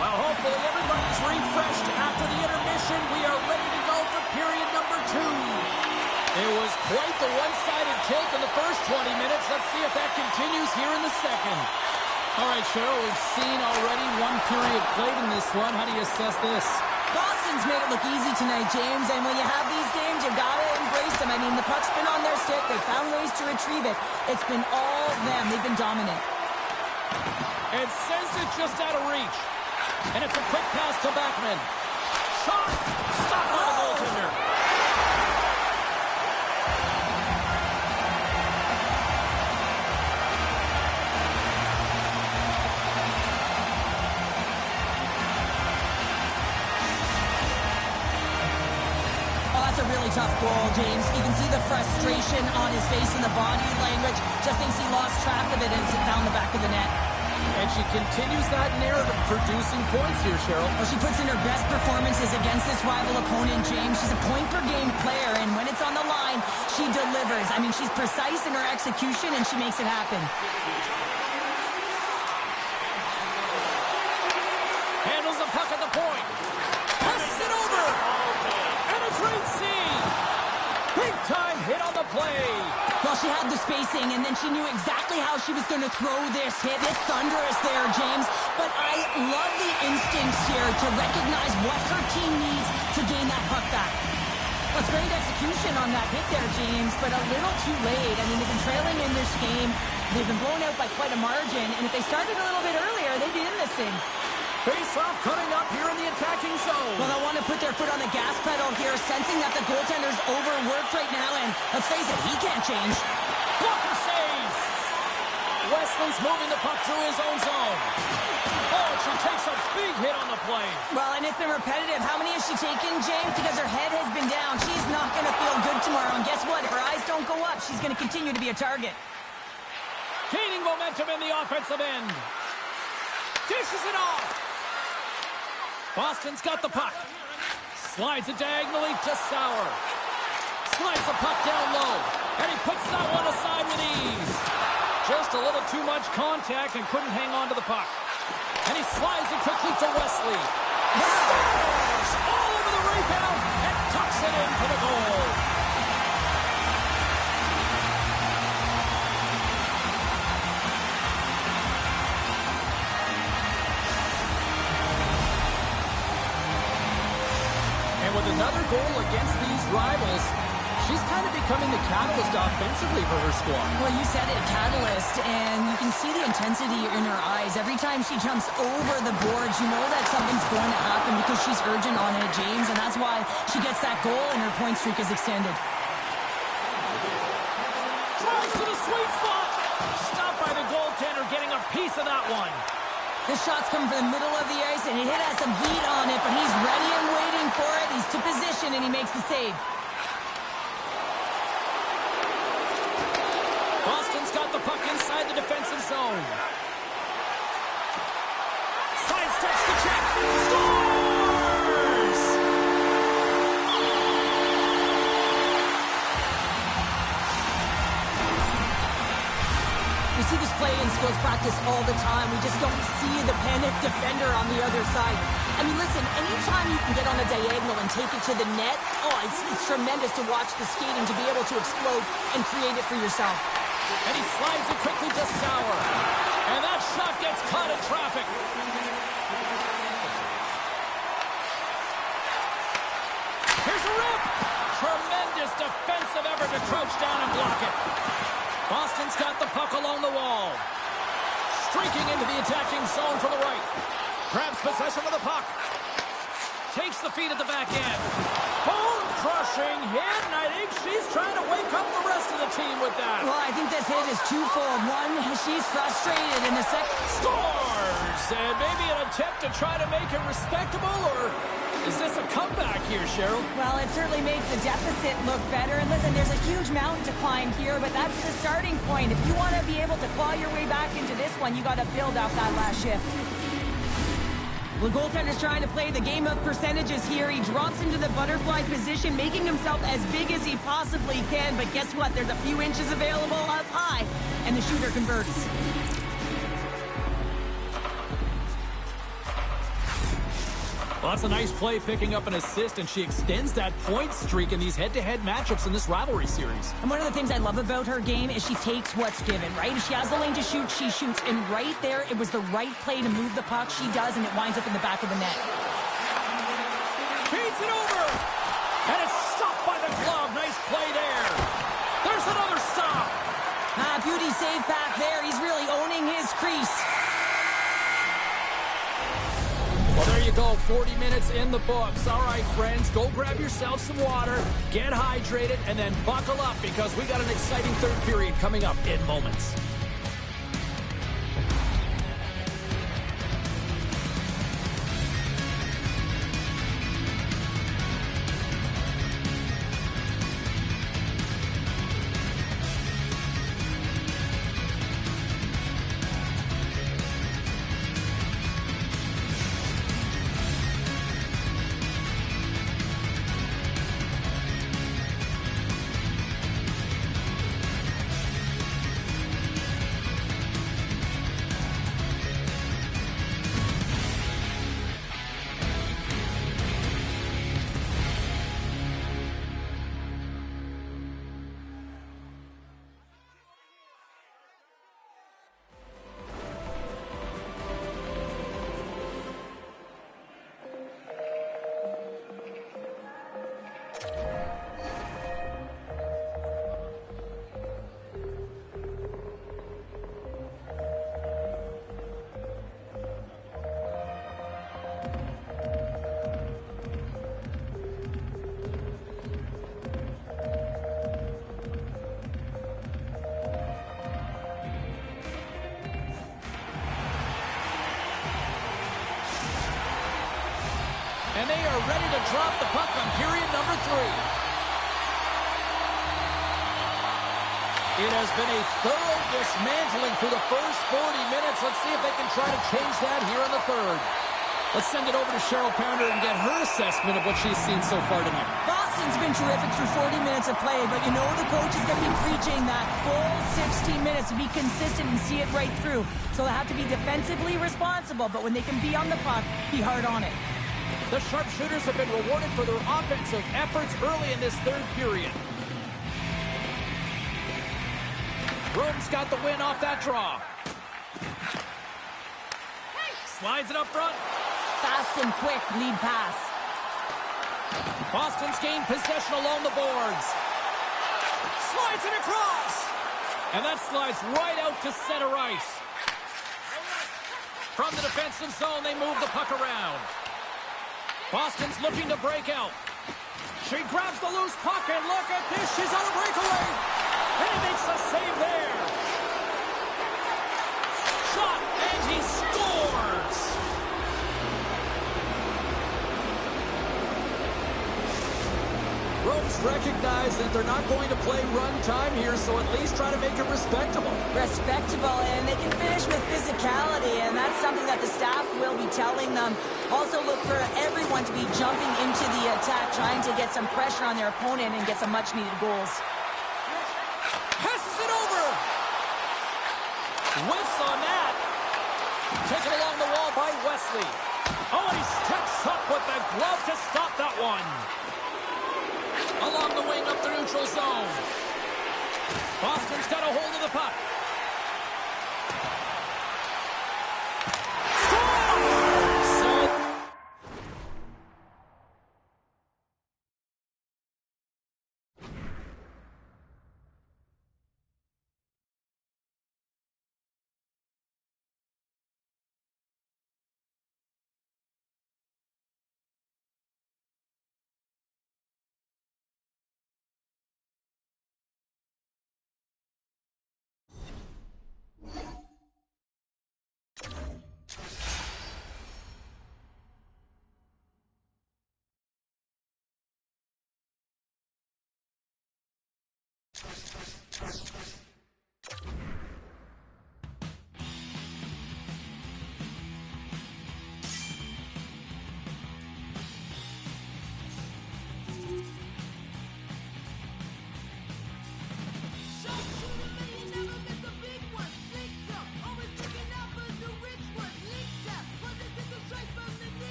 Well, hopefully everybody's refreshed after the intermission. We are ready to go for period number 2. It was quite the one-sided tilt in the first 20 minutes. Let's see if that continues here in the second. All right, Cheryl, we've seen already 1 period played in this one. How do you assess this? Boston's made it look easy tonight, James, and when you have these games, you've got to embrace them. I mean, the puck's been on their stick. They've found ways to retrieve it. It's been all them. They've been dominant. And sends it just out of reach. And it's a quick pass to Backman. Shot! Stopped by the goaltender. Oh, that's a really tough goal, James. You can see the frustration on his face and the body language. Just thinks he lost track of it and it found the back of the net. And she continues that narrative, producing points here, Cheryl. Well, she puts in her best performances against this rival opponent, James. She's a point-per-game player, and when it's on the line, she delivers. I mean, she's precise in her execution, and she makes it happen. Handles the puck at the point. Passes it over. And a great save. Big-time hit on the play. Well, she had the spacing, and then she knew exactly how she was going to throw this hit. It's thunderous there, James. But I love the instincts here to recognize what her team needs to gain that puck back. Well, it's great execution on that hit there, James, but a little too late. I mean, they've been trailing in this game. They've been blown out by quite a margin, and if they started a little bit earlier, they'd be in this thing. Face-off coming up here in the attacking zone. Well, they want to put their foot on the gas pedal here, sensing that the goaltender's overworked right now, and let's face it, he can't change. Blocker save. Wesley's moving the puck through his own zone. Oh, she takes a big hit on the play. Well, and it's been repetitive. How many has she taken, James? Because her head has been down. She's not going to feel good tomorrow, and guess what? If her eyes don't go up, she's going to continue to be a target. Gaining momentum in the offensive end. Dishes it off. Boston's got the puck. Slides it diagonally to Sauer. Slides the puck down low. And he puts that one aside with ease. Just a little too much contact and couldn't hang on to the puck. And he slides it quickly to Wesley. Scores! All over the rebound and tucks it into the goal. another goal against these rivals. She's kind of becoming the catalyst offensively for her squad. Well, you said it, catalyst, and you can see the intensity in her eyes. Every time she jumps over the boards, you know that something's going to happen because she's urgent on it, James, and that's why she gets that goal and her point streak is extended. Tries to the sweet spot. Stopped by the goaltender, getting a piece of that one. The shot's coming from the middle of the ice, and it has some heat on it, but he's ready and waiting for it. He's to position, and he makes the save. Boston's got the puck inside the defensive zone. Sidesteps the check. Scores! We see this play in skills practice all the time. We just don't see the panic defender on the other side. I mean, listen, anytime you can get on a diagonal and take it to the net, it's tremendous to watch the skating, to be able to explode and create it for yourself. And he slides it quickly to Sauer. And that shot gets caught in traffic. Here's a rip. Tremendous defensive effort to crouch down and block it. Boston's got the puck along the wall. Streaking into the attacking zone from the right. Grabs possession of the puck. Takes the feed at the back end. Bone-crushing hit, and I think she's trying to wake up the rest of the team with that. Well, I think this hit is twofold. One, she's frustrated, and the second... Scores! And maybe an attempt to try to make it respectable, or is this a comeback here, Cheryl? Well, it certainly makes the deficit look better. And listen, there's a huge mountain to climb here, but that's the starting point. If you want to be able to claw your way back into this one, you got to build off that last shift. The goaltender's trying to play the game of percentages here. He drops into the butterfly position, making himself as big as he possibly can. But guess what? There's a few inches available up high, and the shooter converts. Well, that's a nice play, picking up an assist, and she extends that point streak in these head-to-head matchups in this rivalry series. And one of the things I love about her game is she takes what's given, right? If she has the lane to shoot, she shoots. And right there, it was the right play to move the puck. She does, and it winds up in the back of the net. Feeds it over! And it's stopped by the glove. Nice play there. There's another stop. Beauty save back there. He's really owning his crease. Well, there you go. 40 minutes in the books. All right, friends, go grab yourself some water, get hydrated, and then buckle up because we got an exciting third period coming up in moments. And they are ready to drop the puck on period number 3. It has been a thorough dismantling through the first 40 minutes. Let's see if they can try to change that here in the third. Let's send it over to Cheryl Pounder and get her assessment of what she's seen so far tonight. Boston's been terrific through 40 minutes of play, but you know the coach is going to be preaching that full 60 minutes to be consistent and see it right through. So they have to be defensively responsible, but when they can be on the puck, be hard on it. The sharpshooters have been rewarded for their offensive efforts early in this third period. Rome's got the win off that draw. Slides it up front. Fast and quick lead pass. Boston's gained possession along the boards. Slides it across. And that slides right out to center ice. From the defensive zone, they move the puck around. Boston's looking to break out. She grabs the loose puck, and look at this. She's on a breakaway. And he makes a save there. Shot, and he scores. Ropes recognize that they're not going to play run time here, so at least try to make it respectable. Respectable, and they can finish with physicality, and that's something that the staff will be telling them. Also look for everyone to be jumping into the attack, trying to get some pressure on their opponent and get some much-needed goals. Passes it over. Whiffs on that. Taken along the wall by Wesley. Oh, and he steps up with the glove to stop that one. Along the wing up the neutral zone. Boston's got a hold of the puck.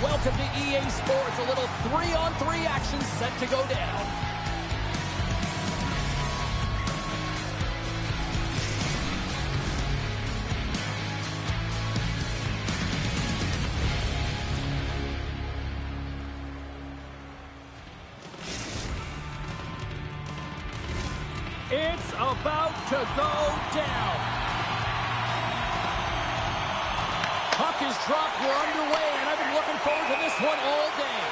Welcome to EA Sports. A little 3-on-3 action set to go down. It's about to go down. Puck is dropped. We're underway, and I've been looking forward to this one all day.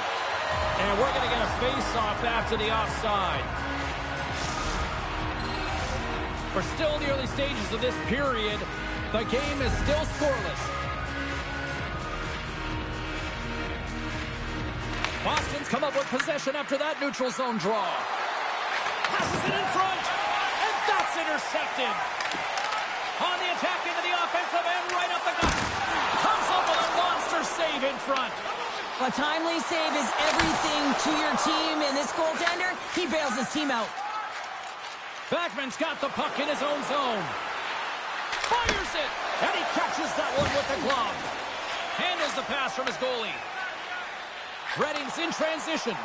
And we're going to get a face-off after the offside. We're still in the early stages of this period. The game is still scoreless. Boston's come up with possession after that neutral zone draw. Passes it in front, and that's intercepted. On the attack into the a man right up the gut. Comes up with a monster save in front. A timely save is everything to your team, and this goaltender, he bails his team out. Backman's got the puck in his own zone. Fires it, and he catches that one with the glove. Handles the pass from his goalie. Redding's in transition.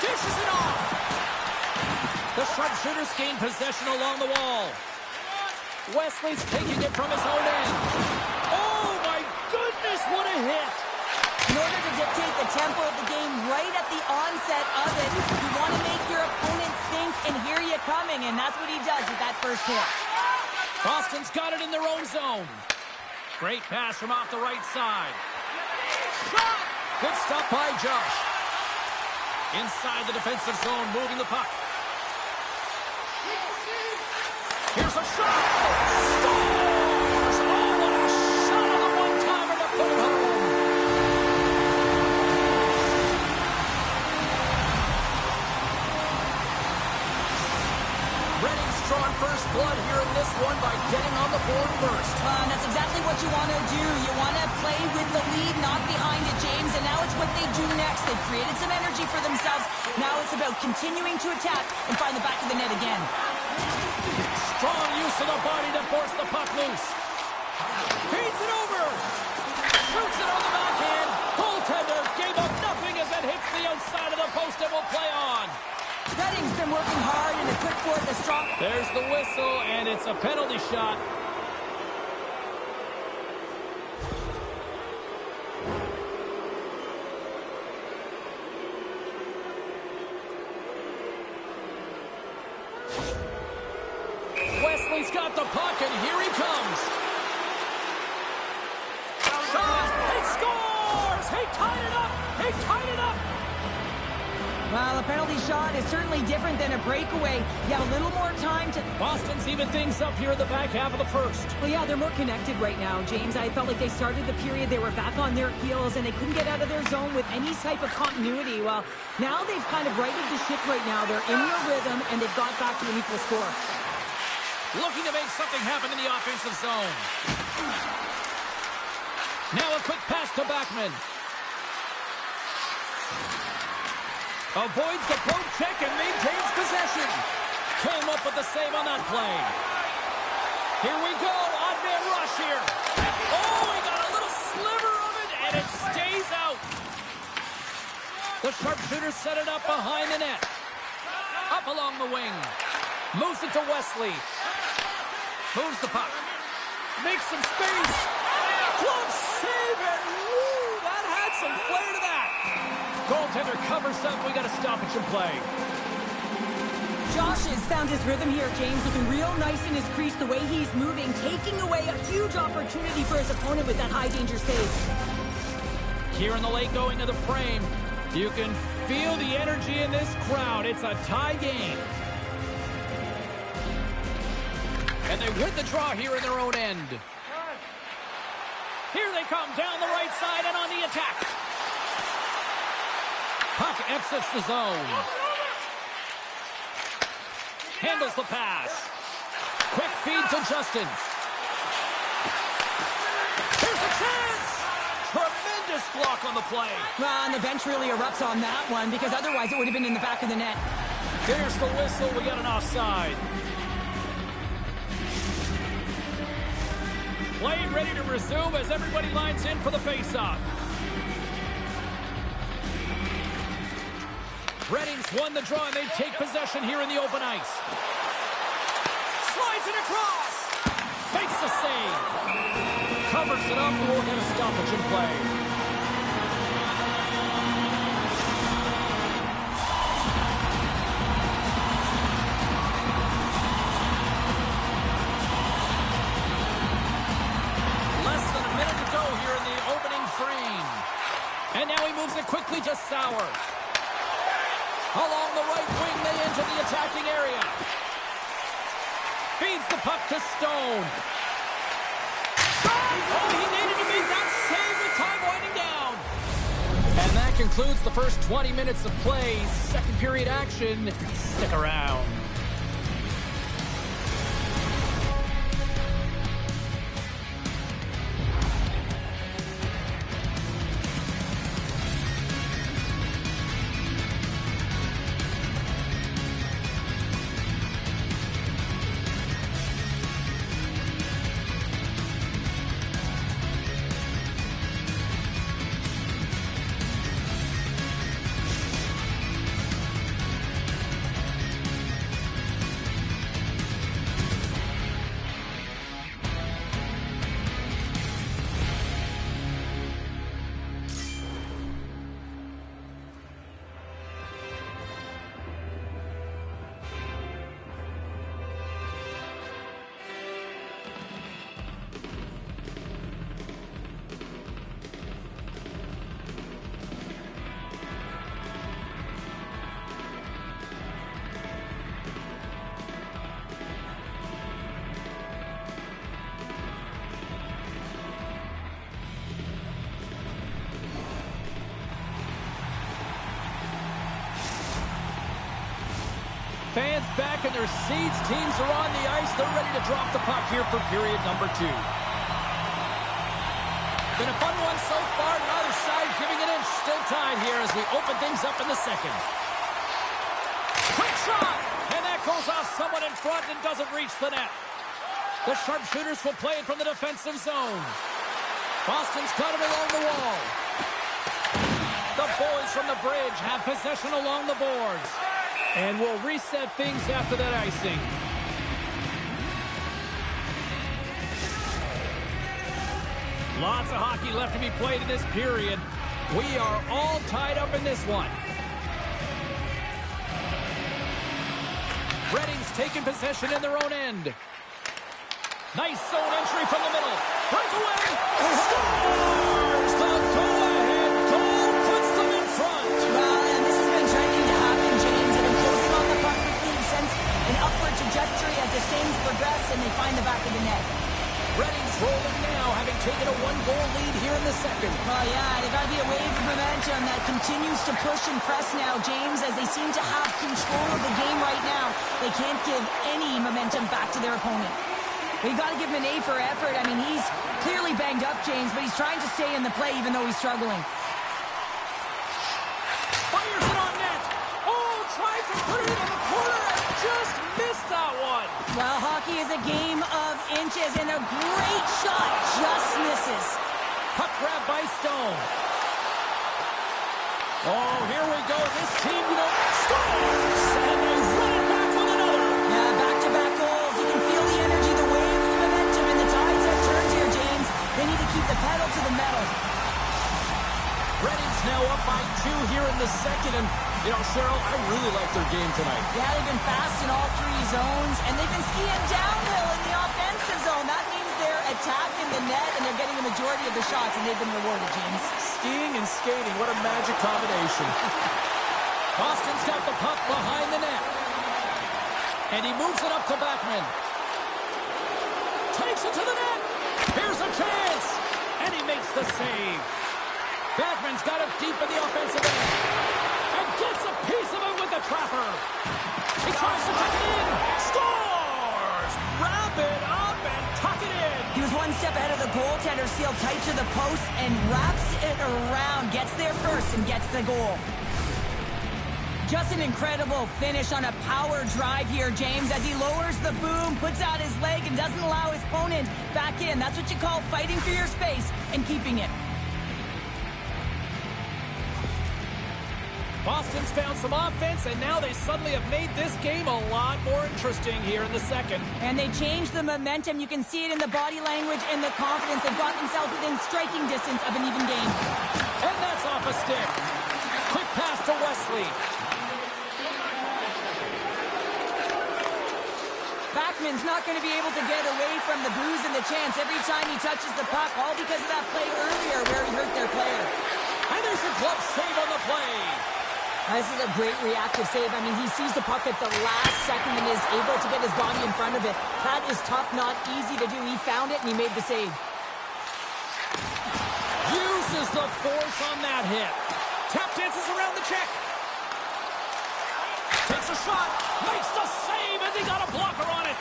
Dishes it off. The sharpshooters gain possession along the wall. Wesley's taking it from his own end. Oh, my goodness, what a hit. In order to dictate the tempo of the game right at the onset of it, you want to make your opponent think and hear you coming, and that's what he does with that first hit. Boston's got it in their own zone. Great pass from off the right side. Shot! Good stop by Josh. Inside the defensive zone, moving the puck. Here's a shot! Scores! Oh, what a shot on the one-timer to put it home. Redding's drawing first blood here in this one by getting on the board first. And that's exactly what you want to do. You want to play with the lead, not behind it, James. And now it's what they do next. They've created some energy for themselves. Now it's about continuing to attack and find the back of the net again. Strong use of the body to force the puck loose. Feeds it over. Shoots it on the backhand. Goaltender gave up nothing as it hits the outside of the post and will play on. Redding's been working hard and it put forth a strong... There's the whistle, and it's a penalty shot. Wesley's got the puck, and here he comes. Shot! He scores! He tied it up! He tied it up! Well, a penalty shot is certainly different than a breakaway. You have a little more time to... Boston's even things up here in the back half of the first. Well, yeah, they're more connected right now, James. I felt like they started the period, they were back on their heels, and they couldn't get out of their zone with any type of continuity. Well, now they've kind of righted the ship right now. They're in their rhythm, and they've got back to an equal score. Looking to make something happen in the offensive zone. Now a quick pass to Backman. Avoids the poke check and maintains possession. Came up with the save on that play. Here we go. Odd man rush here. Oh, he got a little sliver of it, and it stays out. The sharpshooter set it up behind the net. Up along the wing. Moves it to Wesley. Moves the puck. Makes some space. Glove save it. Woo, that had some flair to that. Goaltender covers up. We got a stoppage in play. Josh has found his rhythm here, James, looking real nice in his crease, the way he's moving, taking away a huge opportunity for his opponent with that high-danger save. Here in the late going of the frame, you can feel the energy in this crowd. It's a tie game. And they win the draw here in their own end. Here they come down the right side and on the attack. Puck exits the zone. Handles the pass. Quick feed to Justin. Here's a chance! Tremendous block on the play. Well, and the bench really erupts on that one, because otherwise it would have been in the back of the net. There's the whistle. We got an offside. Play ready to resume as everybody lines in for the faceoff. Redding's won the draw, and they take possession here in the open ice. Slides it across. Makes the save. Covers it up, and we'll get a stoppage in play. And now he moves it quickly to Sauer. Along the right wing, they enter the attacking area. Feeds the puck to Stone. Oh, he needed to make that save with time winding down. And that concludes the first 20 minutes of play. Second period action. Stick around. Fans back in their seats. Teams are on the ice. They're ready to drop the puck here for period number 2. Been a fun one so far. Neither side giving an inch. Still tied here as we open things up in the second. Quick shot! And that goes off someone in front and doesn't reach the net. The sharpshooters will play it from the defensive zone. Boston's got it along the wall. The boys from the bridge have possession along the boards. And we'll reset things after that icing. Lots of hockey left to be played in this period. We are all tied up in this one. Redding's taking possession in their own end. Nice zone entry from the middle. Breakaway. Scores! The go-ahead goal puts them in front. Well, and this has been trending to happen, James. They've been closing on the puck quickly. You've sensed an upward trajectory as the games progress, and they find the back of the net. Redding's rolling now, having taken a 1-goal lead here in the second. Well, yeah, they got to be a wave of momentum that continues to push and press now, James, as they seem to have control of the game right now. They can't give any momentum back to their opponent. We've got to give him an A for effort. I mean, he's clearly banged up, James, but he's trying to stay in the play even though he's struggling. Fires it on net. Oh, tried to put it in the corner and just missed that one. Well, hockey is a game of inches, and a great shot just misses. Puck grab by Stone. Oh, here we go. This team, scores! And they run it back with another. Yeah, back-to-back goals. You can feel the energy, the wave, the momentum, and the tides have turned here, James. They need to keep the pedal to the metal. Redding's now up by 2 here in the second, and Cheryl, I really like their game tonight. Yeah, they've been fast in all 3 zones, and they've been skiing downhill in the offensive zone. That means they're attacking the net, and they're getting the majority of the shots, and they've been rewarded, James. Skiing and skating, what a magic combination. Boston's got the puck behind the net. And he moves it up to Backman. Takes it to the net. Here's a chance. And he makes the save. Backman's got it deep in the offensive end. And gets a piece of it with the trapper. He tries to tuck it in. Scores! Wrap it up and tuck it in. He was one step ahead of the goaltender, sealed tight to the post, and wraps it around. Gets there first and gets the goal. Just an incredible finish on a power drive here, James, as he lowers the boom, puts out his leg, and doesn't allow his opponent back in. That's what you call fighting for your space and keeping it. Boston's found some offense, and now they suddenly have made this game a lot more interesting here in the second. And they changed the momentum. You can see it in the body language and the confidence. They've got themselves within striking distance of an even game. And that's off a stick. Quick pass to Wesley. Backman's not going to be able to get away from the booze and the chance every time he touches the puck, all because of that play earlier where he hurt their player. And there's a glove save on the play. This is a great reactive save. I mean, he sees the puck at the last second and is able to get his body in front of it. That is tough, not easy to do. He found it and he made the save. Uses the force on that hit. Tap dances around the check. Takes a shot. Makes the save as he got a blocker on it.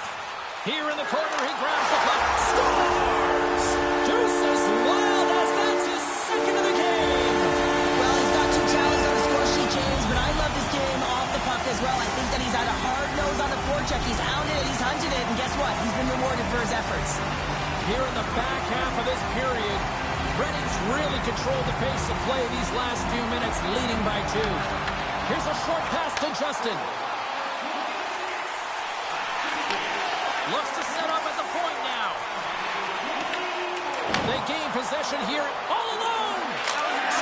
Here in the corner, he grabs the puck. Scores! Deuces wild as that's his second of the game. Well, he's got 2 tallies on the score sheet, James, but I love this game off the puck as well. I think that he's had a hard nose on the forecheck. He's hounded it, he's hunted it, and guess what? He's been rewarded for his efforts. Here in the back half of this period, Redding's really controlled the pace of play these last few minutes, leading by 2. Here's a short pass to Justin. Looks to set up at the point now. They gain possession here all alone.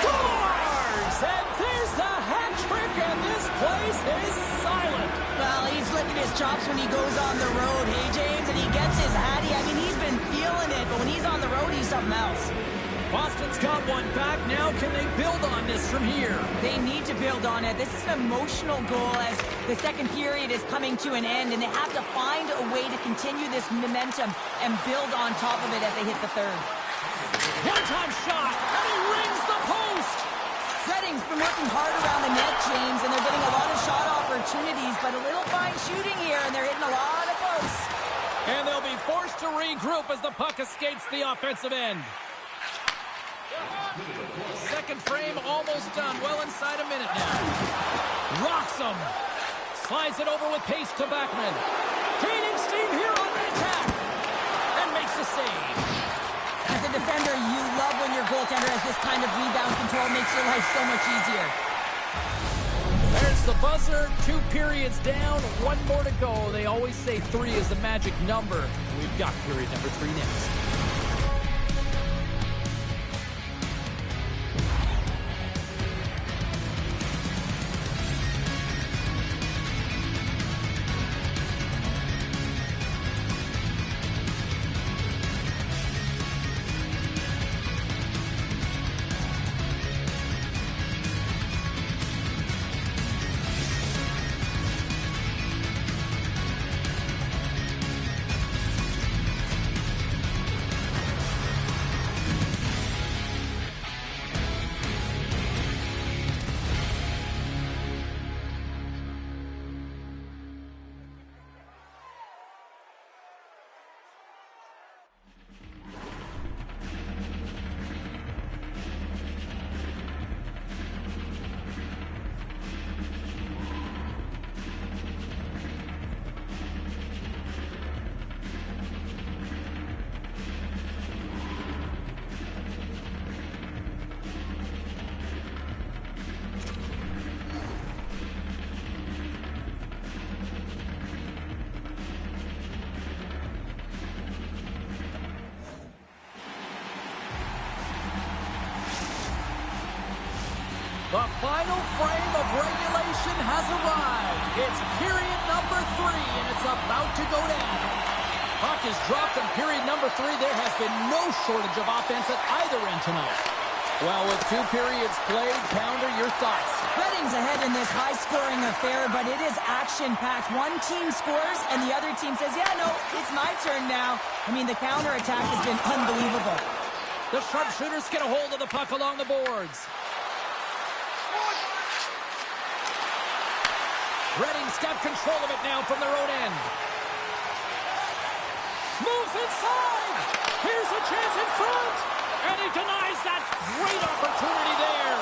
Scores! And there's the hat trick, and this place is silent. Well, he's licking his chops when he goes on the road, hey, James, and he gets his hattie. I mean, he's been feeling it, but when he's on the road, he's something else. Boston's got one back now. Can they build on this from here? They need to build on it. This is an emotional goal as the second period is coming to an end, and they have to find a way to continue this momentum and build on top of it as they hit the third. One-time shot, and he rings the post. Redding's been working hard around the net, James, and they're getting a lot of shot opportunities, but a little fine shooting here, and they're hitting a lot of posts. And they'll be forced to regroup as the puck escapes the offensive end. Second frame almost done. Well inside a minute now. Rocks him. Slides it over with pace to Backman. Gaining steam here on the attack. And makes a save. As a defender, you love when your goaltender has this kind of rebound control. Makes your life so much easier. There's the buzzer. 2 periods down. 1 more to go. They always say 3 is the magic number. We've got period number 3 next. The final frame of regulation has arrived. It's period number 3, and it's about to go down. Puck is dropped in period number 3. There has been no shortage of offense at either end tonight. Well, with 2 periods played, Pounder, your thoughts? Redding's ahead in this high-scoring affair, but it is action-packed. One team scores, and the other team says, yeah, no, it's my turn now. I mean, the counterattack has been unbelievable. The sharpshooters get a hold of the puck along the boards. Redding's got control of it now from their own end. Moves inside. Here's a chance in front. And he denies that great opportunity there.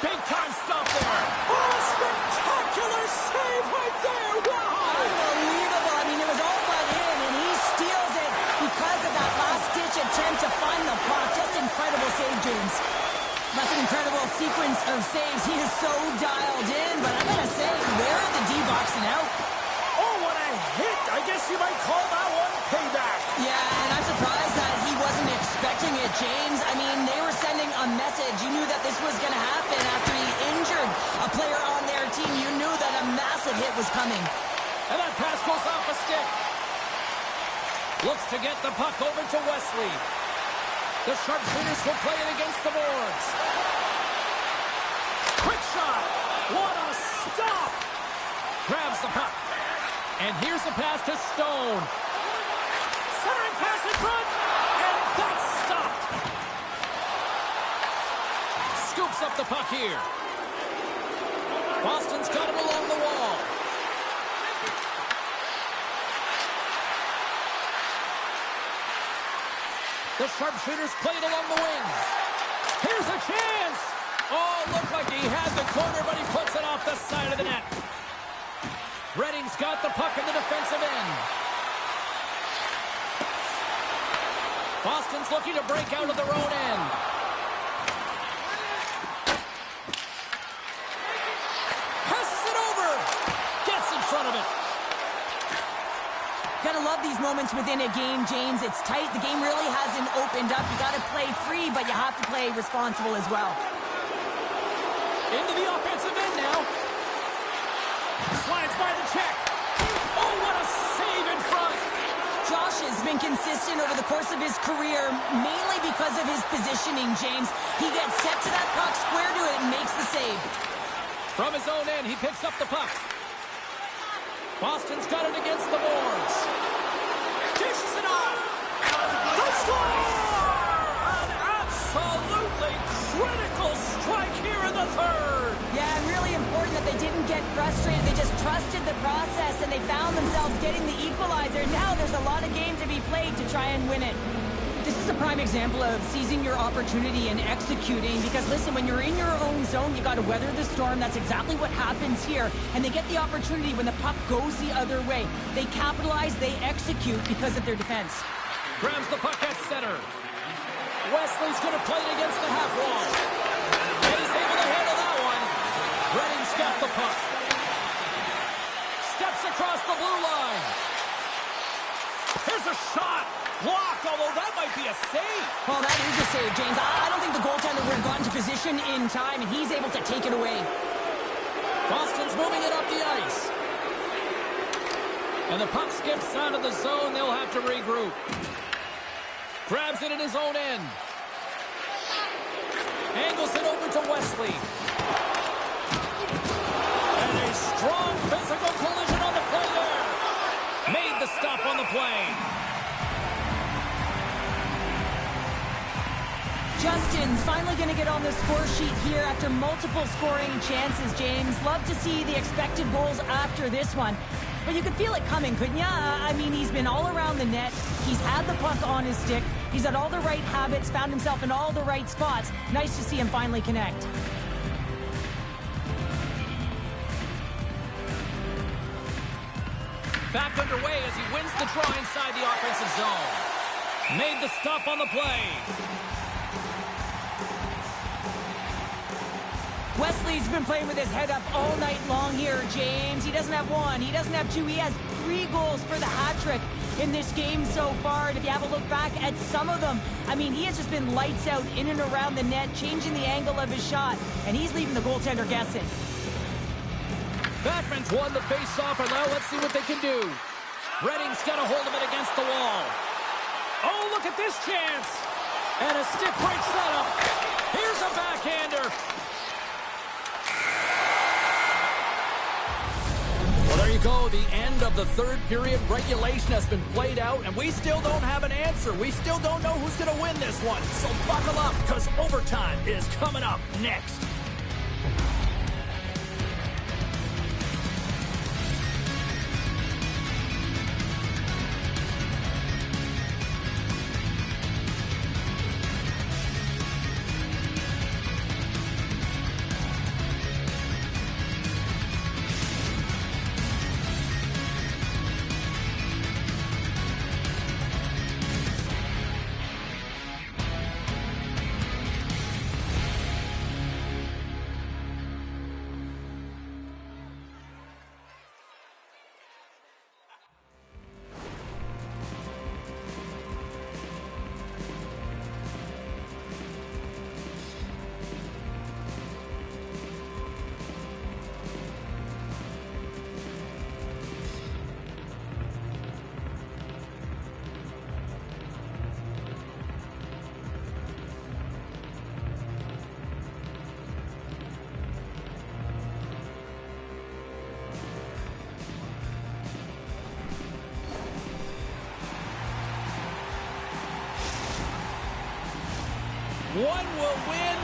Big time stop there. Oh, spectacular save right there. Wow. Unbelievable. I mean, it was all but in, and he steals it because of that last-ditch attempt to find the puck. Just incredible save, James. That's an incredible sequence of saves. He is so dialed in, but I'm going to say, where are the D-boxing out? Oh, what a hit! I guess you might call that one payback. Yeah, and I'm surprised that he wasn't expecting it, James. I mean, they were sending a message. You knew that this was going to happen after he injured a player on their team. You knew that a massive hit was coming. And that pass goes off a stick. Looks to get the puck over to Wesley. The sharpshooters will play it against the boards. Quick shot. What a stop. Grabs the puck. And here's a pass to Stone. Centering pass in front. And that's stopped. Scoops up the puck here. Boston's got it along the wall. The sharpshooters played along the wing. Here's a chance. Oh, looked like he had the corner, but he puts it off the side of the net. Redding's got the puck in the defensive end. Boston's looking to break out of their own end. Passes it over. Gets in front of it. Gotta love these moments within a game, James. It's tight. The game really hasn't opened up. You gotta play free, but you have to play responsible as well. Into the offensive end now. Slides by the check. Oh, what a save in front. Josh has been consistent over the course of his career, mainly because of his positioning, James. He gets set to that puck, square to it, and makes the save. From his own end, he picks up the puck. Boston's got it against the boards. Dishes it off. The score! An absolutely critical strike here in the third. Yeah, and really important that they didn't get frustrated. They just trusted the process, and they found themselves getting the equalizer. Now there's a lot of game to be played to try and win it. This is a prime example of seizing your opportunity and executing, because listen, when you're in your own zone, you got to weather the storm. That's exactly what happens here. And they get the opportunity when the puck goes the other way. They capitalize, they execute because of their defense. Grabs the puck at center. Wesley's going to play it against the half wall. And he's able to handle that one. Redding's got the puck. Steps across the blue line. Here's a shot. Blocked, although that might be a save. Well, that is a save, James. I don't think the goaltender would have gotten to position in time, and he's able to take it away. Boston's moving it up the ice. And the puck skips out of the zone. They'll have to regroup. Grabs it in his own end. Angles it over to Wesley. And a strong physical collision on the play there. Made the stop on the play. Justin's finally going to get on the score sheet here after multiple scoring chances, James. Love to see the expected goals after this one. But you could feel it coming, couldn't ya? I mean, he's been all around the net. He's had the puck on his stick. He's had all the right habits, found himself in all the right spots. Nice to see him finally connect. Back underway as he wins the draw inside the offensive zone. Made the stop on the play. Wesley's been playing with his head up all night long here, James. He doesn't have one, he doesn't have two, he has 3 goals for the hat trick in this game so far. And if you have a look back at some of them, I mean, he has just been lights out in and around the net, changing the angle of his shot, and he's leaving the goaltender guessing. Batman's won the face-off, and now let's see what they can do. Redding's got a hold of it against the wall. Oh, look at this chance! And a stick break setup. Here's a backhander. Well, there you go. The end of the third period. Regulation has been played out, and we still don't have an answer. We still don't know who's going to win this one. So buckle up, because overtime is coming up next. One will win,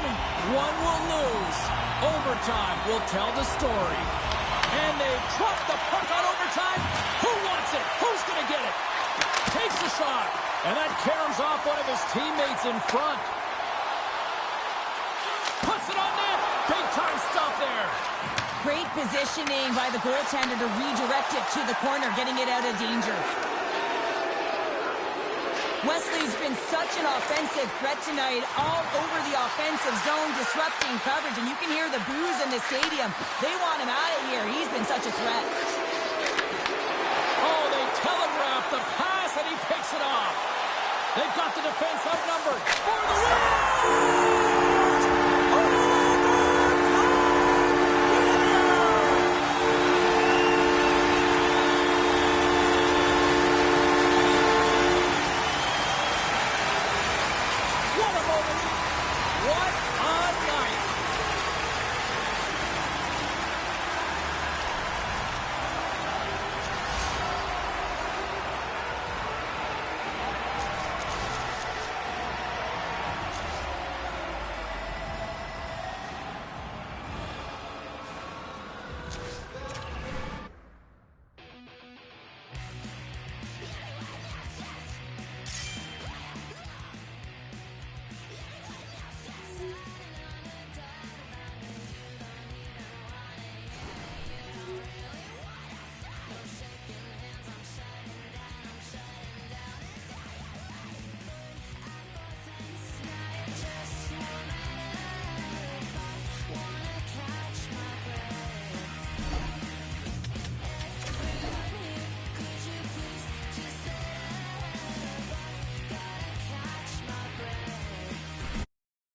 one will lose. Overtime will tell the story. And they drop the puck on overtime. Who wants it? Who's going to get it? Takes a shot. And that caroms off one of his teammates in front. Puts it on net. Big time stop there. Great positioning by the goaltender to redirect it to the corner, getting it out of danger. Wesley's been such an offensive threat tonight, all over the offensive zone, disrupting coverage, and you can hear the boos in the stadium. They want him out of here. He's been such a threat. Oh, they telegraph the pass, and he picks it off. They've got the defense outnumbered for the win!